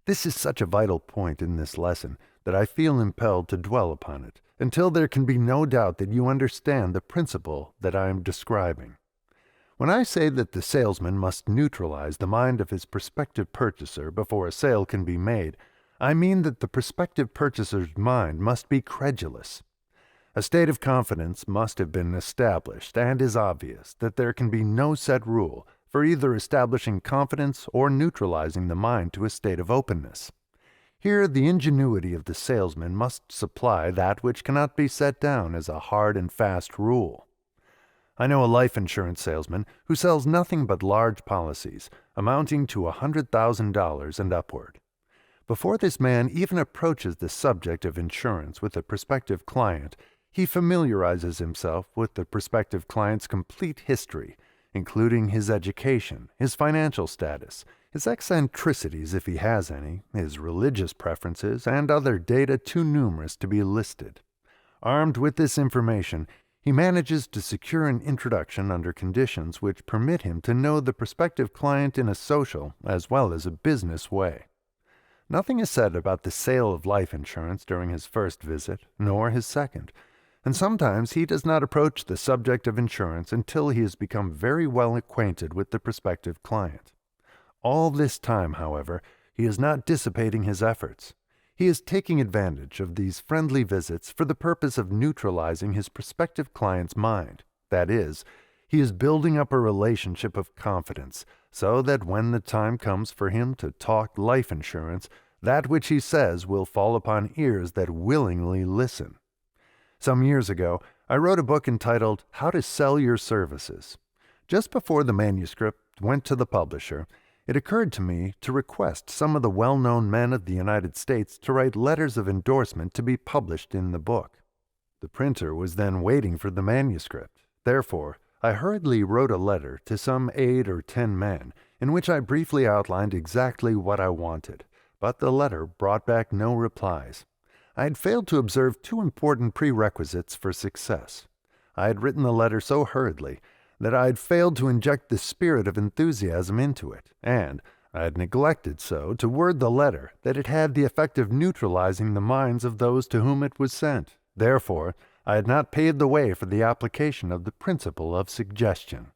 This is such a vital point in this lesson that I feel impelled to dwell upon it, until there can be no doubt that you understand the principle that I am describing. When I say that the salesman must neutralize the mind of his prospective purchaser before a sale can be made, I mean that the prospective purchaser's mind must be credulous. A state of confidence must have been established, and is obvious that there can be no set rule for either establishing confidence or neutralizing the mind to a state of openness. Here the ingenuity of the salesman must supply that which cannot be set down as a hard and fast rule. I know a life insurance salesman who sells nothing but large policies, amounting to $100,000 and upward. Before this man even approaches the subject of insurance with a prospective client, he familiarizes himself with the prospective client's complete history, including his education, his financial status, his eccentricities if he has any, his religious preferences, and other data too numerous to be listed. Armed with this information, he manages to secure an introduction under conditions which permit him to know the prospective client in a social as well as a business way. Nothing is said about the sale of life insurance during his first visit, nor his second, and sometimes he does not approach the subject of insurance until he has become very well acquainted with the prospective client. All this time, however, he is not dissipating his efforts. He is taking advantage of these friendly visits for the purpose of neutralizing his prospective client's mind. That is, He is building up a relationship of confidence, so that when the time comes for him to talk life insurance, that which he says will fall upon ears that willingly listen. Some years ago, I wrote a book entitled How to Sell Your Services. Just before the manuscript went to the publisher, it occurred to me to request some of the well-known men of the United States to write letters of endorsement to be published in the book. The printer was then waiting for the manuscript. Therefore, I hurriedly wrote a letter to some 8 or 10 men, in which I briefly outlined exactly what I wanted, but the letter brought back no replies. I had failed to observe 2 important prerequisites for success. I had written the letter so hurriedly that I had failed to inject the spirit of enthusiasm into it, and I had neglected so to word the letter that it had the effect of neutralizing the minds of those to whom it was sent. Therefore, I had not paved the way for the application of the principle of suggestion.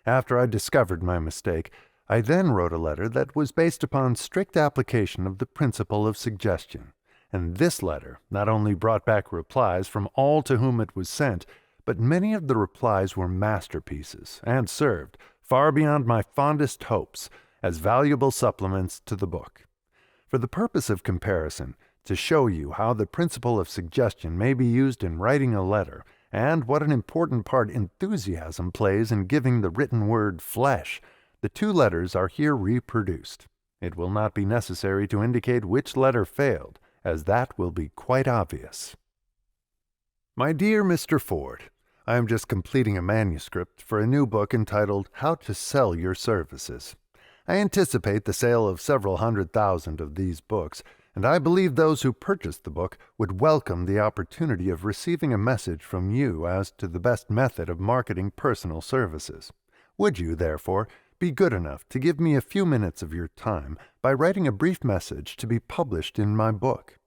After I discovered my mistake, I then wrote a letter that was based upon strict application of the principle of suggestion, and this letter not only brought back replies from all to whom it was sent, but many of the replies were masterpieces and served, far beyond my fondest hopes, as valuable supplements to the book. For the purpose of comparison, to show you how the principle of suggestion may be used in writing a letter, and what an important part enthusiasm plays in giving the written word flesh, the 2 letters are here reproduced. It will not be necessary to indicate which letter failed, as that will be quite obvious. My dear Mr. Ford, I am just completing a manuscript for a new book entitled How to Sell Your Services. I anticipate the sale of several 100,000 of these books, and I believe those who purchase the book would welcome the opportunity of receiving a message from you as to the best method of marketing personal services. Would you, therefore, be good enough to give me a few minutes of your time by writing a brief message to be published in my book?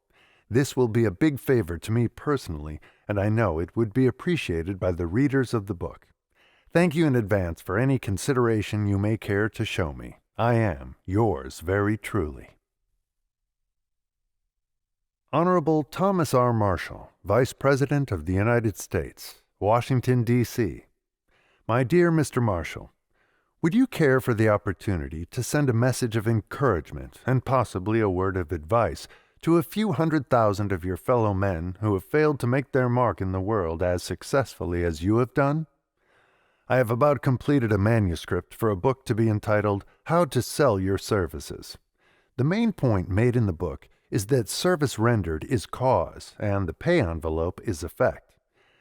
This will be a big favor to me personally, and I know it would be appreciated by the readers of the book. Thank you in advance for any consideration you may care to show me. I am yours very truly. Honorable Thomas R. Marshall, Vice President of the United States, Washington, D.C. My dear Mr. Marshall, would you care for the opportunity to send a message of encouragement and possibly a word of advice to a few 100,000 of your fellow men who have failed to make their mark in the world as successfully as you have done? I have about completed a manuscript for a book to be entitled How to Sell Your Services. The main point made in the book is that service rendered is cause and the pay envelope is effect,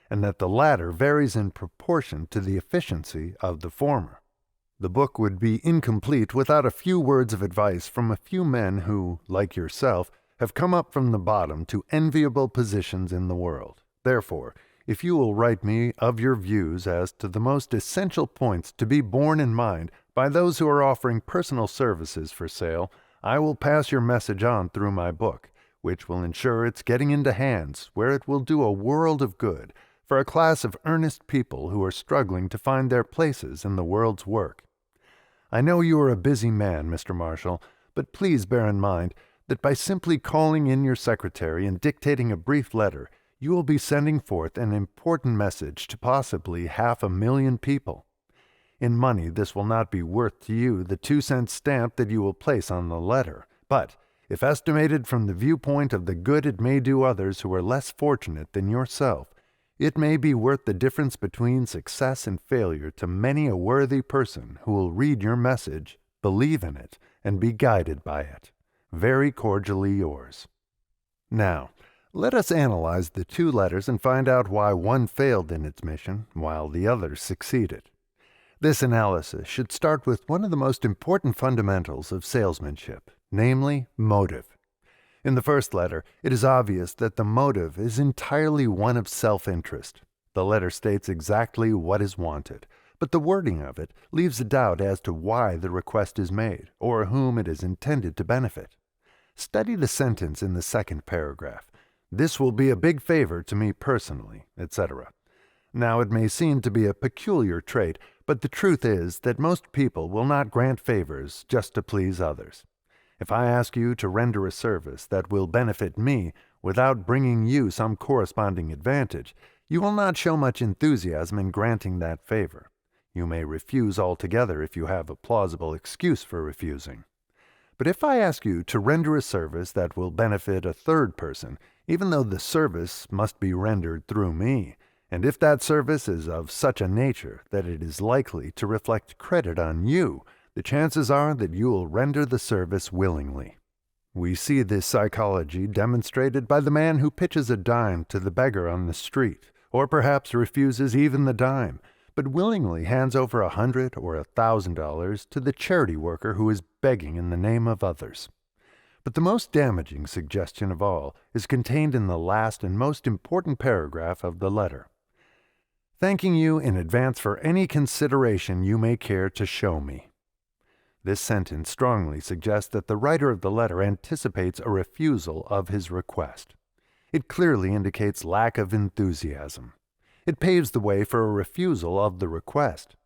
and that the latter varies in proportion to the efficiency of the former. The book would be incomplete without a few words of advice from a few men who, like yourself, have come up from the bottom to enviable positions in the world. Therefore, if you will write me of your views as to the most essential points to be borne in mind by those who are offering personal services for sale, I will pass your message on through my book, which will ensure its getting into hands where it will do a world of good for a class of earnest people who are struggling to find their places in the world's work. I know you are a busy man, Mr. Marshall, but please bear in mind that by simply calling in your secretary and dictating a brief letter, you will be sending forth an important message to possibly 500,000 people. In money, this will not be worth to you the 2-cent stamp that you will place on the letter, but if estimated from the viewpoint of the good it may do others who are less fortunate than yourself, it may be worth the difference between success and failure to many a worthy person who will read your message, believe in it, and be guided by it. Very cordially yours. Now, let us analyze the 2 letters and find out why one failed in its mission while the other succeeded. This analysis should start with one of the most important fundamentals of salesmanship, namely motive. In the first letter, it is obvious that the motive is entirely one of self-interest. The letter states exactly what is wanted, but the wording of it leaves a doubt as to why the request is made, or whom it is intended to benefit. Study the sentence in the second paragraph. This will be a big favor to me personally, etc. Now, it may seem to be a peculiar trait, but the truth is that most people will not grant favors just to please others. If I ask you to render a service that will benefit me without bringing you some corresponding advantage, you will not show much enthusiasm in granting that favor. You may refuse altogether if you have a plausible excuse for refusing. But if I ask you to render a service that will benefit a third person, even though the service must be rendered through me, and if that service is of such a nature that it is likely to reflect credit on you, the chances are that you will render the service willingly. We see this psychology demonstrated by the man who pitches a dime to the beggar on the street, or perhaps refuses even the dime, but willingly hands over $100 or $1,000 to the charity worker who is begging in the name of others. But the most damaging suggestion of all is contained in the last and most important paragraph of the letter. Thanking you in advance for any consideration you may care to show me. This sentence strongly suggests that the writer of the letter anticipates a refusal of his request. It clearly indicates lack of enthusiasm. It paves the way for a refusal of the request.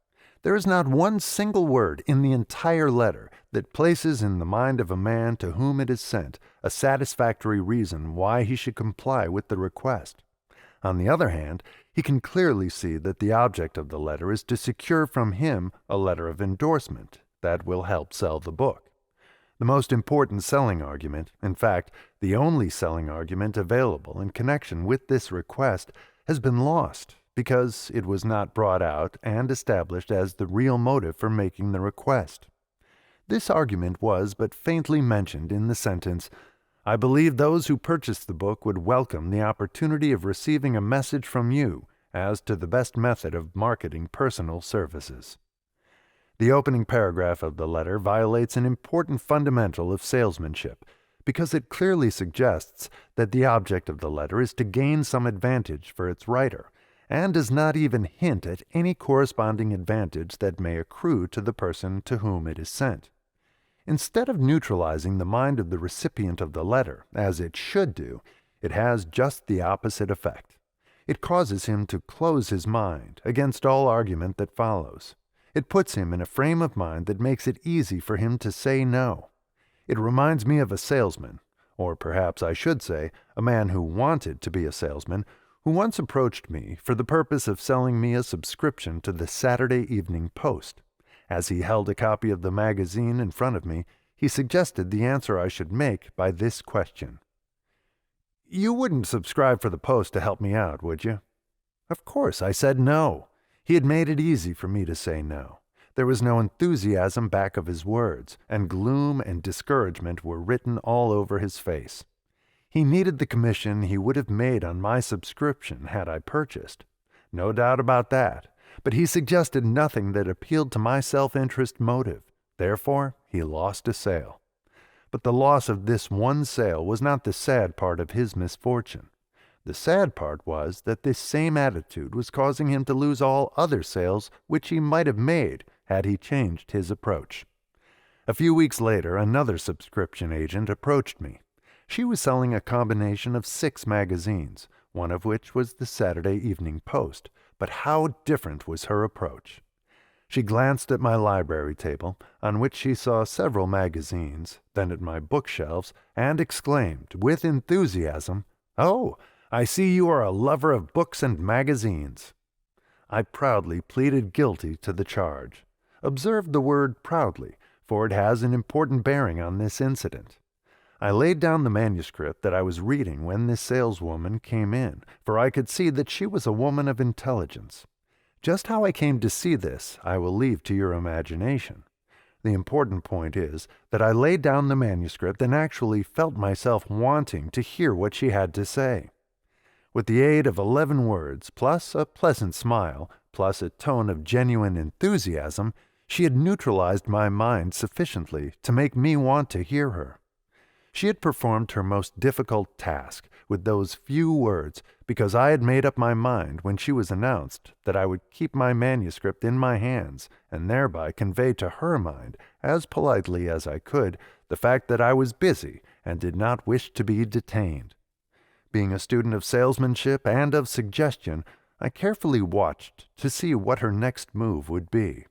There is not one single word in the entire letter that places in the mind of a man to whom it is sent a satisfactory reason why he should comply with the request. On the other hand, he can clearly see that the object of the letter is to secure from him a letter of endorsement that will help sell the book. The most important selling argument, in fact, the only selling argument available in connection with this request, has been lost because it was not brought out and established as the real motive for making the request. This argument was but faintly mentioned in the sentence, "I believe those who purchased the book would welcome the opportunity of receiving a message from you as to the best method of marketing personal services." The opening paragraph of the letter violates an important fundamental of salesmanship because it clearly suggests that the object of the letter is to gain some advantage for its writer, and does not even hint at any corresponding advantage that may accrue to the person to whom it is sent. Instead of neutralizing the mind of the recipient of the letter, as it should do, it has just the opposite effect. It causes him to close his mind against all argument that follows. It puts him in a frame of mind that makes it easy for him to say no. It reminds me of a salesman, or perhaps I should say, a man who wanted to be a salesman, who once approached me for the purpose of selling me a subscription to the Saturday Evening Post. As he held a copy of the magazine in front of me, he suggested the answer I should make by this question. "You wouldn't subscribe for the Post to help me out, would you?" Of course, I said no. He had made it easy for me to say no. There was no enthusiasm back of his words, and gloom and discouragement were written all over his face. He needed the commission he would have made on my subscription had I purchased. No doubt about that, but he suggested nothing that appealed to my self-interest motive. Therefore, he lost a sale. But the loss of this one sale was not the sad part of his misfortune. The sad part was that this same attitude was causing him to lose all other sales which he might have made had he changed his approach. A few weeks later, another subscription agent approached me. She was selling a combination of 6 magazines, one of which was the Saturday Evening Post, but how different was her approach. She glanced at my library table, on which she saw several magazines, then at my bookshelves, and exclaimed, with enthusiasm, "Oh, I see you are a lover of books and magazines." I proudly pleaded guilty to the charge. Observe the word proudly, for it has an important bearing on this incident. I laid down the manuscript that I was reading when this saleswoman came in, for I could see that she was a woman of intelligence. Just how I came to see this, I will leave to your imagination. The important point is that I laid down the manuscript and actually felt myself wanting to hear what she had to say. With the aid of 11 words, plus a pleasant smile, plus a tone of genuine enthusiasm, she had neutralized my mind sufficiently to make me want to hear her. She had performed her most difficult task with those few words because I had made up my mind when she was announced that I would keep my manuscript in my hands and thereby convey to her mind, as politely as I could, the fact that I was busy and did not wish to be detained. Being a student of salesmanship and of suggestion, I carefully watched to see what her next move would be.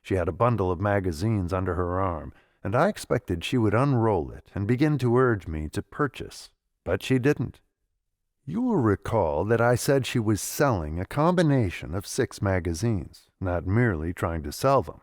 She had a bundle of magazines under her arm, and I expected she would unroll it and begin to urge me to purchase, but she didn't. You will recall that I said she was selling a combination of 6 magazines, not merely trying to sell them.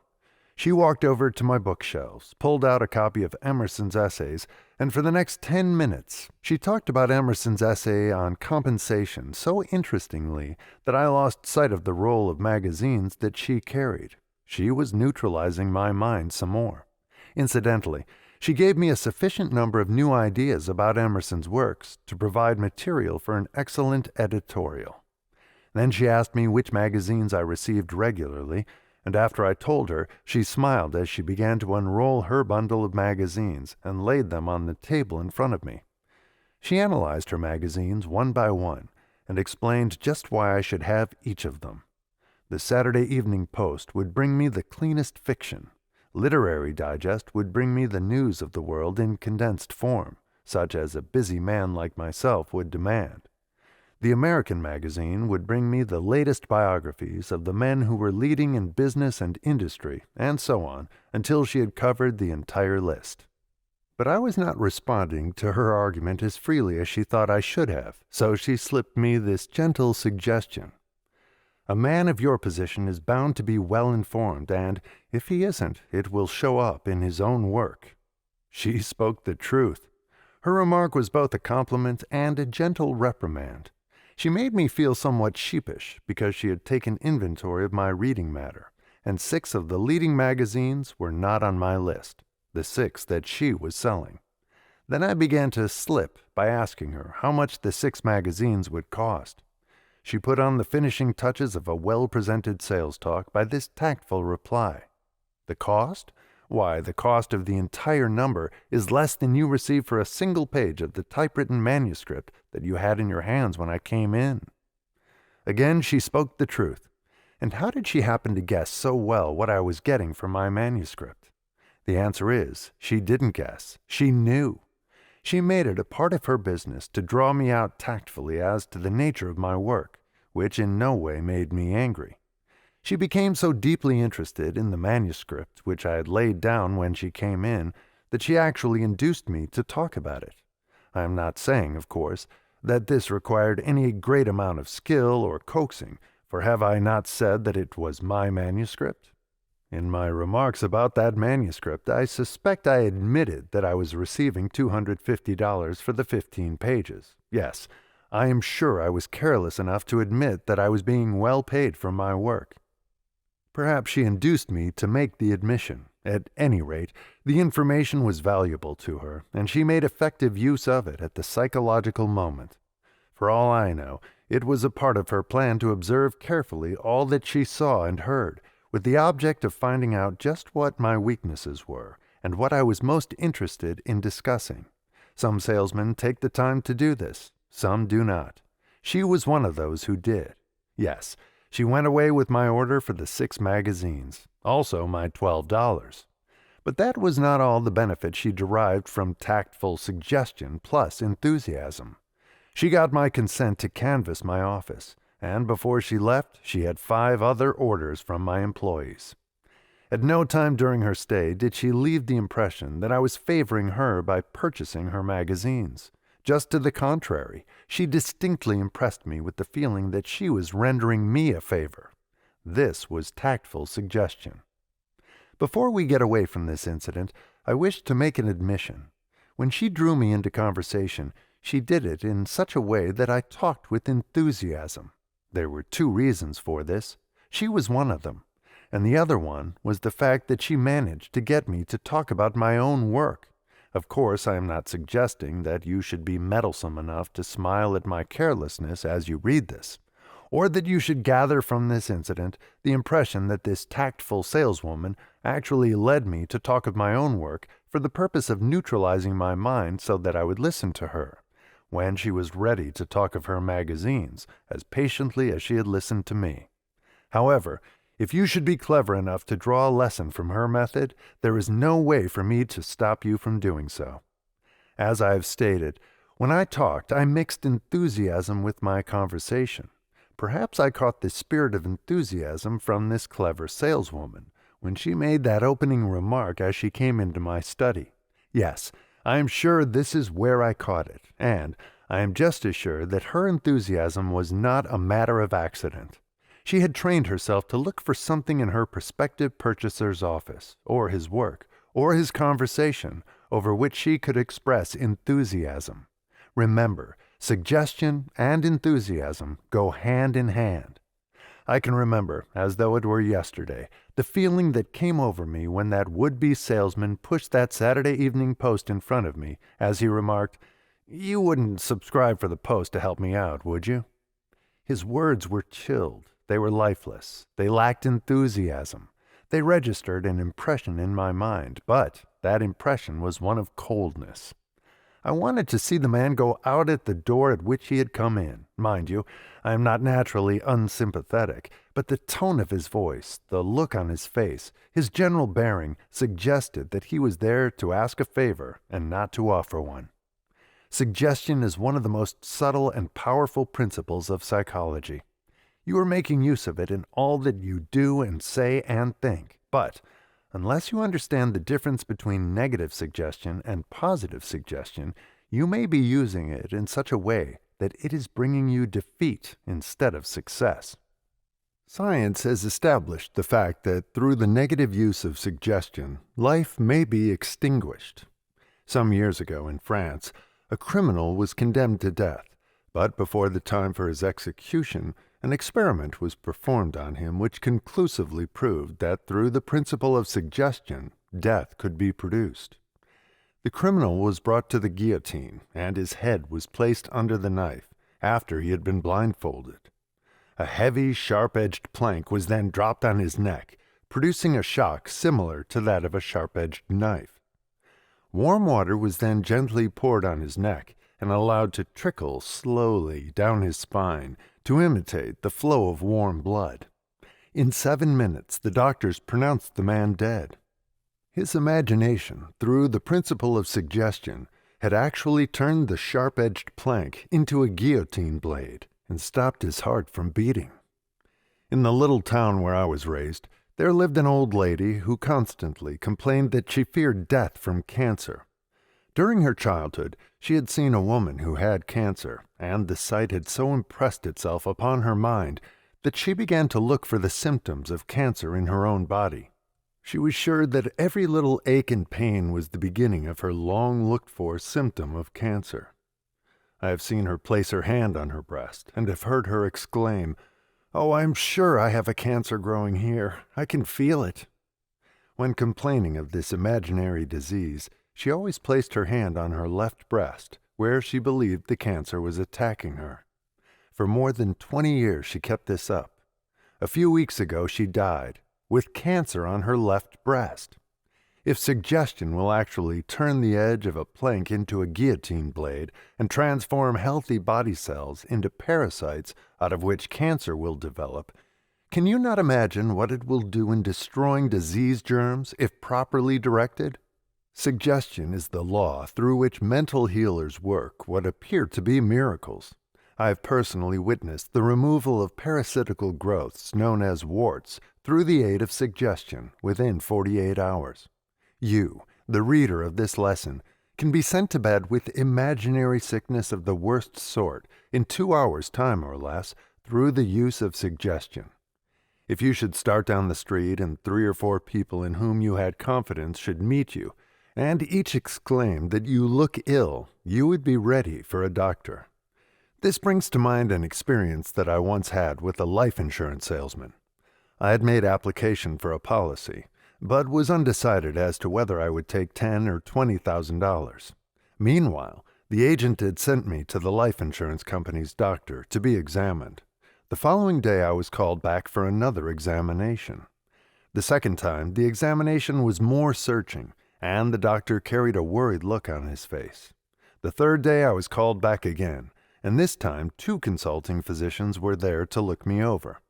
She walked over to my bookshelves, pulled out a copy of Emerson's essays, and for the next 10 minutes, she talked about Emerson's essay on compensation so interestingly that I lost sight of the roll of magazines that she carried. She was neutralizing my mind some more. Incidentally, she gave me a sufficient number of new ideas about Emerson's works to provide material for an excellent editorial. Then she asked me which magazines I received regularly, and after I told her, she smiled as she began to unroll her bundle of magazines and laid them on the table in front of me. She analyzed her magazines one by one and explained just why I should have each of them. The Saturday Evening Post would bring me the cleanest fiction. Literary Digest would bring me the news of the world in condensed form, such as a busy man like myself would demand. The American magazine would bring me the latest biographies of the men who were leading in business and industry, and so on, until she had covered the entire list. But I was not responding to her argument as freely as she thought I should have, so she slipped me this gentle suggestion. A man of your position is bound to be well informed, and, if he isn't, it will show up in his own work. She spoke the truth. Her remark was both a compliment and a gentle reprimand. She made me feel somewhat sheepish because she had taken inventory of my reading matter, and 6 of the leading magazines were not on my list, the 6 that she was selling. Then I began to slip by asking her how much the 6 magazines would cost. She put on the finishing touches of a well-presented sales talk by this tactful reply. The cost? Why, the cost of the entire number is less than you receive for a single page of the typewritten manuscript that you had in your hands when I came in. Again she spoke the truth. And how did she happen to guess so well what I was getting for my manuscript? The answer is, she didn't guess. She knew. She made it a part of her business to draw me out tactfully as to the nature of my work, which in no way made me angry. She became so deeply interested in the manuscript which I had laid down when she came in that she actually induced me to talk about it. I am not saying, of course, that this required any great amount of skill or coaxing, for have I not said that it was my manuscript? In my remarks about that manuscript, I suspect I admitted that I was receiving $250 for the 15 pages. Yes, I am sure I was careless enough to admit that I was being well paid for my work. Perhaps she induced me to make the admission. At any rate, the information was valuable to her, and she made effective use of it at the psychological moment. For all I know, it was a part of her plan to observe carefully all that she saw and heard, with the object of finding out just what my weaknesses were, and what I was most interested in discussing. Some salesmen take the time to do this, some do not. She was one of those who did. Yes, she went away with my order for the 6 magazines, also my $12. But that was not all the benefit she derived from tactful suggestion plus enthusiasm. She got my consent to canvass my office, and before she left, she had 5 other orders from my employees. At no time during her stay did she leave the impression that I was favoring her by purchasing her magazines. Just to the contrary, she distinctly impressed me with the feeling that she was rendering me a favor. This was tactful suggestion. Before we get away from this incident, I wish to make an admission. When she drew me into conversation, she did it in such a way that I talked with enthusiasm. There were 2 reasons for this. She was one of them, and the other one was the fact that she managed to get me to talk about my own work. Of course, I am not suggesting that you should be meddlesome enough to smile at my carelessness as you read this, or that you should gather from this incident the impression that this tactful saleswoman actually led me to talk of my own work for the purpose of neutralizing my mind so that I would listen to her, when she was ready to talk of her magazines, as patiently as she had listened to me. However, if you should be clever enough to draw a lesson from her method, there is no way for me to stop you from doing so. As I have stated, when I talked, I mixed enthusiasm with my conversation. Perhaps I caught the spirit of enthusiasm from this clever saleswoman when she made that opening remark as she came into my study. Yes, I am sure this is where I caught it, and I am just as sure that her enthusiasm was not a matter of accident. She had trained herself to look for something in her prospective purchaser's office, or his work, or his conversation, over which she could express enthusiasm. Remember, suggestion and enthusiasm go hand in hand. I can remember, as though it were yesterday, the feeling that came over me when that would-be salesman pushed that Saturday Evening Post in front of me, as he remarked, "You wouldn't subscribe for the Post to help me out, would you?" His words were chilled. They were lifeless. They lacked enthusiasm. They registered an impression in my mind, but that impression was one of coldness. I wanted to see the man go out at the door at which he had come in. Mind you, I am not naturally unsympathetic, but the tone of his voice, the look on his face, his general bearing suggested that he was there to ask a favor and not to offer one. Suggestion is one of the most subtle and powerful principles of psychology. You are making use of it in all that you do and say and think, but unless you understand the difference between negative suggestion and positive suggestion, you may be using it in such a way that it is bringing you defeat instead of success. Science has established the fact that through the negative use of suggestion, life may be extinguished. Some years ago in France, a criminal was condemned to death, but before the time for his execution, an experiment was performed on him which conclusively proved that through the principle of suggestion, death could be produced. The criminal was brought to the guillotine, and his head was placed under the knife, after he had been blindfolded. A heavy, sharp-edged plank was then dropped on his neck, producing a shock similar to that of a sharp-edged knife. Warm water was then gently poured on his neck, and allowed to trickle slowly down his spine to imitate the flow of warm blood. In 7 minutes, the doctors pronounced the man dead. His imagination, through the principle of suggestion, had actually turned the sharp-edged plank into a guillotine blade and stopped his heart from beating. In the little town where I was raised, there lived an old lady who constantly complained that she feared death from cancer. During her childhood, she had seen a woman who had cancer, and the sight had so impressed itself upon her mind that she began to look for the symptoms of cancer in her own body. She was sure that every little ache and pain was the beginning of her long-looked-for symptom of cancer. I have seen her place her hand on her breast, and have heard her exclaim, "Oh, I'm sure I have a cancer growing here. I can feel it." When complaining of this imaginary disease, she always placed her hand on her left breast, where she believed the cancer was attacking her. For more than 20 years she kept this up. A few weeks ago she died, with cancer on her left breast. If suggestion will actually turn the edge of a plank into a guillotine blade and transform healthy body cells into parasites out of which cancer will develop, can you not imagine what it will do in destroying disease germs if properly directed? Suggestion is the law through which mental healers work what appear to be miracles. I have personally witnessed the removal of parasitical growths known as warts through the aid of suggestion within 48 hours. You, the reader of this lesson, can be sent to bed with imaginary sickness of the worst sort in 2 hours' time or less through the use of suggestion. If you should start down the street and 3 or 4 people in whom you had confidence should meet you, and each exclaimed that you look ill, you would be ready for a doctor. This brings to mind an experience that I once had with a life insurance salesman. I had made application for a policy, but was undecided as to whether I would take $10,000 or $20,000. Meanwhile, the agent had sent me to the life insurance company's doctor to be examined. The following day I was called back for another examination. The second time, the examination was more searching, and the doctor carried a worried look on his face. The third day I was called back again, and this time 2 consulting physicians were there to look me over.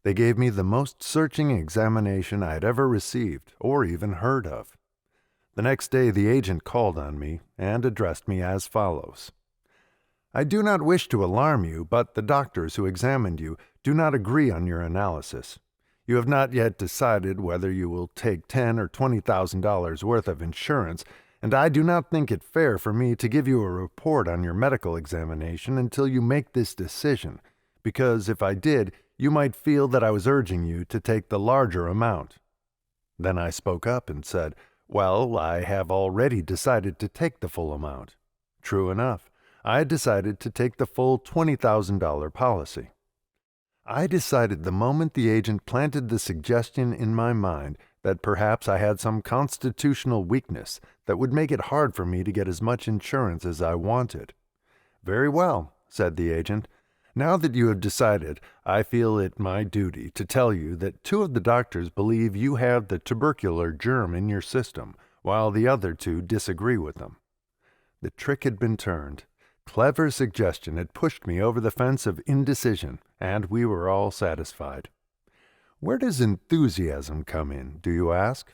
They gave me the most searching examination I had ever received or even heard of. The next day the agent called on me and addressed me as follows. "I do not wish to alarm you, but the doctors who examined you do not agree on your analysis. You have not yet decided whether you will take $10,000 or $20,000 worth of insurance, and I do not think it fair for me to give you a report on your medical examination until you make this decision, because if I did, you might feel that I was urging you to take the larger amount." Then I spoke up and said, "Well, I have already decided to take the full amount." True enough, I had decided to take the full $20,000 policy. I decided the moment the agent planted the suggestion in my mind that perhaps I had some constitutional weakness that would make it hard for me to get as much insurance as I wanted. "Very well," said the agent. "Now that you have decided, I feel it my duty to tell you that 2 of the doctors believe you have the tubercular germ in your system, while the other 2 disagree with them." The trick had been turned. Clever suggestion had pushed me over the fence of indecision, and we were all satisfied. Where does enthusiasm come in, do you ask?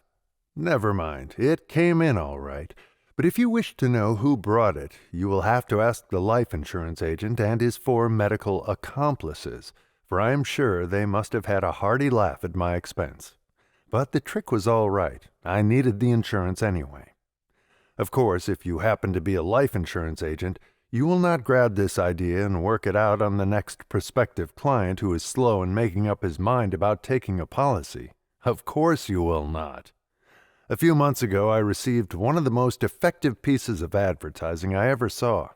Never mind, it came in all right. But if you wish to know who brought it, you will have to ask the life insurance agent and his 4 medical accomplices, for I am sure they must have had a hearty laugh at my expense. But the trick was all right. I needed the insurance anyway. Of course, if you happen to be a life insurance agent, you will not grab this idea and work it out on the next prospective client who is slow in making up his mind about taking a policy. Of course you will not. A few months ago I received one of the most effective pieces of advertising I ever saw.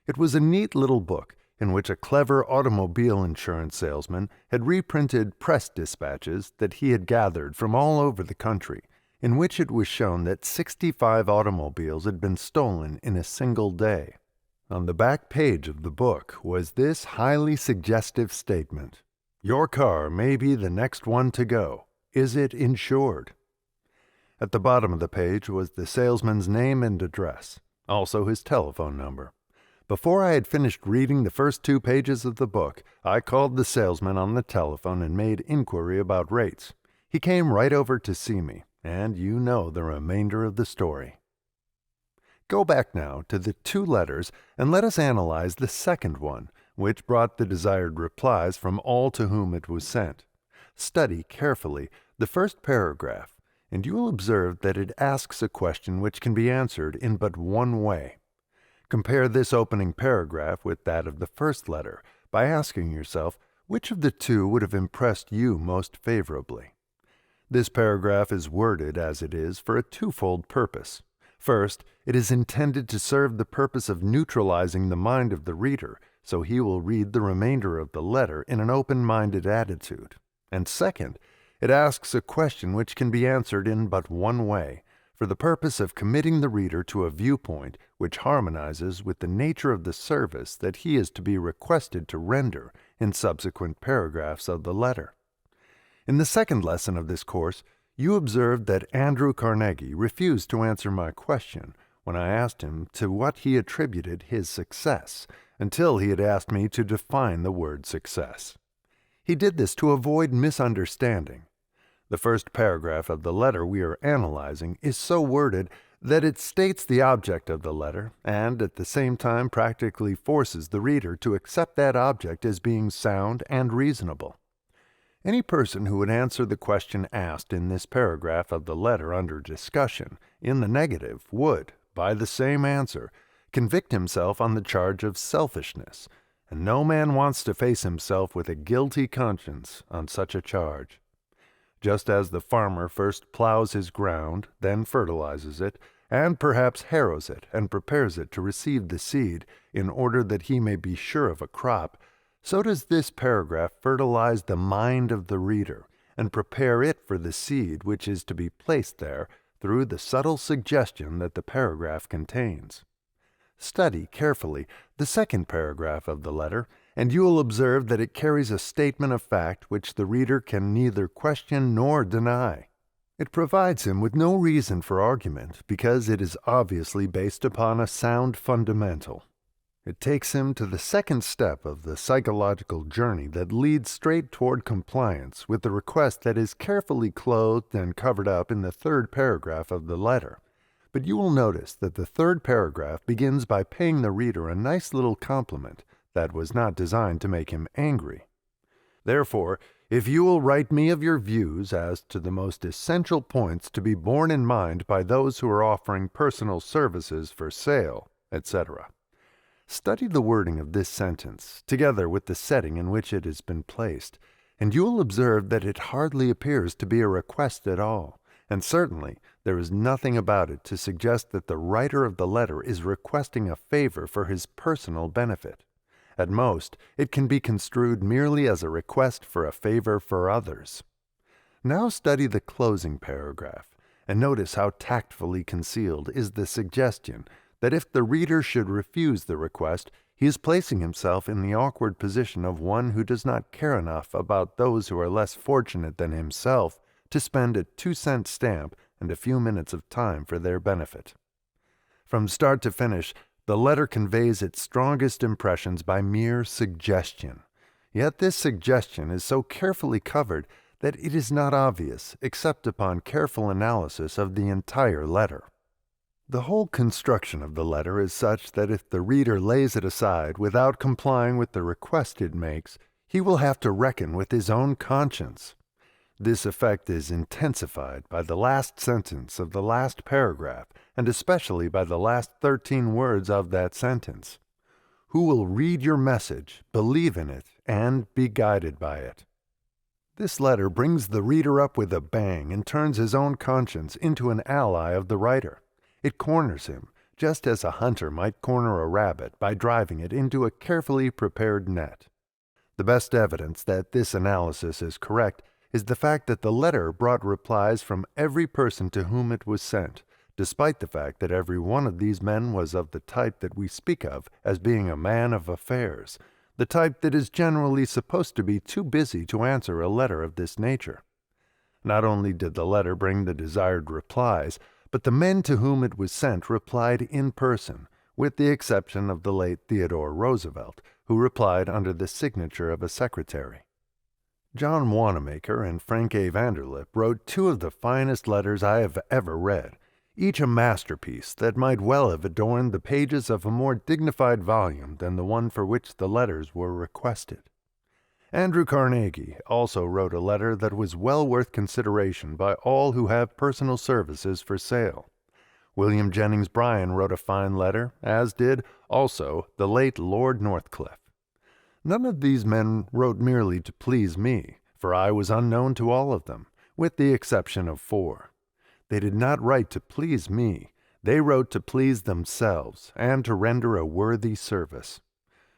It was a neat little book in which a clever automobile insurance salesman had reprinted press dispatches that he had gathered from all over the country, in which it was shown that 65 automobiles had been stolen in a single day. On the back page of the book was this highly suggestive statement: "Your car may be the next one to go. Is it insured?" At the bottom of the page was the salesman's name and address, also his telephone number. Before I had finished reading the first 2 pages of the book, I called the salesman on the telephone and made inquiry about rates. He came right over to see me, and you know the remainder of the story. Go back now to the 2 letters and let us analyze the second one, which brought the desired replies from all to whom it was sent. Study carefully the first paragraph, and you will observe that it asks a question which can be answered in but one way. Compare this opening paragraph with that of the first letter by asking yourself which of the 2 would have impressed you most favorably. This paragraph is worded as it is for a 2-fold purpose. First, it is intended to serve the purpose of neutralizing the mind of the reader, so he will read the remainder of the letter in an open-minded attitude. And second, it asks a question which can be answered in but one way, for the purpose of committing the reader to a viewpoint which harmonizes with the nature of the service that he is to be requested to render in subsequent paragraphs of the letter. In the second lesson of this course, you observed that Andrew Carnegie refused to answer my question when I asked him to what he attributed his success, until he had asked me to define the word success. He did this to avoid misunderstanding. The first paragraph of the letter we are analyzing is so worded that it states the object of the letter and at the same time practically forces the reader to accept that object as being sound and reasonable. Any person who would answer the question asked in this paragraph of the letter under discussion in the negative would, by the same answer, convict himself on the charge of selfishness, and no man wants to face himself with a guilty conscience on such a charge. Just as the farmer first plows his ground, then fertilizes it, and perhaps harrows it and prepares it to receive the seed in order that he may be sure of a crop, so does this paragraph fertilize the mind of the reader and prepare it for the seed which is to be placed there through the subtle suggestion that the paragraph contains. Study carefully the second paragraph of the letter, and you will observe that it carries a statement of fact which the reader can neither question nor deny. It provides him with no reason for argument because it is obviously based upon a sound fundamental. It takes him to the second step of the psychological journey that leads straight toward compliance with the request that is carefully clothed and covered up in the third paragraph of the letter. But you will notice that the third paragraph begins by paying the reader a nice little compliment that was not designed to make him angry. Therefore, If you will write me of your views as to the most essential points to be borne in mind by those who are offering personal services for sale, etc. Study the wording of this sentence, together with the setting in which it has been placed, and you will observe that it hardly appears to be a request at all, and certainly there is nothing about it to suggest that the writer of the letter is requesting a favor for his personal benefit. At most, it can be construed merely as a request for a favor for others. Now study the closing paragraph, and notice how tactfully concealed is the suggestion that if the reader should refuse the request, he is placing himself in the awkward position of one who does not care enough about those who are less fortunate than himself to spend a 2-cent stamp and a few minutes of time for their benefit. From start to finish, the letter conveys its strongest impressions by mere suggestion. Yet this suggestion is so carefully covered that it is not obvious except upon careful analysis of the entire letter. The whole construction of the letter is such that if the reader lays it aside without complying with the request it makes, he will have to reckon with his own conscience. This effect is intensified by the last sentence of the last paragraph, and especially by the last 13 words of that sentence. Who will read your message, believe in it, and be guided by it? This letter brings the reader up with a bang and turns his own conscience into an ally of the writer. It corners him, just as a hunter might corner a rabbit by driving it into a carefully prepared net. The best evidence that this analysis is correct is the fact that the letter brought replies from every person to whom it was sent, despite the fact that every one of these men was of the type that we speak of as being a man of affairs, the type that is generally supposed to be too busy to answer a letter of this nature. Not only did the letter bring the desired replies, but the men to whom it was sent replied in person, with the exception of the late Theodore Roosevelt, who replied under the signature of a secretary. John Wanamaker and Frank A. Vanderlip wrote 2 of the finest letters I have ever read, each a masterpiece that might well have adorned the pages of a more dignified volume than the one for which the letters were requested. Andrew Carnegie also wrote a letter that was well worth consideration by all who have personal services for sale. William Jennings Bryan wrote a fine letter, as did, also, the late Lord Northcliffe. None of these men wrote merely to please me, for I was unknown to all of them, with the exception of 4. They did not write to please me. They wrote to please themselves and to render a worthy service.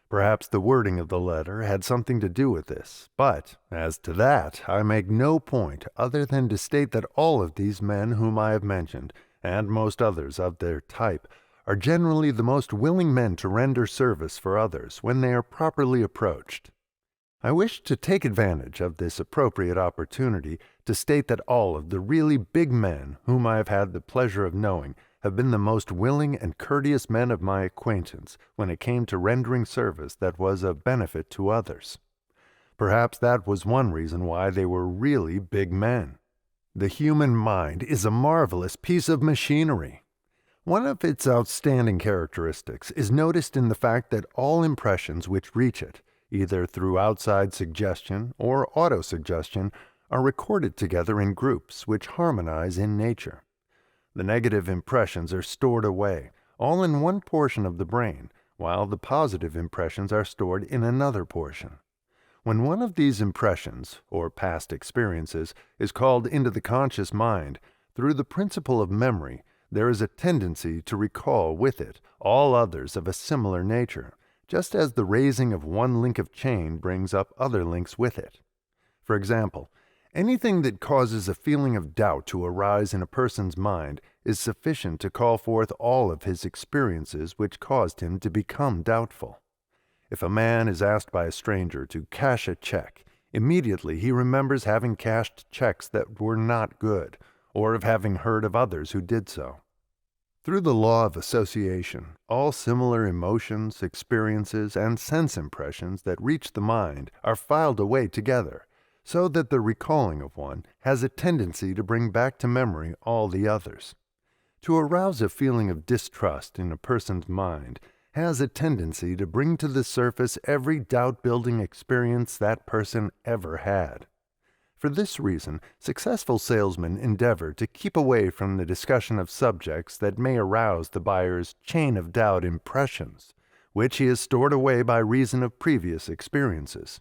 Perhaps the wording of the letter had something to do with this, but, as to that, I make no point other than to state that all of these men whom I have mentioned, and most others of their type, are generally the most willing men to render service for others when they are properly approached. I wish to take advantage of this appropriate opportunity to state that all of the really big men whom I have had the pleasure of knowing have been the most willing and courteous men of my acquaintance when it came to rendering service that was of benefit to others. Perhaps that was one reason why they were really big men. The human mind is a marvelous piece of machinery. One of its outstanding characteristics is noticed in the fact that all impressions which reach it, either through outside suggestion or autosuggestion, are recorded together in groups which harmonize in nature. The negative impressions are stored away, all in one portion of the brain, while the positive impressions are stored in another portion. When one of these impressions, or past experiences, is called into the conscious mind, through the principle of memory, there is a tendency to recall with it all others of a similar nature, just as the raising of one link of chain brings up other links with it. For example, anything that causes a feeling of doubt to arise in a person's mind is sufficient to call forth all of his experiences which caused him to become doubtful. If a man is asked by a stranger to cash a check, immediately he remembers having cashed checks that were not good, or of having heard of others who did so. Through the law of association, all similar emotions, experiences, and sense impressions that reach the mind are filed away together, so that the recalling of one has a tendency to bring back to memory all the others. To arouse a feeling of distrust in a person's mind has a tendency to bring to the surface every doubt-building experience that person ever had. For this reason, successful salesmen endeavor to keep away from the discussion of subjects that may arouse the buyer's chain of doubt impressions, which he has stored away by reason of previous experiences.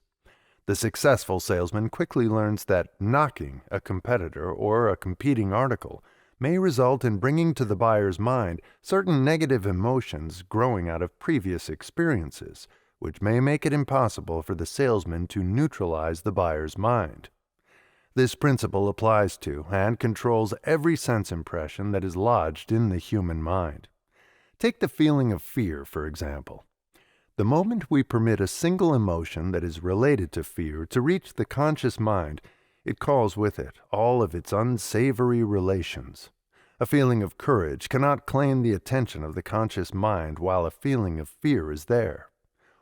The successful salesman quickly learns that knocking a competitor or a competing article may result in bringing to the buyer's mind certain negative emotions growing out of previous experiences, which may make it impossible for the salesman to neutralize the buyer's mind. This principle applies to and controls every sense impression that is lodged in the human mind. Take the feeling of fear, for example. The moment we permit a single emotion that is related to fear to reach the conscious mind, it calls with it all of its unsavory relations. A feeling of courage cannot claim the attention of the conscious mind while a feeling of fear is there.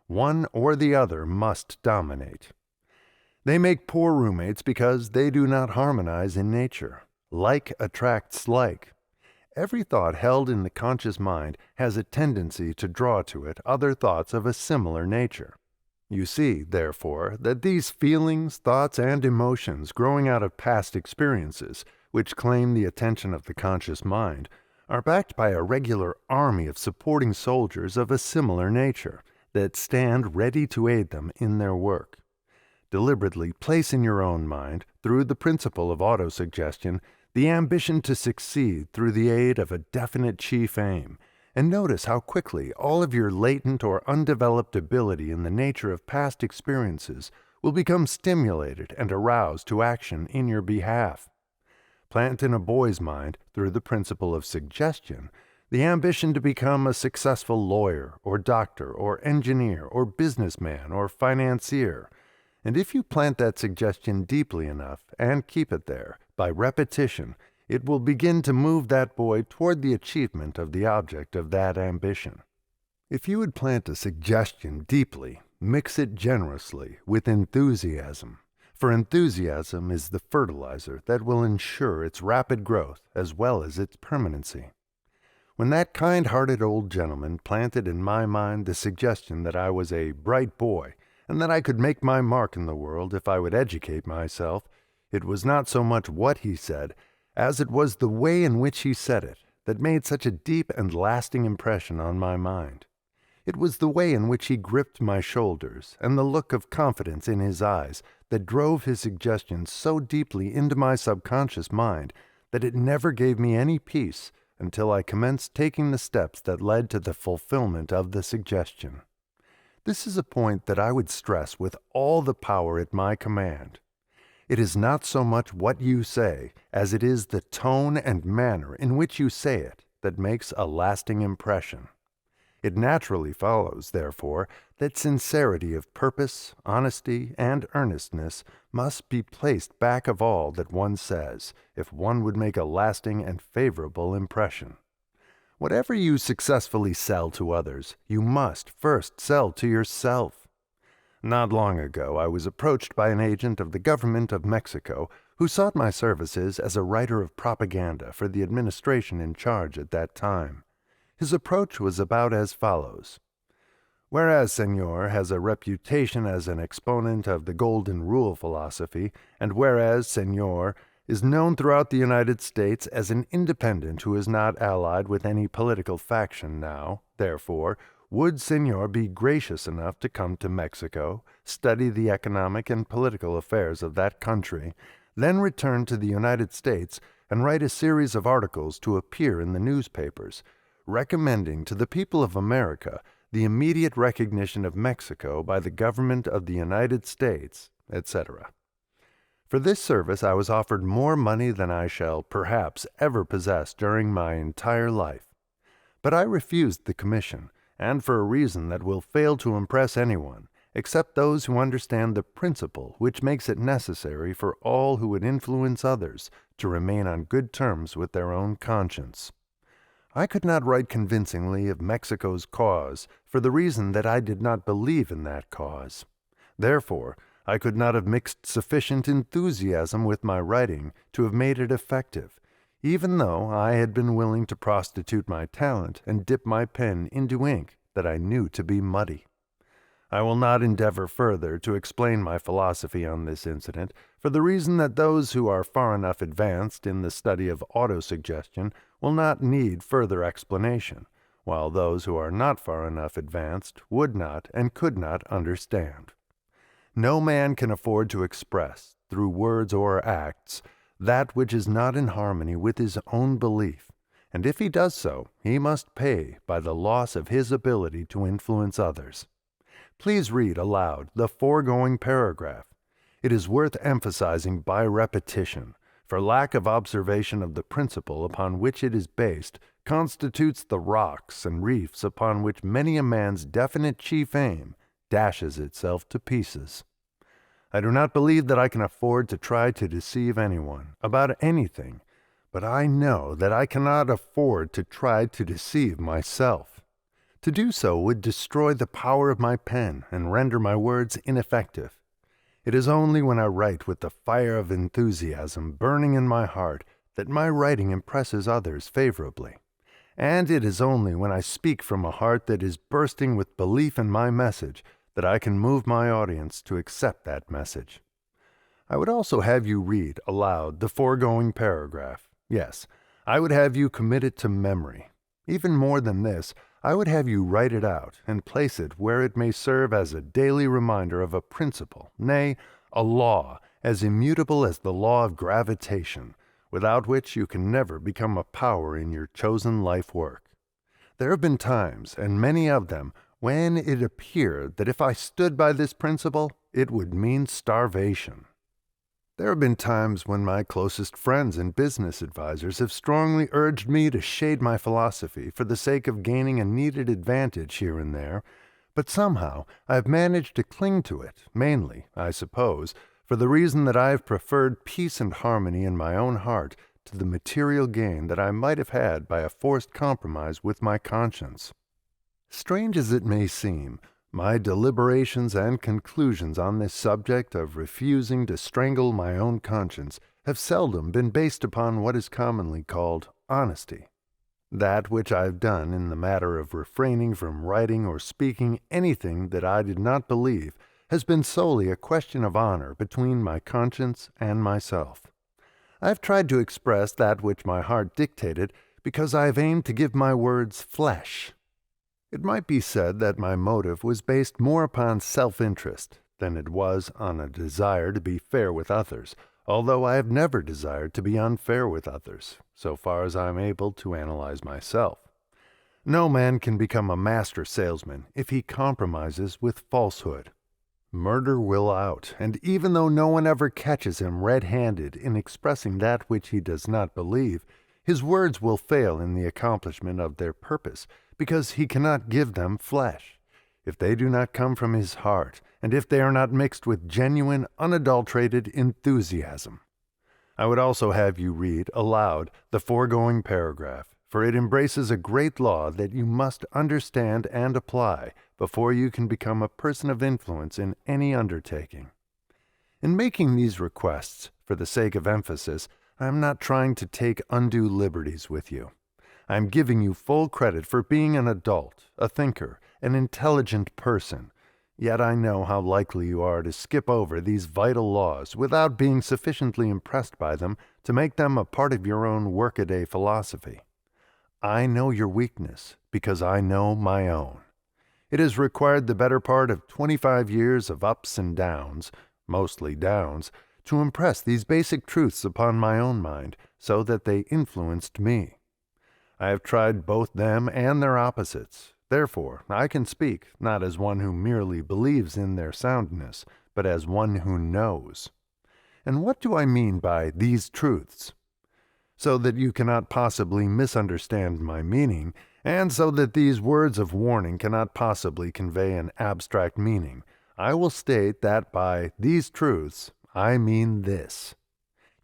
One or the other must dominate. They make poor roommates because they do not harmonize in nature. Like attracts like. Every thought held in the conscious mind has a tendency to draw to it other thoughts of a similar nature. You see, therefore, that these feelings, thoughts, and emotions growing out of past experiences, which claim the attention of the conscious mind, are backed by a regular army of supporting soldiers of a similar nature that stand ready to aid them in their work. Deliberately place in your own mind, through the principle of autosuggestion, the ambition to succeed through the aid of a definite chief aim, and notice how quickly all of your latent or undeveloped ability in the nature of past experiences will become stimulated and aroused to action in your behalf. Plant in a boy's mind, through the principle of suggestion, the ambition to become a successful lawyer or doctor or engineer or businessman or financier, and if you plant that suggestion deeply enough and keep it there, by repetition, it will begin to move that boy toward the achievement of the object of that ambition. If you would plant a suggestion deeply, mix it generously with enthusiasm, for enthusiasm is the fertilizer that will ensure its rapid growth as well as its permanency. When that kind-hearted old gentleman planted in my mind the suggestion that I was a bright boy, and that I could make my mark in the world if I would educate myself, it was not so much what he said, as it was the way in which he said it, that made such a deep and lasting impression on my mind. It was the way in which he gripped my shoulders, and the look of confidence in his eyes, that drove his suggestion so deeply into my subconscious mind that it never gave me any peace until I commenced taking the steps that led to the fulfillment of the suggestion. This is a point that I would stress with all the power at my command. It is not so much what you say as it is the tone and manner in which you say it that makes a lasting impression. It naturally follows, therefore, that sincerity of purpose, honesty, and earnestness must be placed back of all that one says, if one would make a lasting and favorable impression. Whatever you successfully sell to others, you must first sell to yourself. Not long ago, I was approached by an agent of the government of Mexico who sought my services as a writer of propaganda for the administration in charge at that time. His approach was about as follows. Whereas Senor has a reputation as an exponent of the Golden Rule philosophy, and whereas Senor is known throughout the United States as an independent who is not allied with any political faction now, therefore, would Senor be gracious enough to come to Mexico, study the economic and political affairs of that country, then return to the United States and write a series of articles to appear in the newspapers, recommending to the people of America the immediate recognition of Mexico by the government of the United States, etc. For this service I was offered more money than I shall perhaps ever possess during my entire life. But I refused the commission, and for a reason that will fail to impress anyone, except those who understand the principle which makes it necessary for all who would influence others to remain on good terms with their own conscience. I could not write convincingly of Mexico's cause for the reason that I did not believe in that cause. Therefore, I could not have mixed sufficient enthusiasm with my writing to have made it effective, even though I had been willing to prostitute my talent and dip my pen into ink that I knew to be muddy. I will not endeavor further to explain my philosophy on this incident, for the reason that those who are far enough advanced in the study of autosuggestion will not need further explanation, while those who are not far enough advanced would not and could not understand. No man can afford to express, through words or acts, that which is not in harmony with his own belief, and if he does so, he must pay by the loss of his ability to influence others. Please read aloud the foregoing paragraph. It is worth emphasizing by repetition, for lack of observation of the principle upon which it is based constitutes the rocks and reefs upon which many a man's definite chief aim dashes itself to pieces. I do not believe that I can afford to try to deceive anyone about anything, but I know that I cannot afford to try to deceive myself. To do so would destroy the power of my pen and render my words ineffective. It is only when I write with the fire of enthusiasm burning in my heart that my writing impresses others favorably. And it is only when I speak from a heart that is bursting with belief in my message that I can move my audience to accept that message. I would also have you read aloud the foregoing paragraph. Yes, I would have you commit it to memory. Even more than this, I would have you write it out and place it where it may serve as a daily reminder of a principle, nay, a law, as immutable as the law of gravitation, without which you can never become a power in your chosen life work. There have been times, and many of them, when it appeared that if I stood by this principle, it would mean starvation. There have been times when my closest friends and business advisors have strongly urged me to shade my philosophy for the sake of gaining a needed advantage here and there, but somehow I have managed to cling to it, mainly, I suppose, for the reason that I have preferred peace and harmony in my own heart to the material gain that I might have had by a forced compromise with my conscience. Strange as it may seem, my deliberations and conclusions on this subject of refusing to strangle my own conscience have seldom been based upon what is commonly called honesty. That which I have done in the matter of refraining from writing or speaking anything that I did not believe has been solely a question of honor between my conscience and myself. I have tried to express that which my heart dictated because I have aimed to give my words flesh. It might be said that my motive was based more upon self-interest than it was on a desire to be fair with others, although I have never desired to be unfair with others, so far as I am able to analyze myself. No man can become a master salesman if he compromises with falsehood. Murder will out, and even though no one ever catches him red-handed in expressing that which he does not believe, his words will fail in the accomplishment of their purpose, because he cannot give them flesh, if they do not come from his heart, and if they are not mixed with genuine, unadulterated enthusiasm. I would also have you read aloud the foregoing paragraph, for it embraces a great law that you must understand and apply before you can become a person of influence in any undertaking. In making these requests, for the sake of emphasis, I am not trying to take undue liberties with you. I am giving you full credit for being an adult, a thinker, an intelligent person, yet I know how likely you are to skip over these vital laws without being sufficiently impressed by them to make them a part of your own workaday philosophy. I know your weakness because I know my own. It has required the better part of 25 years of ups and downs, mostly downs, to impress these basic truths upon my own mind so that they influenced me. I have tried both them and their opposites. Therefore, I can speak not as one who merely believes in their soundness, but as one who knows. And what do I mean by these truths? So that you cannot possibly misunderstand my meaning, and so that these words of warning cannot possibly convey an abstract meaning, I will state that by these truths I mean this.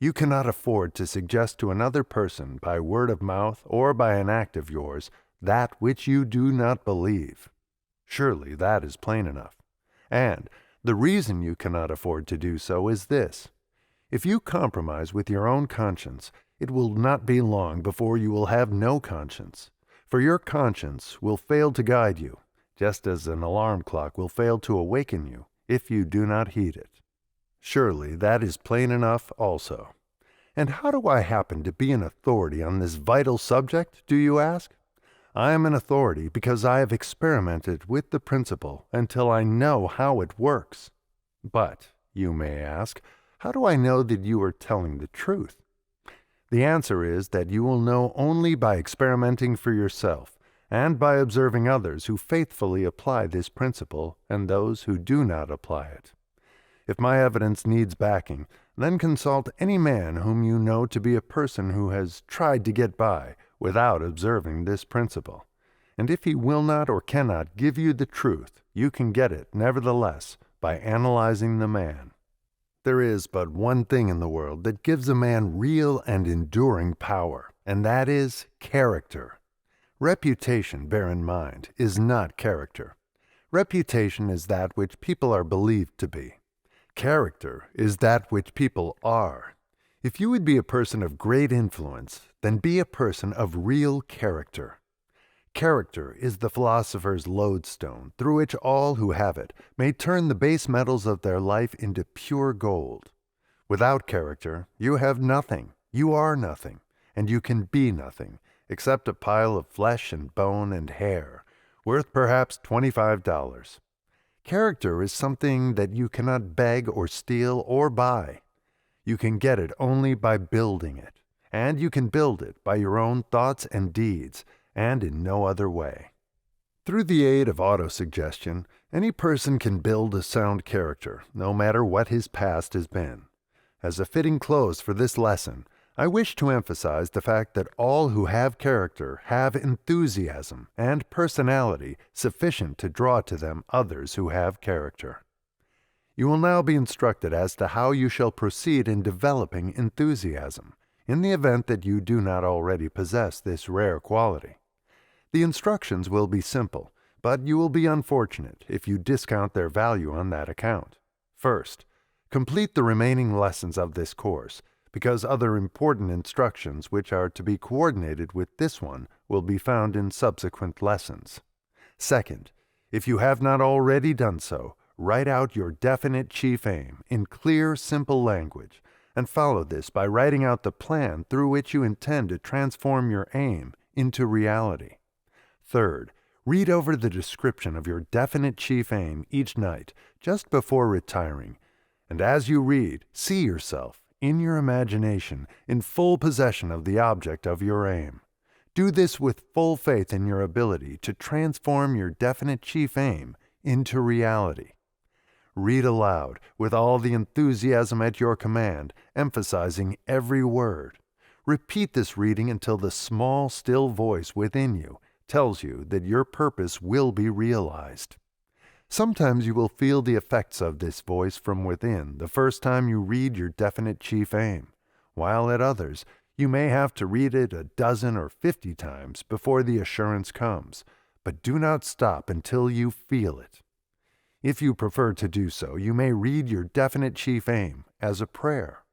You cannot afford to suggest to another person by word of mouth or by an act of yours that which you do not believe. Surely that is plain enough. And the reason you cannot afford to do so is this. If you compromise with your own conscience, it will not be long before you will have no conscience, for your conscience will fail to guide you, just as an alarm clock will fail to awaken you if you do not heed it. Surely that is plain enough also. And how do I happen to be an authority on this vital subject, do you ask? I am an authority because I have experimented with the principle until I know how it works. But, you may ask, how do I know that you are telling the truth? The answer is that you will know only by experimenting for yourself and by observing others who faithfully apply this principle and those who do not apply it. If my evidence needs backing, then consult any man whom you know to be a person who has tried to get by without observing this principle. And if he will not or cannot give you the truth, you can get it, nevertheless, by analyzing the man. There is but one thing in the world that gives a man real and enduring power, and that is character. Reputation, bear in mind, is not character. Reputation is that which people are believed to be. Character is that which people are. If you would be a person of great influence, then be a person of real character. Character is the philosopher's lodestone through which all who have it may turn the base metals of their life into pure gold. Without character, you have nothing, you are nothing, and you can be nothing, except a pile of flesh and bone and hair, worth perhaps $25. Character is something that you cannot beg or steal or buy. You can get it only by building it, and you can build it by your own thoughts and deeds, and in no other way. Through the aid of autosuggestion, any person can build a sound character, no matter what his past has been. As a fitting close for this lesson, I wish to emphasize the fact that all who have character have enthusiasm and personality sufficient to draw to them others who have character. You will now be instructed as to how you shall proceed in developing enthusiasm, in the event that you do not already possess this rare quality. The instructions will be simple, but you will be unfortunate if you discount their value on that account. First, complete the remaining lessons of this course, because other important instructions which are to be coordinated with this one will be found in subsequent lessons. Second, if you have not already done so, write out your definite chief aim in clear, simple language, and follow this by writing out the plan through which you intend to transform your aim into reality. Third, read over the description of your definite chief aim each night, just before retiring, and as you read, see yourself, in your imagination, in full possession of the object of your aim. Do this with full faith in your ability to transform your definite chief aim into reality. Read aloud, with all the enthusiasm at your command, emphasizing every word. Repeat this reading until the small, still voice within you tells you that your purpose will be realized. Sometimes you will feel the effects of this voice from within the first time you read your definite chief aim, while at others you may have to read it a dozen or 50 times before the assurance comes, but do not stop until you feel it. If you prefer to do so, you may read your definite chief aim as a prayer.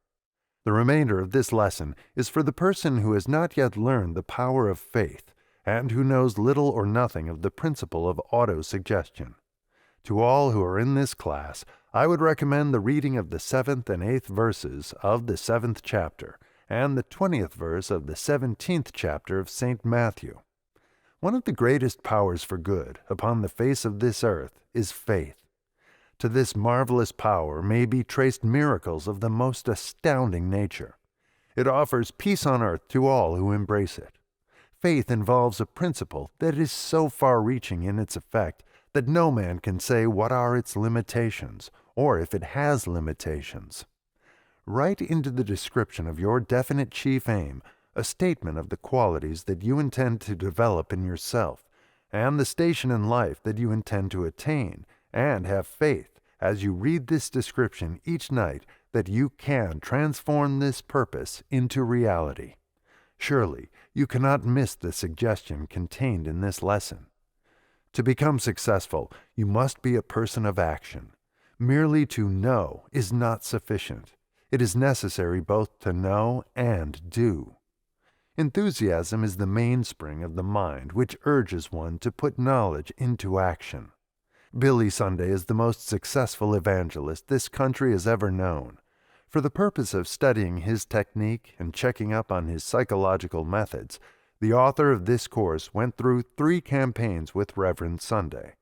The remainder of this lesson is for the person who has not yet learned the power of faith and who knows little or nothing of the principle of autosuggestion. To all who are in this class, I would recommend the reading of the 7th and 8th verses of the 7th chapter and the 20th verse of the 17th chapter of St. Matthew. One of the greatest powers for good upon the face of this earth is faith. To this marvelous power may be traced miracles of the most astounding nature. It offers peace on earth to all who embrace it. Faith involves a principle that is so far-reaching in its effect that no man can say what are its limitations, or if it has limitations. Write into the description of your definite chief aim a statement of the qualities that you intend to develop in yourself, and the station in life that you intend to attain, and have faith, as you read this description each night, that you can transform this purpose into reality. Surely, you cannot miss the suggestion contained in this lesson. To become successful, you must be a person of action. Merely to know is not sufficient. It is necessary both to know and do. Enthusiasm is the mainspring of the mind which urges one to put knowledge into action. Billy Sunday is the most successful evangelist this country has ever known. For the purpose of studying his technique and checking up on his psychological methods, the author of this course went through 3 campaigns with Reverend Sunday.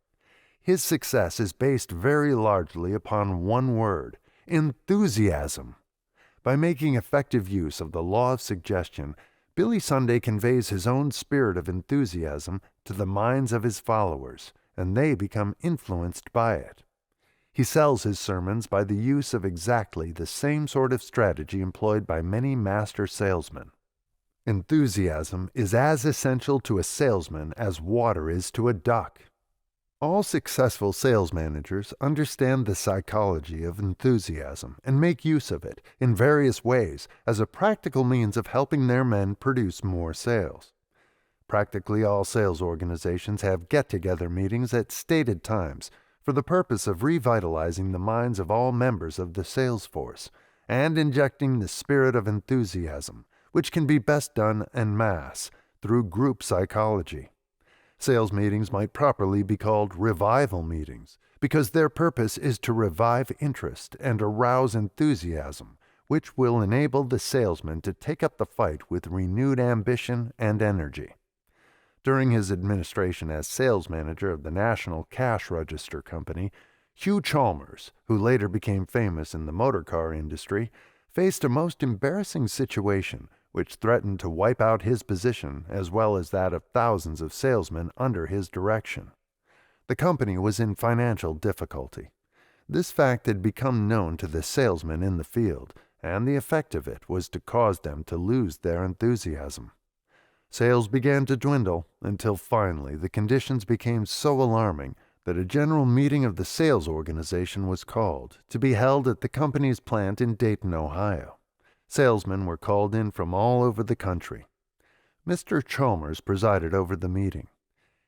His success is based very largely upon one word: enthusiasm. By making effective use of the law of suggestion, Billy Sunday conveys his own spirit of enthusiasm to the minds of his followers, and they become influenced by it. He sells his sermons by the use of exactly the same sort of strategy employed by many master salesmen. Enthusiasm is as essential to a salesman as water is to a duck. All successful sales managers understand the psychology of enthusiasm and make use of it in various ways as a practical means of helping their men produce more sales. Practically all sales organizations have get-together meetings at stated times for the purpose of revitalizing the minds of all members of the sales force and injecting the spirit of enthusiasm, which can be best done en masse through group psychology. Sales meetings might properly be called revival meetings because their purpose is to revive interest and arouse enthusiasm, which will enable the salesman to take up the fight with renewed ambition and energy. During his administration as sales manager of the National Cash Register Company, Hugh Chalmers, who later became famous in the motor car industry, faced a most embarrassing situation which threatened to wipe out his position as well as that of thousands of salesmen under his direction. The company was in financial difficulty. This fact had become known to the salesmen in the field, and the effect of it was to cause them to lose their enthusiasm. Sales began to dwindle until finally the conditions became so alarming that a general meeting of the sales organization was called to be held at the company's plant in Dayton, Ohio. Salesmen were called in from all over the country. Mr. Chalmers presided over the meeting.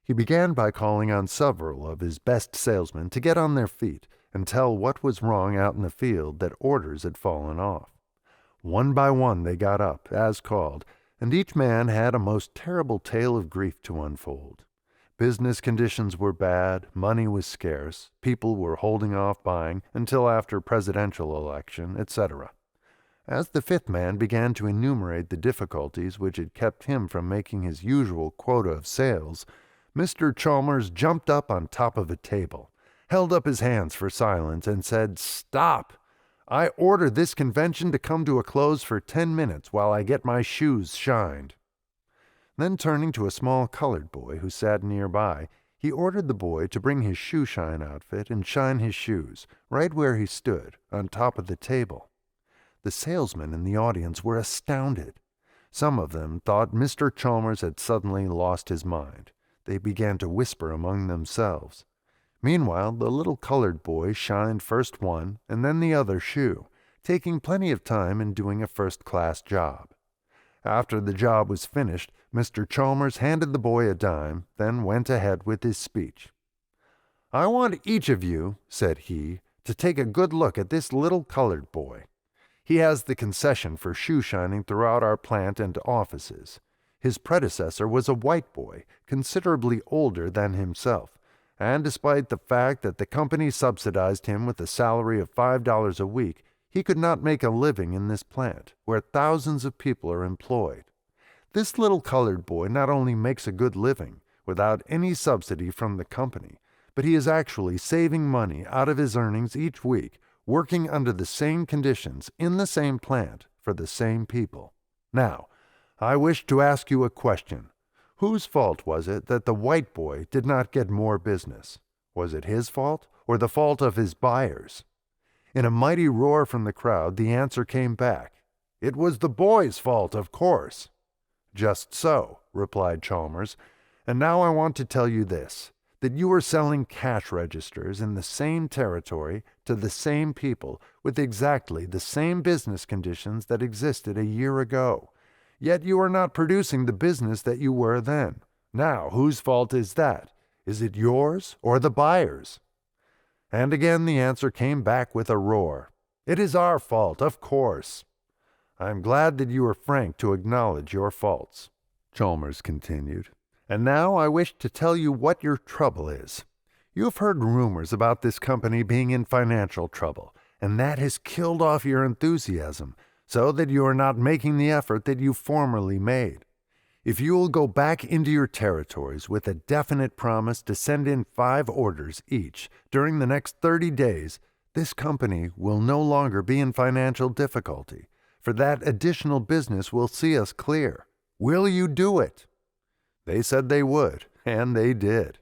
He began by calling on several of his best salesmen to get on their feet and tell what was wrong out in the field that orders had fallen off. One by one they got up, as called, and each man had a most terrible tale of grief to unfold. Business conditions were bad, money was scarce, people were holding off buying until after presidential election, etc. As the 5th man began to enumerate the difficulties which had kept him from making his usual quota of sales, Mr. Chalmers jumped up on top of a table, held up his hands for silence, and said, "Stop! I order this convention to come to a close for 10 minutes while I get my shoes shined." Then turning to a small colored boy who sat nearby, he ordered the boy to bring his shoe shine outfit and shine his shoes right where he stood, on top of the table. The salesmen in the audience were astounded. Some of them thought Mr. Chalmers had suddenly lost his mind. They began to whisper among themselves. Meanwhile, the little colored boy shined first one and then the other shoe, taking plenty of time and doing a first-class job. After the job was finished, Mr. Chalmers handed the boy a dime, then went ahead with his speech. "I want each of you," said he, "to take a good look at this little colored boy. He has the concession for shoe shining throughout our plant and offices. His predecessor was a white boy, considerably older than himself, and despite the fact that the company subsidized him with a salary of $5 a week, he could not make a living in this plant, where thousands of people are employed. This little colored boy not only makes a good living, without any subsidy from the company, but he is actually saving money out of his earnings each week, working under the same conditions in the same plant for the same people. Now, I wish to ask you a question. Whose fault was it that the white boy did not get more business? Was it his fault or the fault of his buyers?" In a mighty roar from the crowd, the answer came back. "It was the boy's fault, of course." "Just so," replied Chalmers, "and now I want to tell you this, that you are selling cash registers in the same territory to the same people with exactly the same business conditions that existed a year ago. Yet you are not producing the business that you were then. Now, whose fault is that? Is it yours or the buyer's?" And again the answer came back with a roar. "It is our fault, of course." I am glad that you are frank to acknowledge your faults," Chalmers continued. "And now I wish to tell you what your trouble is. You have heard rumors about this company being in financial trouble, and that has killed off your enthusiasm, so that you are not making the effort that you formerly made. If you will go back into your territories with a definite promise to send in 5 orders each during the next 30 days, this company will no longer be in financial difficulty, for that additional business will see us clear. Will you do it?" They said they would, and they did.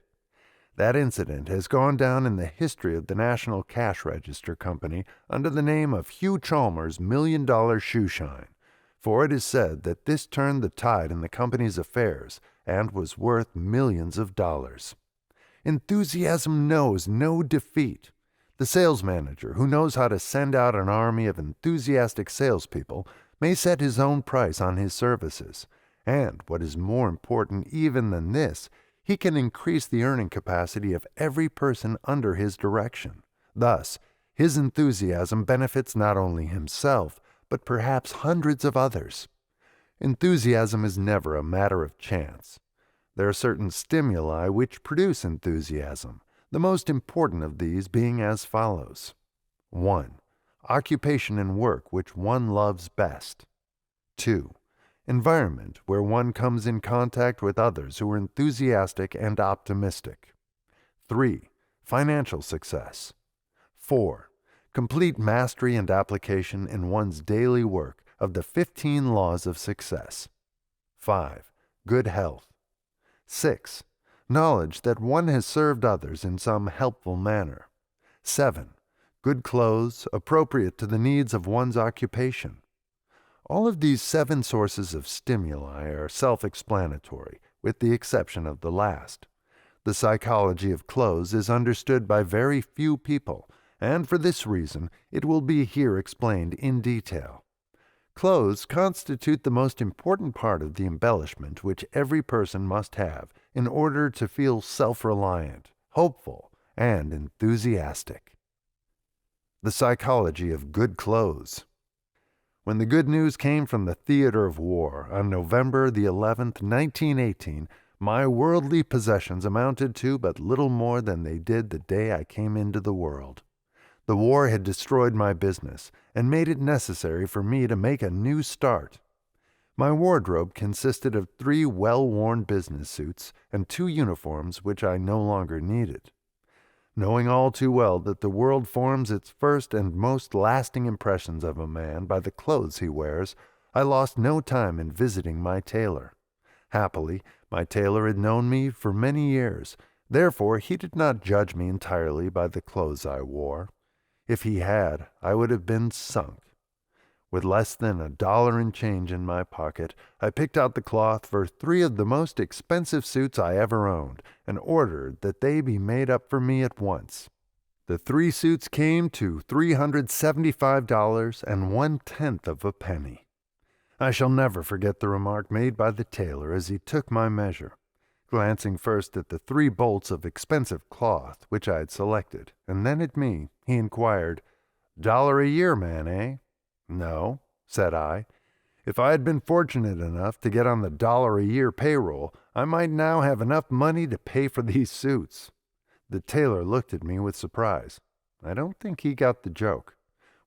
That incident has gone down in the history of the National Cash Register Company under the name of Hugh Chalmers' $1 million shoeshine, for it is said that this turned the tide in the company's affairs and was worth millions of dollars. Enthusiasm knows no defeat. The sales manager who knows how to send out an army of enthusiastic salespeople may set his own price on his services, and, what is more important even than this, he can increase the earning capacity of every person under his direction. Thus, his enthusiasm benefits not only himself, but perhaps hundreds of others. Enthusiasm is never a matter of chance. There are certain stimuli which produce enthusiasm, the most important of these being as follows. 1. Occupation and work which one loves best. 2. Environment where one comes in contact with others who are enthusiastic and optimistic. 3. Financial success. 4. Complete mastery and application in one's daily work of the 15 laws of success. 5. Good health. 6. Knowledge that one has served others in some helpful manner. 7. Good clothes appropriate to the needs of one's occupation. All of these 7 sources of stimuli are self-explanatory, with the exception of the last. The psychology of clothes is understood by very few people, and for this reason it will be here explained in detail. Clothes constitute the most important part of the embellishment which every person must have in order to feel self-reliant, hopeful, and enthusiastic. The psychology of good clothes. When the good news came from the theater of war on November the 11th, 1918, my worldly possessions amounted to but little more than they did the day I came into the world. The war had destroyed my business and made it necessary for me to make a new start. My wardrobe consisted of 3 well-worn business suits and 2 uniforms which I no longer needed. Knowing all too well that the world forms its first and most lasting impressions of a man by the clothes he wears, I lost no time in visiting my tailor. Happily, my tailor had known me for many years, therefore he did not judge me entirely by the clothes I wore. If he had, I would have been sunk. With less than $1 in change in my pocket, I picked out the cloth for 3 of the most expensive suits I ever owned, and ordered that they be made up for me at once. The 3 suits came to $375 and 1/10 of a penny. I shall never forget the remark made by the tailor as he took my measure. Glancing first at the 3 bolts of expensive cloth which I had selected, and then at me, he inquired, "$1 a year man, eh?" "No," said I. "If I had been fortunate enough to get on the $1 a year payroll, I might now have enough money to pay for these suits." The tailor looked at me with surprise. I don't think he got the joke.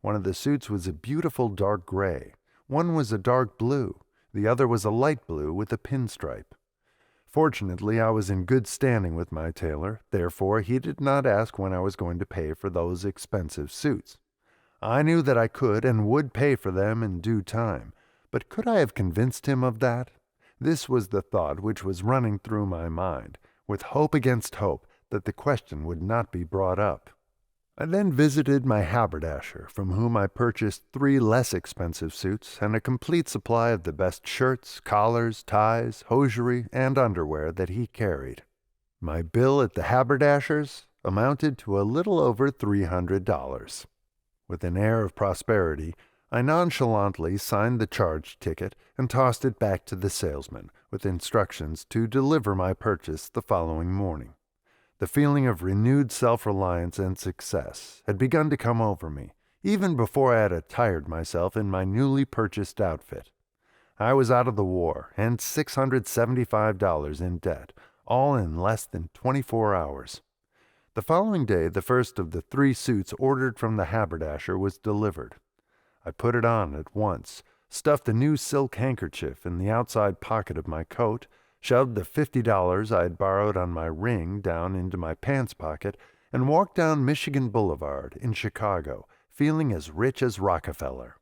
One of the suits was a beautiful dark gray. One was a dark blue. The other was a light blue with a pinstripe. Fortunately, I was in good standing with my tailor, therefore he did not ask when I was going to pay for those expensive suits. I knew that I could and would pay for them in due time, but could I have convinced him of that? This was the thought which was running through my mind, with hope against hope that the question would not be brought up. I then visited my haberdasher, from whom I purchased 3 less expensive suits and a complete supply of the best shirts, collars, ties, hosiery, and underwear that he carried. My bill at the haberdasher's amounted to a little over $300. With an air of prosperity, I nonchalantly signed the charge ticket and tossed it back to the salesman, with instructions to deliver my purchase the following morning. The feeling of renewed self-reliance and success had begun to come over me, even before I had attired myself in my newly purchased outfit. I was out of the war and $675 in debt, all in less than 24 hours. The following day, the first of the 3 suits ordered from the haberdasher was delivered. I put it on at once, stuffed a new silk handkerchief in the outside pocket of my coat, shoved the $50 I had borrowed on my ring down into my pants pocket, and walked down Michigan Boulevard in Chicago, feeling as rich as Rockefeller.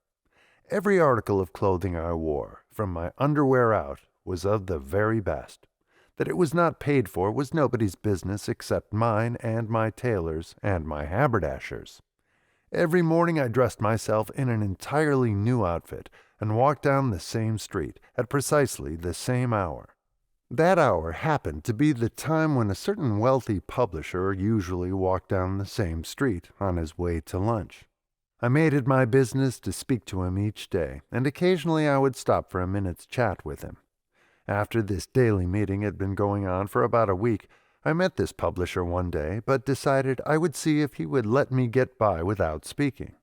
Every article of clothing I wore, from my underwear out, was of the very best. That it was not paid for was nobody's business except mine and my tailor's and my haberdasher's. Every morning I dressed myself in an entirely new outfit and walked down the same street at precisely the same hour. That hour happened to be the time when a certain wealthy publisher usually walked down the same street on his way to lunch. I made it my business to speak to him each day, and occasionally I would stop for a minute's chat with him. After this daily meeting had been going on for about a week, I met this publisher one day, but decided I would see if he would let me get by without speaking.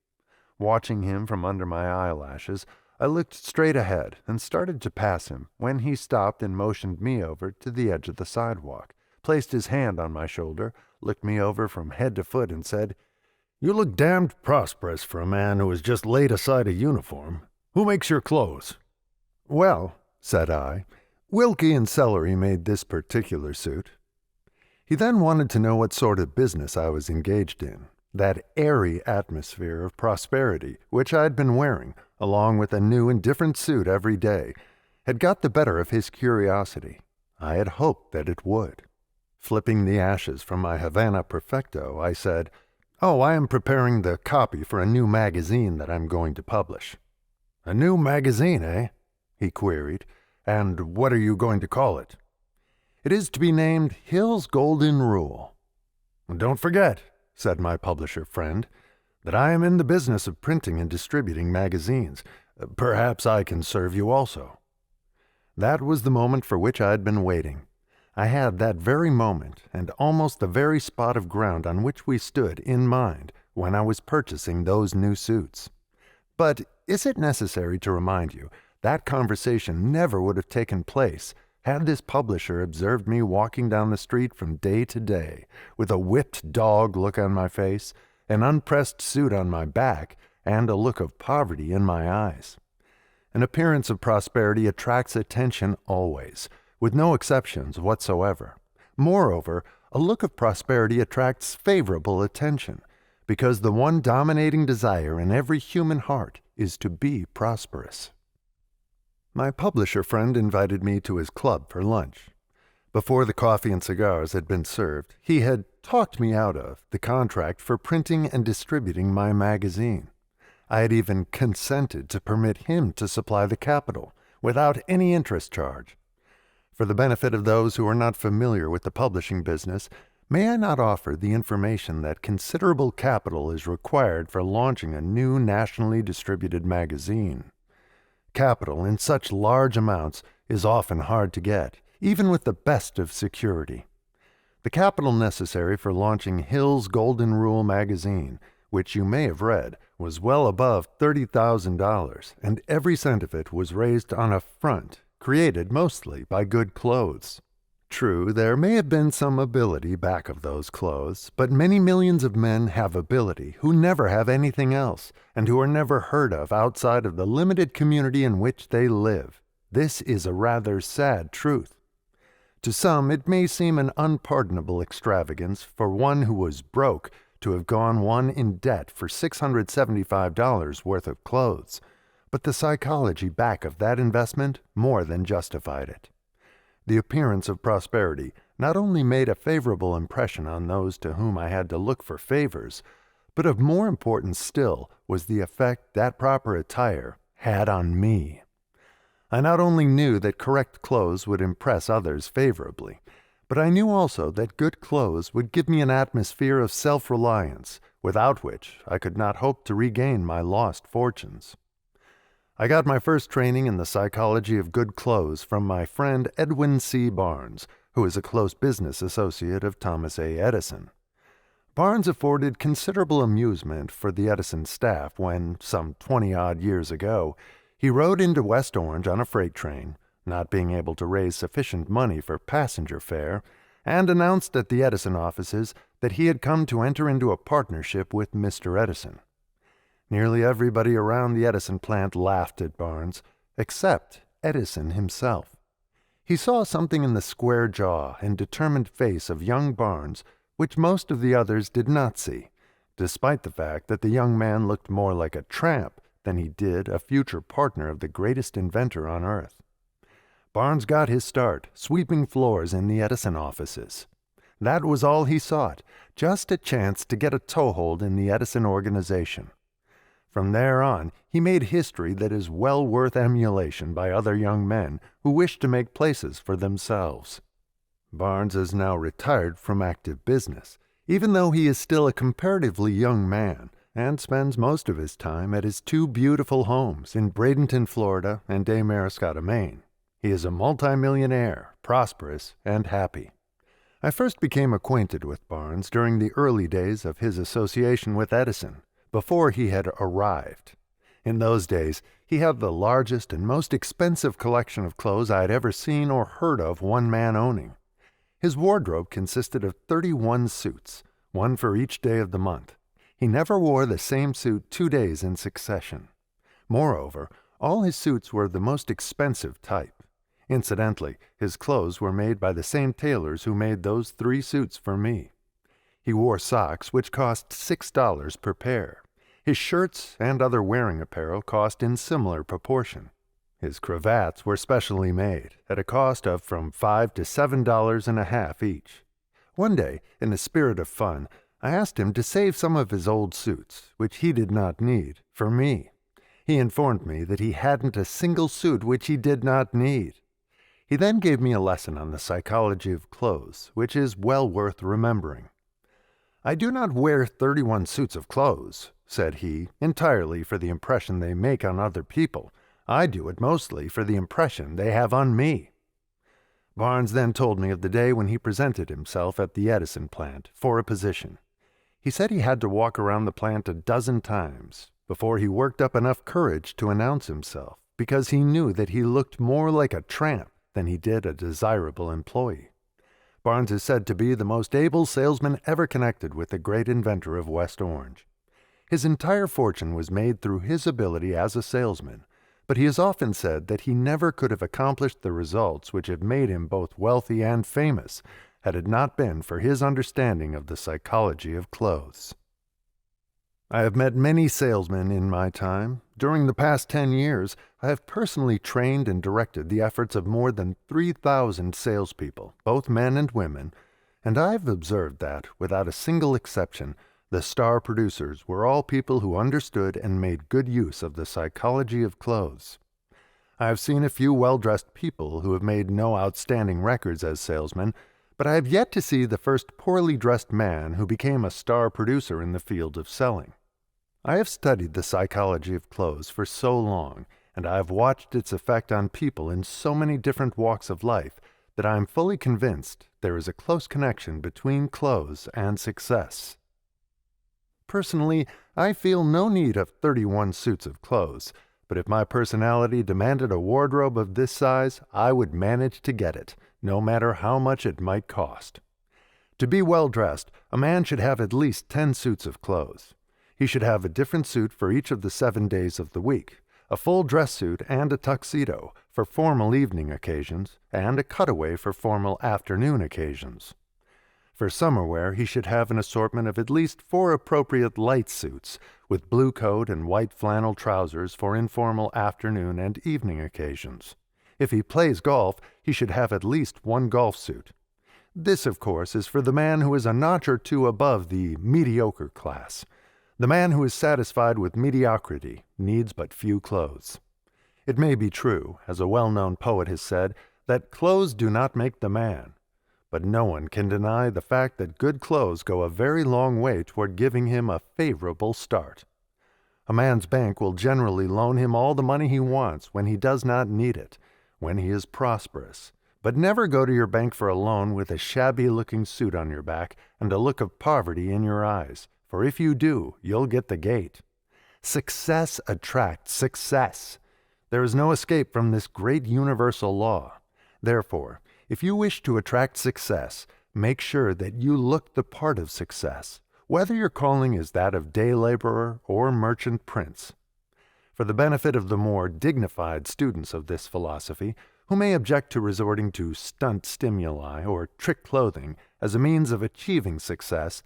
Watching him from under my eyelashes, I looked straight ahead and started to pass him when he stopped and motioned me over to the edge of the sidewalk, placed his hand on my shoulder, looked me over from head to foot, and said, "You look damned prosperous for a man who has just laid aside a uniform. Who makes your clothes?" "Well," said I, "Wilkie and Celery made this particular suit." He then wanted to know what sort of business I was engaged in, that airy atmosphere of prosperity which I had been wearing, along with a new and different suit every day, had got the better of his curiosity. I had hoped that it would. Flipping the ashes from my Havana Perfecto, I said, "Oh, I am preparing the copy for a new magazine that I'm going to publish." "A new magazine, eh?" he queried. "And what are you going to call it?" "It is to be named Hill's Golden Rule." "Don't forget," said my publisher friend, "that I am in the business of printing and distributing magazines. Perhaps I can serve you also." That was the moment for which I had been waiting. I had that very moment, and almost the very spot of ground on which we stood, in mind when I was purchasing those new suits. But is it necessary to remind you that conversation never would have taken place had this publisher observed me walking down the street from day to day, with a whipped dog look on my face, an unpressed suit on my back, and a look of poverty in my eyes? An appearance of prosperity attracts attention always, with no exceptions whatsoever. Moreover, a look of prosperity attracts favorable attention, because the one dominating desire in every human heart is to be prosperous. My publisher friend invited me to his club for lunch. Before the coffee and cigars had been served, he had talked me out of the contract for printing and distributing my magazine. I had even consented to permit him to supply the capital, without any interest charge. For the benefit of those who are not familiar with the publishing business, may I not offer the information that considerable capital is required for launching a new nationally distributed magazine? Capital in such large amounts is often hard to get, even with the best of security. The capital necessary for launching Hill's Golden Rule magazine, which you may have read, was well above $30,000, and every cent of it was raised on a front created mostly by good clothes. True, there may have been some ability back of those clothes, but many millions of men have ability who never have anything else, and who are never heard of outside of the limited community in which they live. This is a rather sad truth. To some it may seem an unpardonable extravagance for one who was broke to have gone one in debt for $675 worth of clothes, but the psychology back of that investment more than justified it. The appearance of prosperity not only made a favorable impression on those to whom I had to look for favors, but of more importance still was the effect that proper attire had on me. I not only knew that correct clothes would impress others favorably, but I knew also that good clothes would give me an atmosphere of self-reliance, without which I could not hope to regain my lost fortunes. I got my first training in the psychology of good clothes from my friend Edwin C. Barnes, who is a close business associate of Thomas A. Edison. Barnes afforded considerable amusement for the Edison staff when, some 20-odd years ago, he rode into West Orange on a freight train, not being able to raise sufficient money for passenger fare, and announced at the Edison offices that he had come to enter into a partnership with Mr. Edison. Nearly everybody around the Edison plant laughed at Barnes, except Edison himself. He saw something in the square jaw and determined face of young Barnes which most of the others did not see, despite the fact that the young man looked more like a tramp than he did a future partner of the greatest inventor on earth. Barnes got his start sweeping floors in the Edison offices. That was all he sought, just a chance to get a toehold in the Edison organization. From there on, he made history that is well worth emulation by other young men who wish to make places for themselves. Barnes is now retired from active business, even though he is still a comparatively young man, and spends most of his time at his two beautiful homes in Bradenton, Florida, and Damariscotta, Maine. He is a multimillionaire, prosperous, and happy. I first became acquainted with Barnes during the early days of his association with Edison, before he had arrived. In those days, he had the largest and most expensive collection of clothes I had ever seen or heard of one man owning. His wardrobe consisted of 31 suits, one for each day of the month. He never wore the same suit 2 days in succession. Moreover, all his suits were of the most expensive type. Incidentally, his clothes were made by the same tailors who made those 3 suits for me. He wore socks which cost $6 per pair. His shirts and other wearing apparel cost in similar proportion. His cravats were specially made, at a cost of from $5 to $7.50 each. One day, in a spirit of fun, I asked him to save some of his old suits, which he did not need, for me. He informed me that he hadn't a single suit which he did not need. He then gave me a lesson on the psychology of clothes, which is well worth remembering. "I do not wear 31 suits of clothes," said he, "entirely for the impression they make on other people. I do it mostly for the impression they have on me." Barnes then told me of the day when he presented himself at the Edison plant for a position. He said he had to walk around the plant a dozen times before he worked up enough courage to announce himself, because he knew that he looked more like a tramp than he did a desirable employee. Barnes is said to be the most able salesman ever connected with the great inventor of West Orange. His entire fortune was made through his ability as a salesman, but he has often said that he never could have accomplished the results which have made him both wealthy and famous had it not been for his understanding of the psychology of clothes. I have met many salesmen in my time. During the past 10 years, I have personally trained and directed the efforts of more than 3,000 salespeople, both men and women, and I have observed that, without a single exception, the star producers were all people who understood and made good use of the psychology of clothes. I have seen a few well-dressed people who have made no outstanding records as salesmen, but I have yet to see the first poorly dressed man who became a star producer in the field of selling. I have studied the psychology of clothes for so long, and I have watched its effect on people in so many different walks of life, that I am fully convinced there is a close connection between clothes and success. Personally, I feel no need of 31 suits of clothes, but if my personality demanded a wardrobe of this size, I would manage to get it, no matter how much it might cost. To be well dressed, a man should have at least 10 suits of clothes. He should have a different suit for each of the 7 days of the week, a full dress suit and a tuxedo for formal evening occasions, and a cutaway for formal afternoon occasions. For summer wear, he should have an assortment of at least 4 appropriate light suits, with blue coat and white flannel trousers for informal afternoon and evening occasions. If he plays golf, he should have at least 1 golf suit. This, of course, is for the man who is a notch or 2 above the mediocre class. The man who is satisfied with mediocrity needs but few clothes. It may be true, as a well-known poet has said, that clothes do not make the man. But no one can deny the fact that good clothes go a very long way toward giving him a favorable start. A man's bank will generally loan him all the money he wants when he does not need it, when he is prosperous, But never go to your bank for a loan with a shabby-looking suit on your back and a look of poverty in your eyes, for if you do, you'll get the gate. Success attracts success. There is no escape from this great universal law. Therefore, if you wish to attract success, make sure that you look the part of success, whether your calling is that of day laborer or merchant prince. For the benefit of the more dignified students of this philosophy, who may object to resorting to stunt stimuli or trick clothing as a means of achieving success,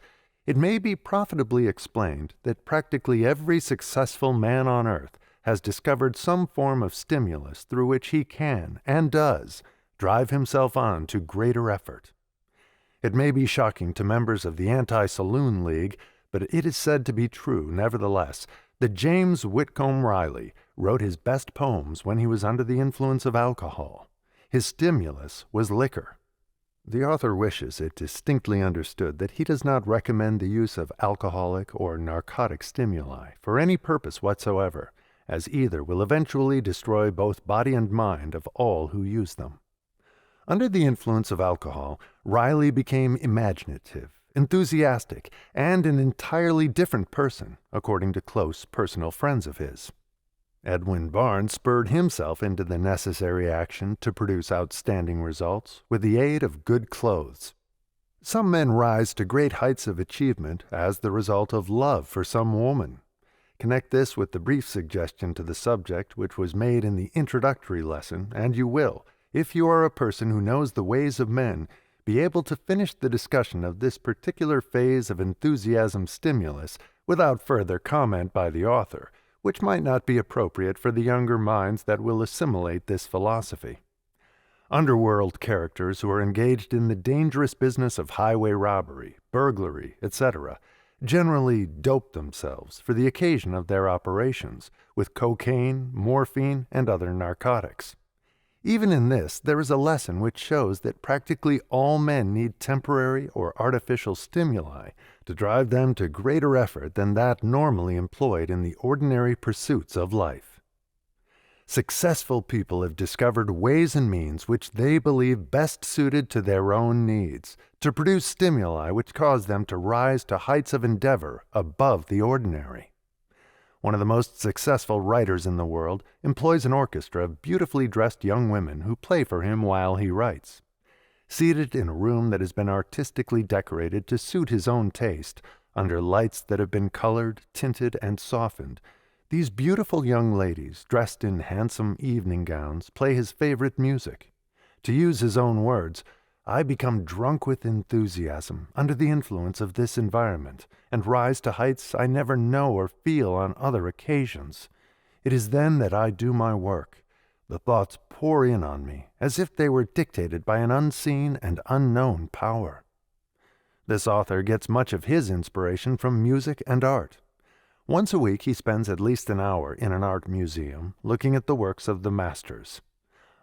it may be profitably explained that practically every successful man on earth has discovered some form of stimulus through which he can, and does, drive himself on to greater effort. It may be shocking to members of the Anti-Saloon League, but it is said to be true, nevertheless, that James Whitcomb Riley wrote his best poems when he was under the influence of alcohol. His stimulus was liquor. The author wishes it distinctly understood that he does not recommend the use of alcoholic or narcotic stimuli for any purpose whatsoever, as either will eventually destroy both body and mind of all who use them. Under the influence of alcohol, Riley became imaginative, enthusiastic, and an entirely different person, according to close personal friends of his. Edwin Barnes spurred himself into the necessary action to produce outstanding results with the aid of good clothes. Some men rise to great heights of achievement as the result of love for some woman. Connect this with the brief suggestion to the subject which was made in the introductory lesson, and you will, if you are a person who knows the ways of men, be able to finish the discussion of this particular phase of enthusiasm stimulus without further comment by the author, which might not be appropriate for the younger minds that will assimilate this philosophy. Underworld characters who are engaged in the dangerous business of highway robbery, burglary, etc., generally dope themselves for the occasion of their operations with cocaine, morphine, and other narcotics. Even in this, there is a lesson which shows that practically all men need temporary or artificial stimuli to drive them to greater effort than that normally employed in the ordinary pursuits of life. Successful people have discovered ways and means which they believe best suited to their own needs, to produce stimuli which cause them to rise to heights of endeavor above the ordinary. One of the most successful writers in the world employs an orchestra of beautifully dressed young women who play for him while he writes. Seated in a room that has been artistically decorated to suit his own taste, under lights that have been colored, tinted, and softened, these beautiful young ladies, dressed in handsome evening gowns, play his favorite music. To use his own words, I become drunk with enthusiasm under the influence of this environment, and rise to heights I never know or feel on other occasions. It is then that I do my work. The thoughts pour in on me, as if they were dictated by an unseen and unknown power. This author gets much of his inspiration from music and art. Once a week he spends at least an hour in an art museum, looking at the works of the masters.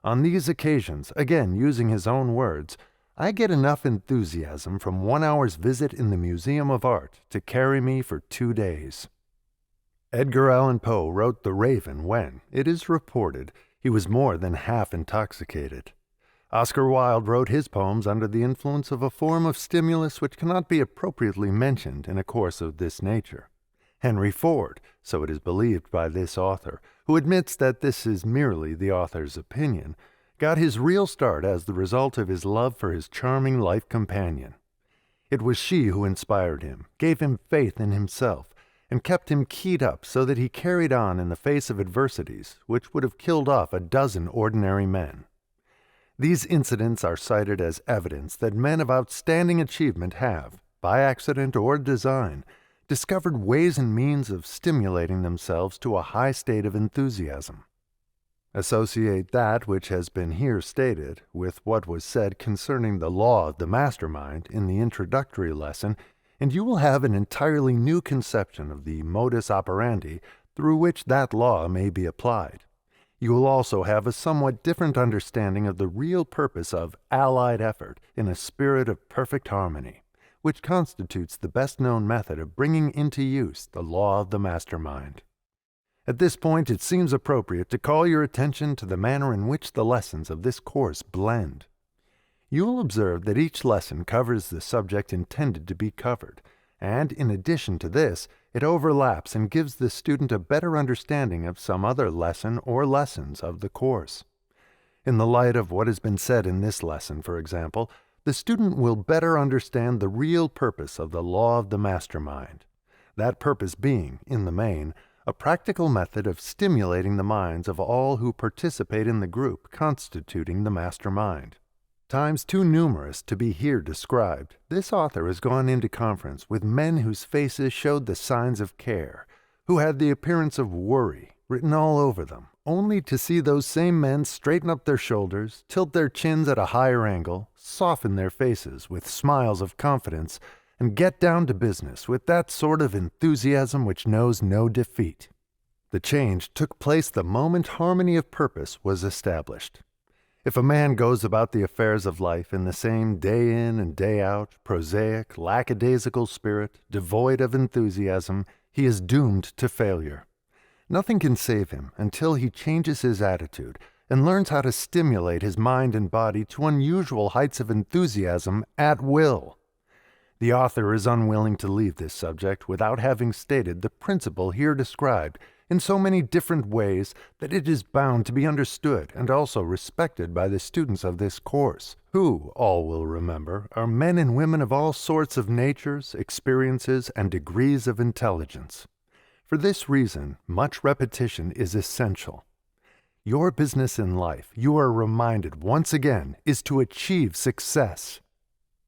On these occasions, again using his own words, I get enough enthusiasm from 1 hour's visit in the Museum of Art to carry me for 2 days. Edgar Allan Poe wrote The Raven when, it is reported, he was more than half intoxicated. Oscar Wilde wrote his poems under the influence of a form of stimulus which cannot be appropriately mentioned in a course of this nature. Henry Ford, so it is believed by this author, who admits that this is merely the author's opinion, got his real start as the result of his love for his charming life companion. It was she who inspired him, gave him faith in himself, and kept him keyed up so that he carried on in the face of adversities which would have killed off a dozen ordinary men. These incidents are cited as evidence that men of outstanding achievement have, by accident or design, discovered ways and means of stimulating themselves to a high state of enthusiasm. Associate that which has been here stated with what was said concerning the law of the mastermind in the introductory lesson, and you will have an entirely new conception of the modus operandi through which that law may be applied. You will also have a somewhat different understanding of the real purpose of allied effort in a spirit of perfect harmony, which constitutes the best-known method of bringing into use the law of the mastermind. At this point, it seems appropriate to call your attention to the manner in which the lessons of this course blend. You will observe that each lesson covers the subject intended to be covered, and in addition to this, it overlaps and gives the student a better understanding of some other lesson or lessons of the course. In the light of what has been said in this lesson, for example, the student will better understand the real purpose of the law of the mastermind. That purpose being, in the main, a practical method of stimulating the minds of all who participate in the group constituting the mastermind. Times too numerous to be here described, this author has gone into conference with men whose faces showed the signs of care, who had the appearance of worry written all over them, only to see those same men straighten up their shoulders, tilt their chins at a higher angle, soften their faces with smiles of confidence, and get down to business with that sort of enthusiasm which knows no defeat. The change took place the moment harmony of purpose was established. If a man goes about the affairs of life in the same day in and day out, prosaic, lackadaisical spirit, devoid of enthusiasm, he is doomed to failure. Nothing can save him until he changes his attitude and learns how to stimulate his mind and body to unusual heights of enthusiasm at will. The author is unwilling to leave this subject without having stated the principle here described in so many different ways that it is bound to be understood and also respected by the students of this course, who, all will remember, are men and women of all sorts of natures, experiences, and degrees of intelligence. For this reason, much repetition is essential. Your business in life, you are reminded once again, is to achieve success.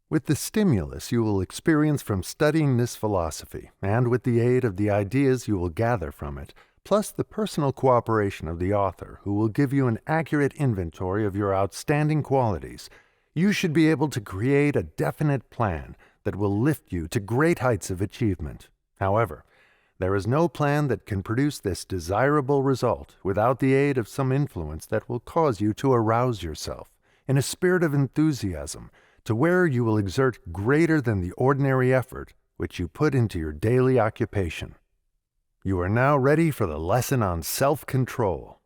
With the stimulus you will experience from studying this philosophy, and with the aid of the ideas you will gather from it, plus the personal cooperation of the author, who will give you an accurate inventory of your outstanding qualities, you should be able to create a definite plan that will lift you to great heights of achievement. However, there is no plan that can produce this desirable result without the aid of some influence that will cause you to arouse yourself, in a spirit of enthusiasm, to where you will exert greater than the ordinary effort which you put into your daily occupation. You are now ready for the lesson on self-control.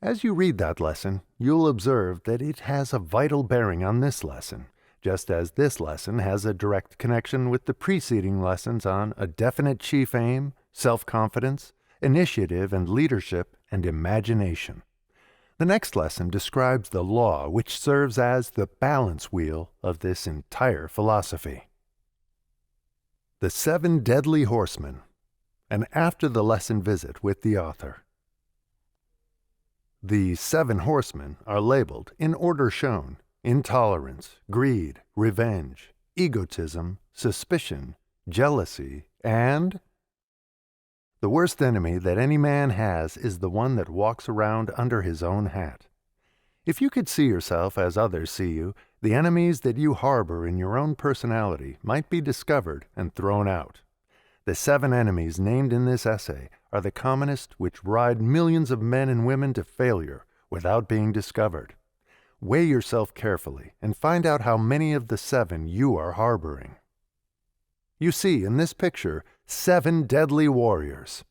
As you read that lesson, you'll observe that it has a vital bearing on this lesson, just as this lesson has a direct connection with the preceding lessons on a definite chief aim, self-confidence, initiative and leadership, and imagination. The next lesson describes the law which serves as the balance wheel of this entire philosophy. The 7 Deadly Horsemen, an after-the-lesson visit with the author. The 7 horsemen are labeled, in order shown, intolerance, greed, revenge, egotism, suspicion, jealousy, and the worst enemy that any man has is the one that walks around under his own hat. If you could see yourself as others see you, the enemies that you harbor in your own personality might be discovered and thrown out. The 7 enemies named in this essay are the commonest which ride millions of men and women to failure without being discovered. Weigh yourself carefully and find out how many of the 7 you are harboring. You see in this picture 7 deadly warriors.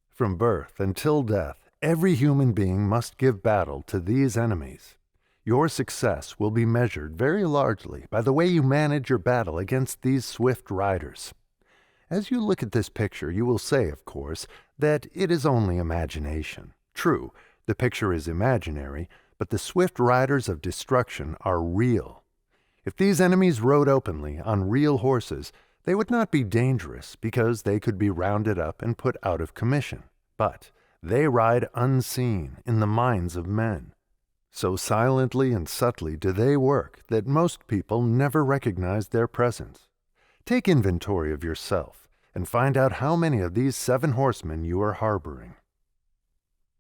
From birth until death, every human being must give battle to these enemies. Your success will be measured very largely by the way you manage your battle against these swift riders. As you look at this picture, you will say, of course, that it is only imagination. True, the picture is imaginary, but the swift riders of destruction are real. If these enemies rode openly on real horses, they would not be dangerous because they could be rounded up and put out of commission. But they ride unseen in the minds of men. So silently and subtly do they work that most people never recognize their presence. Take inventory of yourself and find out how many of these 7 horsemen you are harboring.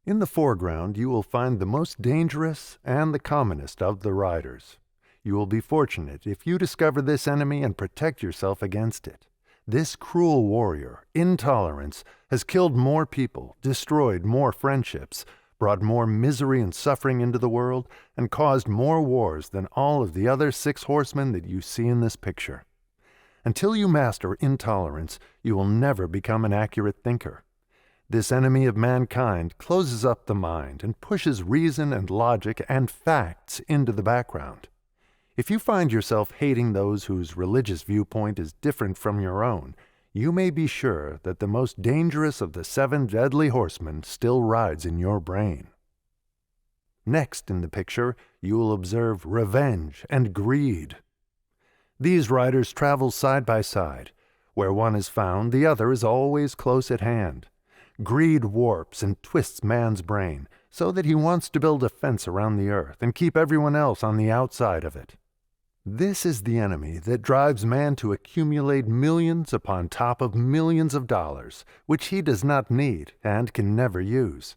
In the foreground you will find the most dangerous and the commonest of the riders. You will be fortunate if you discover this enemy and protect yourself against it. This cruel warrior, intolerance, has killed more people, destroyed more friendships, brought more misery and suffering into the world, and caused more wars than all of the other 6 horsemen that you see in this picture. Until you master intolerance, you will never become an accurate thinker. This enemy of mankind closes up the mind and pushes reason and logic and facts into the background. If you find yourself hating those whose religious viewpoint is different from your own, you may be sure that the most dangerous of the 7 deadly horsemen still rides in your brain. Next in the picture, you will observe revenge and greed. These riders travel side by side. Where one is found, the other is always close at hand. Greed warps and twists man's brain so that he wants to build a fence around the earth and keep everyone else on the outside of it. This is the enemy that drives man to accumulate millions upon top of millions of dollars, which he does not need and can never use.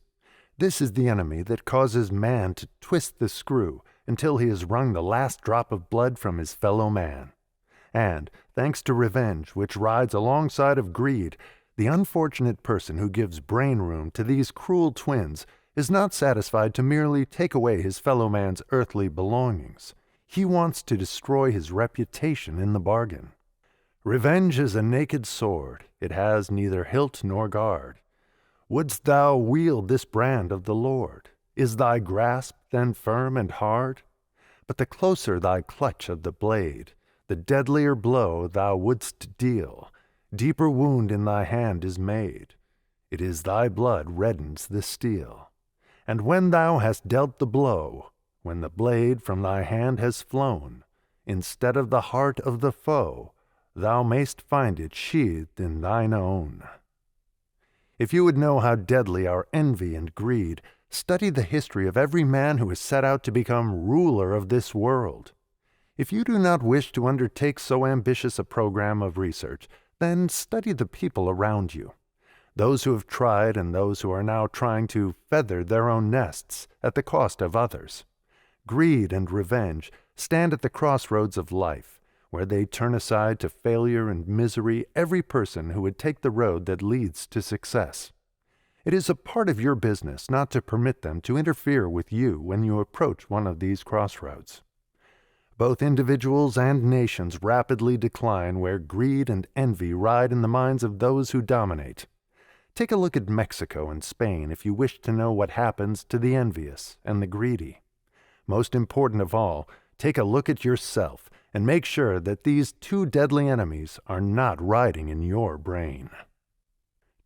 This is the enemy that causes man to twist the screw until he has wrung the last drop of blood from his fellow man. And, thanks to revenge, which rides alongside of greed, the unfortunate person who gives brain room to these cruel twins is not satisfied to merely take away his fellow man's earthly belongings. He wants to destroy his reputation in the bargain. Revenge is a naked sword. It has neither hilt nor guard. Wouldst thou wield this brand of the Lord? Is thy grasp then firm and hard? But the closer thy clutch of the blade, the deadlier blow thou wouldst deal, deeper wound in thy hand is made. It is thy blood reddens the steel. And when thou hast dealt the blow, when the blade from thy hand has flown, instead of the heart of the foe, thou mayst find it sheathed in thine own. If you would know how deadly are envy and greed, study the history of every man who has set out to become ruler of this world. If you do not wish to undertake so ambitious a program of research, then study the people around you. Those who have tried and those who are now trying to feather their own nests at the cost of others. Greed and revenge stand at the crossroads of life, where they turn aside to failure and misery every person who would take the road that leads to success. It is a part of your business not to permit them to interfere with you when you approach one of these crossroads. Both individuals and nations rapidly decline where greed and envy ride in the minds of those who dominate. Take a look at Mexico and Spain if you wish to know what happens to the envious and the greedy. Most important of all, take a look at yourself and make sure that these 2 deadly enemies are not riding in your brain.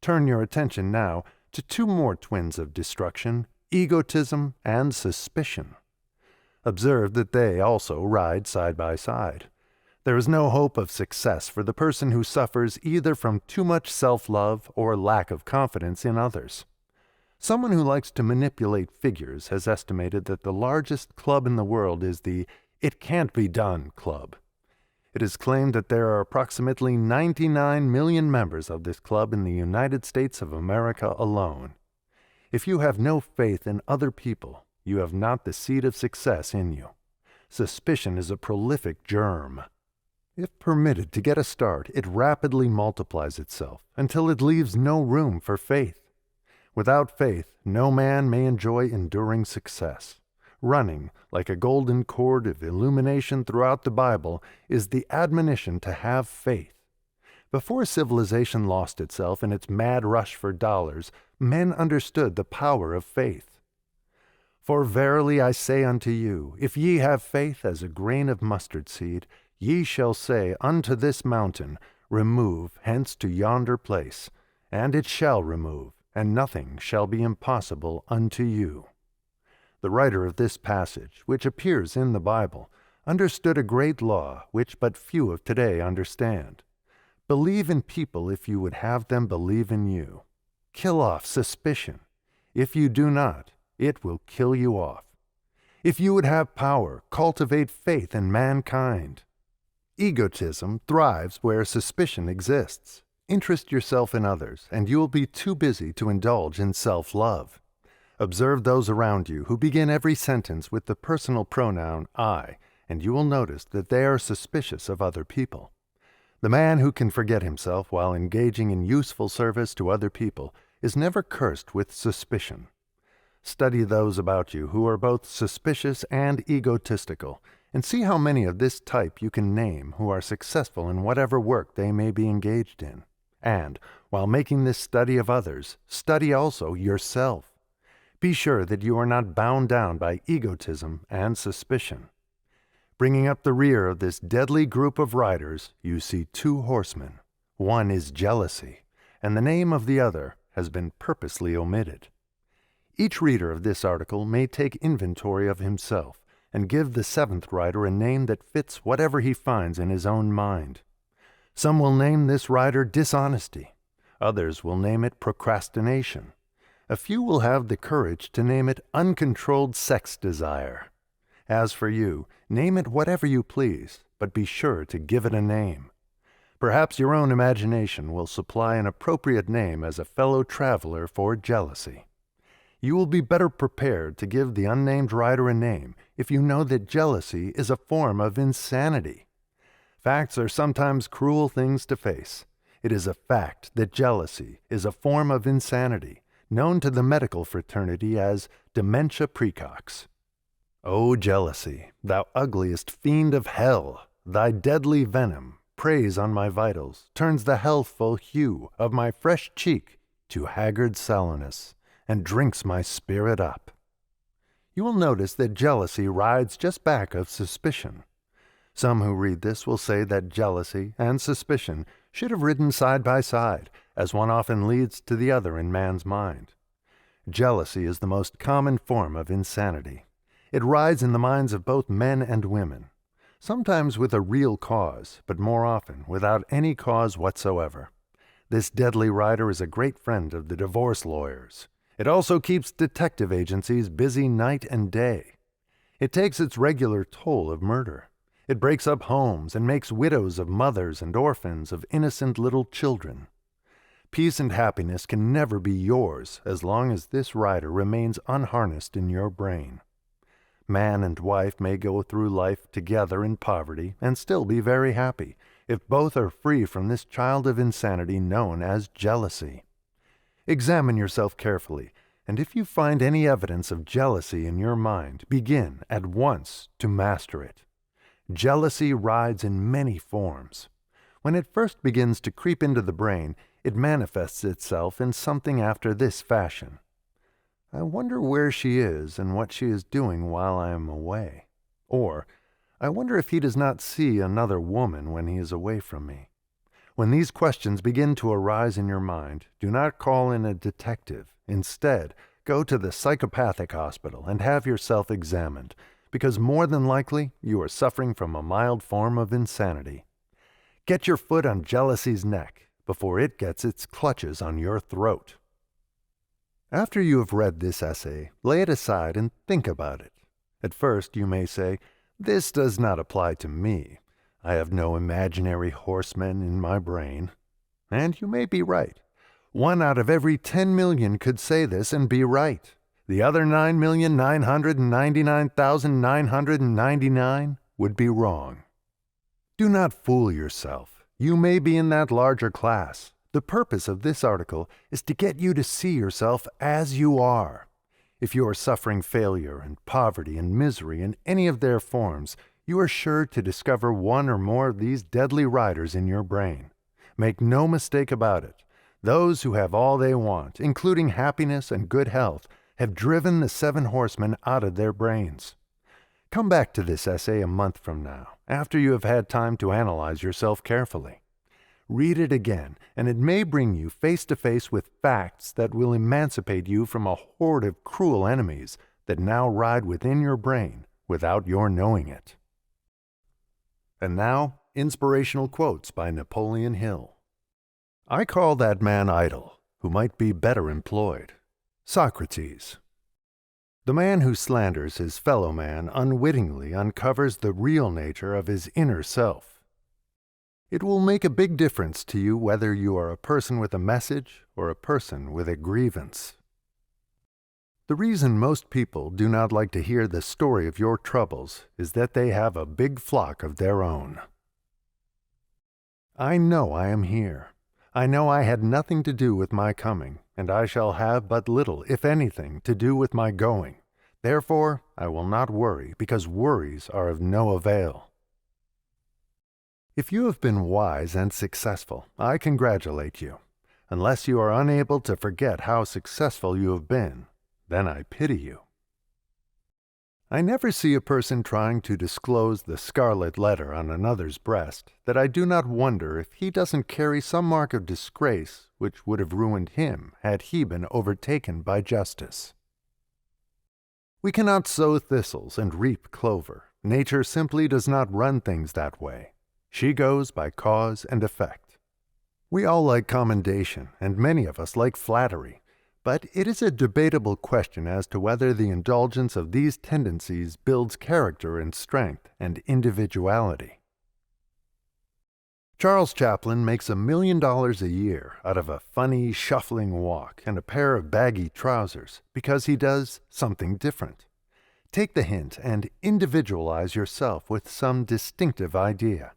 Turn your attention now to 2 more twins of destruction, egotism and suspicion. Observe that they also ride side by side. There is no hope of success for the person who suffers either from too much self-love or lack of confidence in others. Someone who likes to manipulate figures has estimated that the largest club in the world is the "It Can't Be Done" club. It is claimed that there are approximately 99 million members of this club in the United States of America alone. If you have no faith in other people, you have not the seed of success in you. Suspicion is a prolific germ. If permitted to get a start, it rapidly multiplies itself until it leaves no room for faith. Without faith, no man may enjoy enduring success. Running, like a golden cord of illumination throughout the Bible, is the admonition to have faith. Before civilization lost itself in its mad rush for dollars, men understood the power of faith. For verily I say unto you, if ye have faith as a grain of mustard seed, ye shall say unto this mountain, Remove hence to yonder place, and it shall remove, and nothing shall be impossible unto you. The writer of this passage, which appears in the Bible, understood a great law which but few of today understand. Believe in people if you would have them believe in you. Kill off suspicion. If you do not, it will kill you off. If you would have power, cultivate faith in mankind. Egotism thrives where suspicion exists. Interest yourself in others, and you will be too busy to indulge in self-love. Observe those around you who begin every sentence with the personal pronoun I, and you will notice that they are suspicious of other people. The man who can forget himself while engaging in useful service to other people is never cursed with suspicion. Study those about you who are both suspicious and egotistical, and see how many of this type you can name who are successful in whatever work they may be engaged in. And, while making this study of others, study also yourself. Be sure that you are not bound down by egotism and suspicion. Bringing up the rear of this deadly group of riders, you see two horsemen. One is jealousy, and the name of the other has been purposely omitted. Each reader of this article may take inventory of himself and give the seventh rider a name that fits whatever he finds in his own mind. Some will name this rider dishonesty. Others will name it procrastination. A few will have the courage to name it uncontrolled sex desire. As for you, name it whatever you please, but be sure to give it a name. Perhaps your own imagination will supply an appropriate name as a fellow traveler for jealousy. You will be better prepared to give the unnamed rider a name if you know that jealousy is a form of insanity. Facts are sometimes cruel things to face. It is a fact that jealousy is a form of insanity, known to the medical fraternity as dementia praecox. O jealousy, thou ugliest fiend of hell, thy deadly venom preys on my vitals, turns the healthful hue of my fresh cheek to haggard sallowness, and drinks my spirit up. You will notice that jealousy rides just back of suspicion. Some who read this will say that jealousy and suspicion should have ridden side by side, as one often leads to the other in man's mind. Jealousy is the most common form of insanity. It rides in the minds of both men and women, sometimes with a real cause, but more often without any cause whatsoever. This deadly rider is a great friend of the divorce lawyers. It also keeps detective agencies busy night and day. It takes its regular toll of murder. It breaks up homes and makes widows of mothers and orphans of innocent little children. Peace and happiness can never be yours as long as this rider remains unharnessed in your brain. Man and wife may go through life together in poverty and still be very happy if both are free from this child of insanity known as jealousy. Examine yourself carefully, and if you find any evidence of jealousy in your mind, begin at once to master it. Jealousy rides in many forms. When it first begins to creep into the brain, it manifests itself in something after this fashion. I wonder where she is and what she is doing while I am away. Or, I wonder if he does not see another woman when he is away from me. When these questions begin to arise in your mind, do not call in a detective. Instead, go to the psychopathic hospital and have yourself examined, because more than likely you are suffering from a mild form of insanity. Get your foot on jealousy's neck before it gets its clutches on your throat. After you have read this essay, lay it aside and think about it. At first you may say, "This does not apply to me. I have no imaginary horsemen in my brain." And you may be right. 1 out of every 10 million could say this and be right. The other 9,999,999 would be wrong. Do not fool yourself. You may be in that larger class. The purpose of this article is to get you to see yourself as you are. If you are suffering failure and poverty and misery in any of their forms, you are sure to discover one or more of these deadly riders in your brain. Make no mistake about it. Those who have all they want, including happiness and good health, have driven the 7 horsemen out of their brains. Come back to this essay a month from now, after you have had time to analyze yourself carefully. Read it again, and it may bring you face to face with facts that will emancipate you from a horde of cruel enemies that now ride within your brain without your knowing it. And now, inspirational quotes by Napoleon Hill. I call that man idle, who might be better employed. Socrates. The man who slanders his fellow man unwittingly uncovers the real nature of his inner self. It will make a big difference to you whether you are a person with a message or a person with a grievance. The reason most people do not like to hear the story of your troubles is that they have a big flock of their own. I know I am here. I know I had nothing to do with my coming, and I shall have but little, if anything, to do with my going. Therefore, I will not worry, because worries are of no avail. If you have been wise and successful, I congratulate you. Unless you are unable to forget how successful you have been, then I pity you. I never see a person trying to disclose the scarlet letter on another's breast that I do not wonder if he doesn't carry some mark of disgrace which would have ruined him had he been overtaken by justice. We cannot sow thistles and reap clover. Nature simply does not run things that way. She goes by cause and effect. We all like commendation, and many of us like flattery. But it is a debatable question as to whether the indulgence of these tendencies builds character and strength and individuality. Charles Chaplin makes $1 million a year out of a funny, shuffling walk and a pair of baggy trousers because he does something different. Take the hint and individualize yourself with some distinctive idea.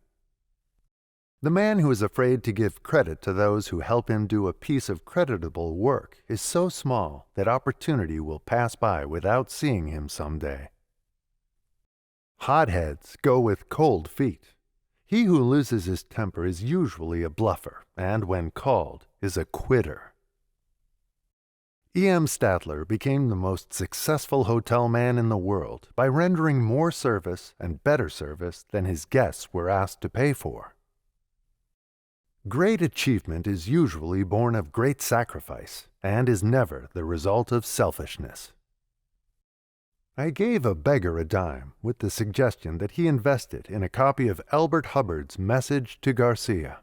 The man who is afraid to give credit to those who help him do a piece of creditable work is so small that opportunity will pass by without seeing him someday. Hotheads go with cold feet. He who loses his temper is usually a bluffer, and when called, is a quitter. E.M. Statler became the most successful hotel man in the world by rendering more service and better service than his guests were asked to pay for. Great achievement is usually born of great sacrifice and is never the result of selfishness. I gave a beggar a dime with the suggestion that he invest it in a copy of Elbert Hubbard's Message to Garcia.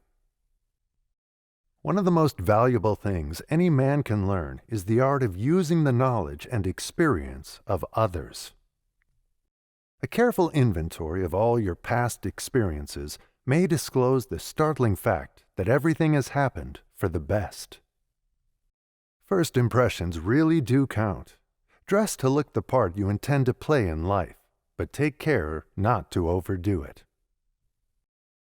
One of the most valuable things any man can learn is the art of using the knowledge and experience of others. A careful inventory of all your past experiences may disclose the startling fact that everything has happened for the best. First impressions really do count. Dress to look the part you intend to play in life, but take care not to overdo it.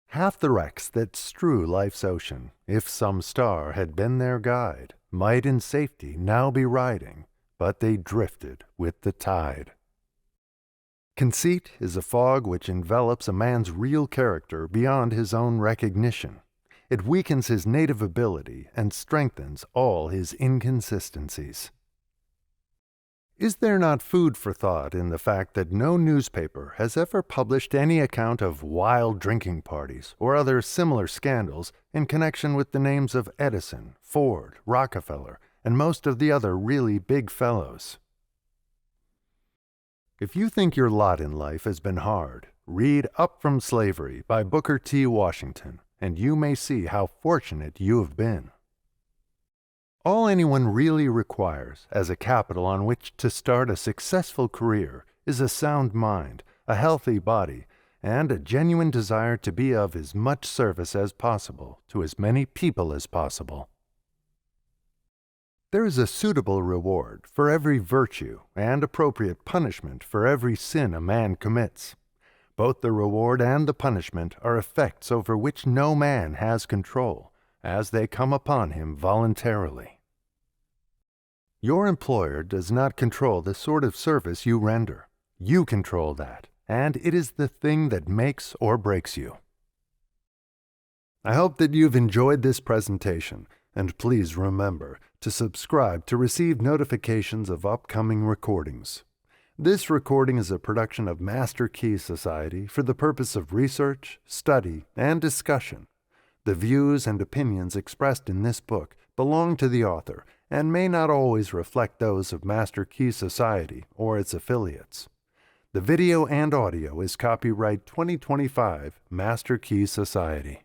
Half the wrecks that strew life's ocean, if some star had been their guide, might in safety now be riding, but they drifted with the tide. Conceit is a fog which envelops a man's real character beyond his own recognition. It weakens his native ability and strengthens all his inconsistencies. Is there not food for thought in the fact that no newspaper has ever published any account of wild drinking parties or other similar scandals in connection with the names of Edison, Ford, Rockefeller, and most of the other really big fellows? If you think your lot in life has been hard, read Up from Slavery by Booker T. Washington, and you may see how fortunate you have been. All anyone really requires as a capital on which to start a successful career is a sound mind, a healthy body, and a genuine desire to be of as much service as possible to as many people as possible. There is a suitable reward for every virtue and appropriate punishment for every sin a man commits. Both the reward and the punishment are effects over which no man has control, as they come upon him voluntarily. Your employer does not control the sort of service you render. You control that, and it is the thing that makes or breaks you. I hope that you've enjoyed this presentation, and please remember to subscribe to receive notifications of upcoming recordings. This recording is a production of Master Key Society for the purpose of research, study, and discussion. The views and opinions expressed in this book belong to the author and may not always reflect those of Master Key Society or its affiliates. The video and audio is copyright 2025 Master Key Society.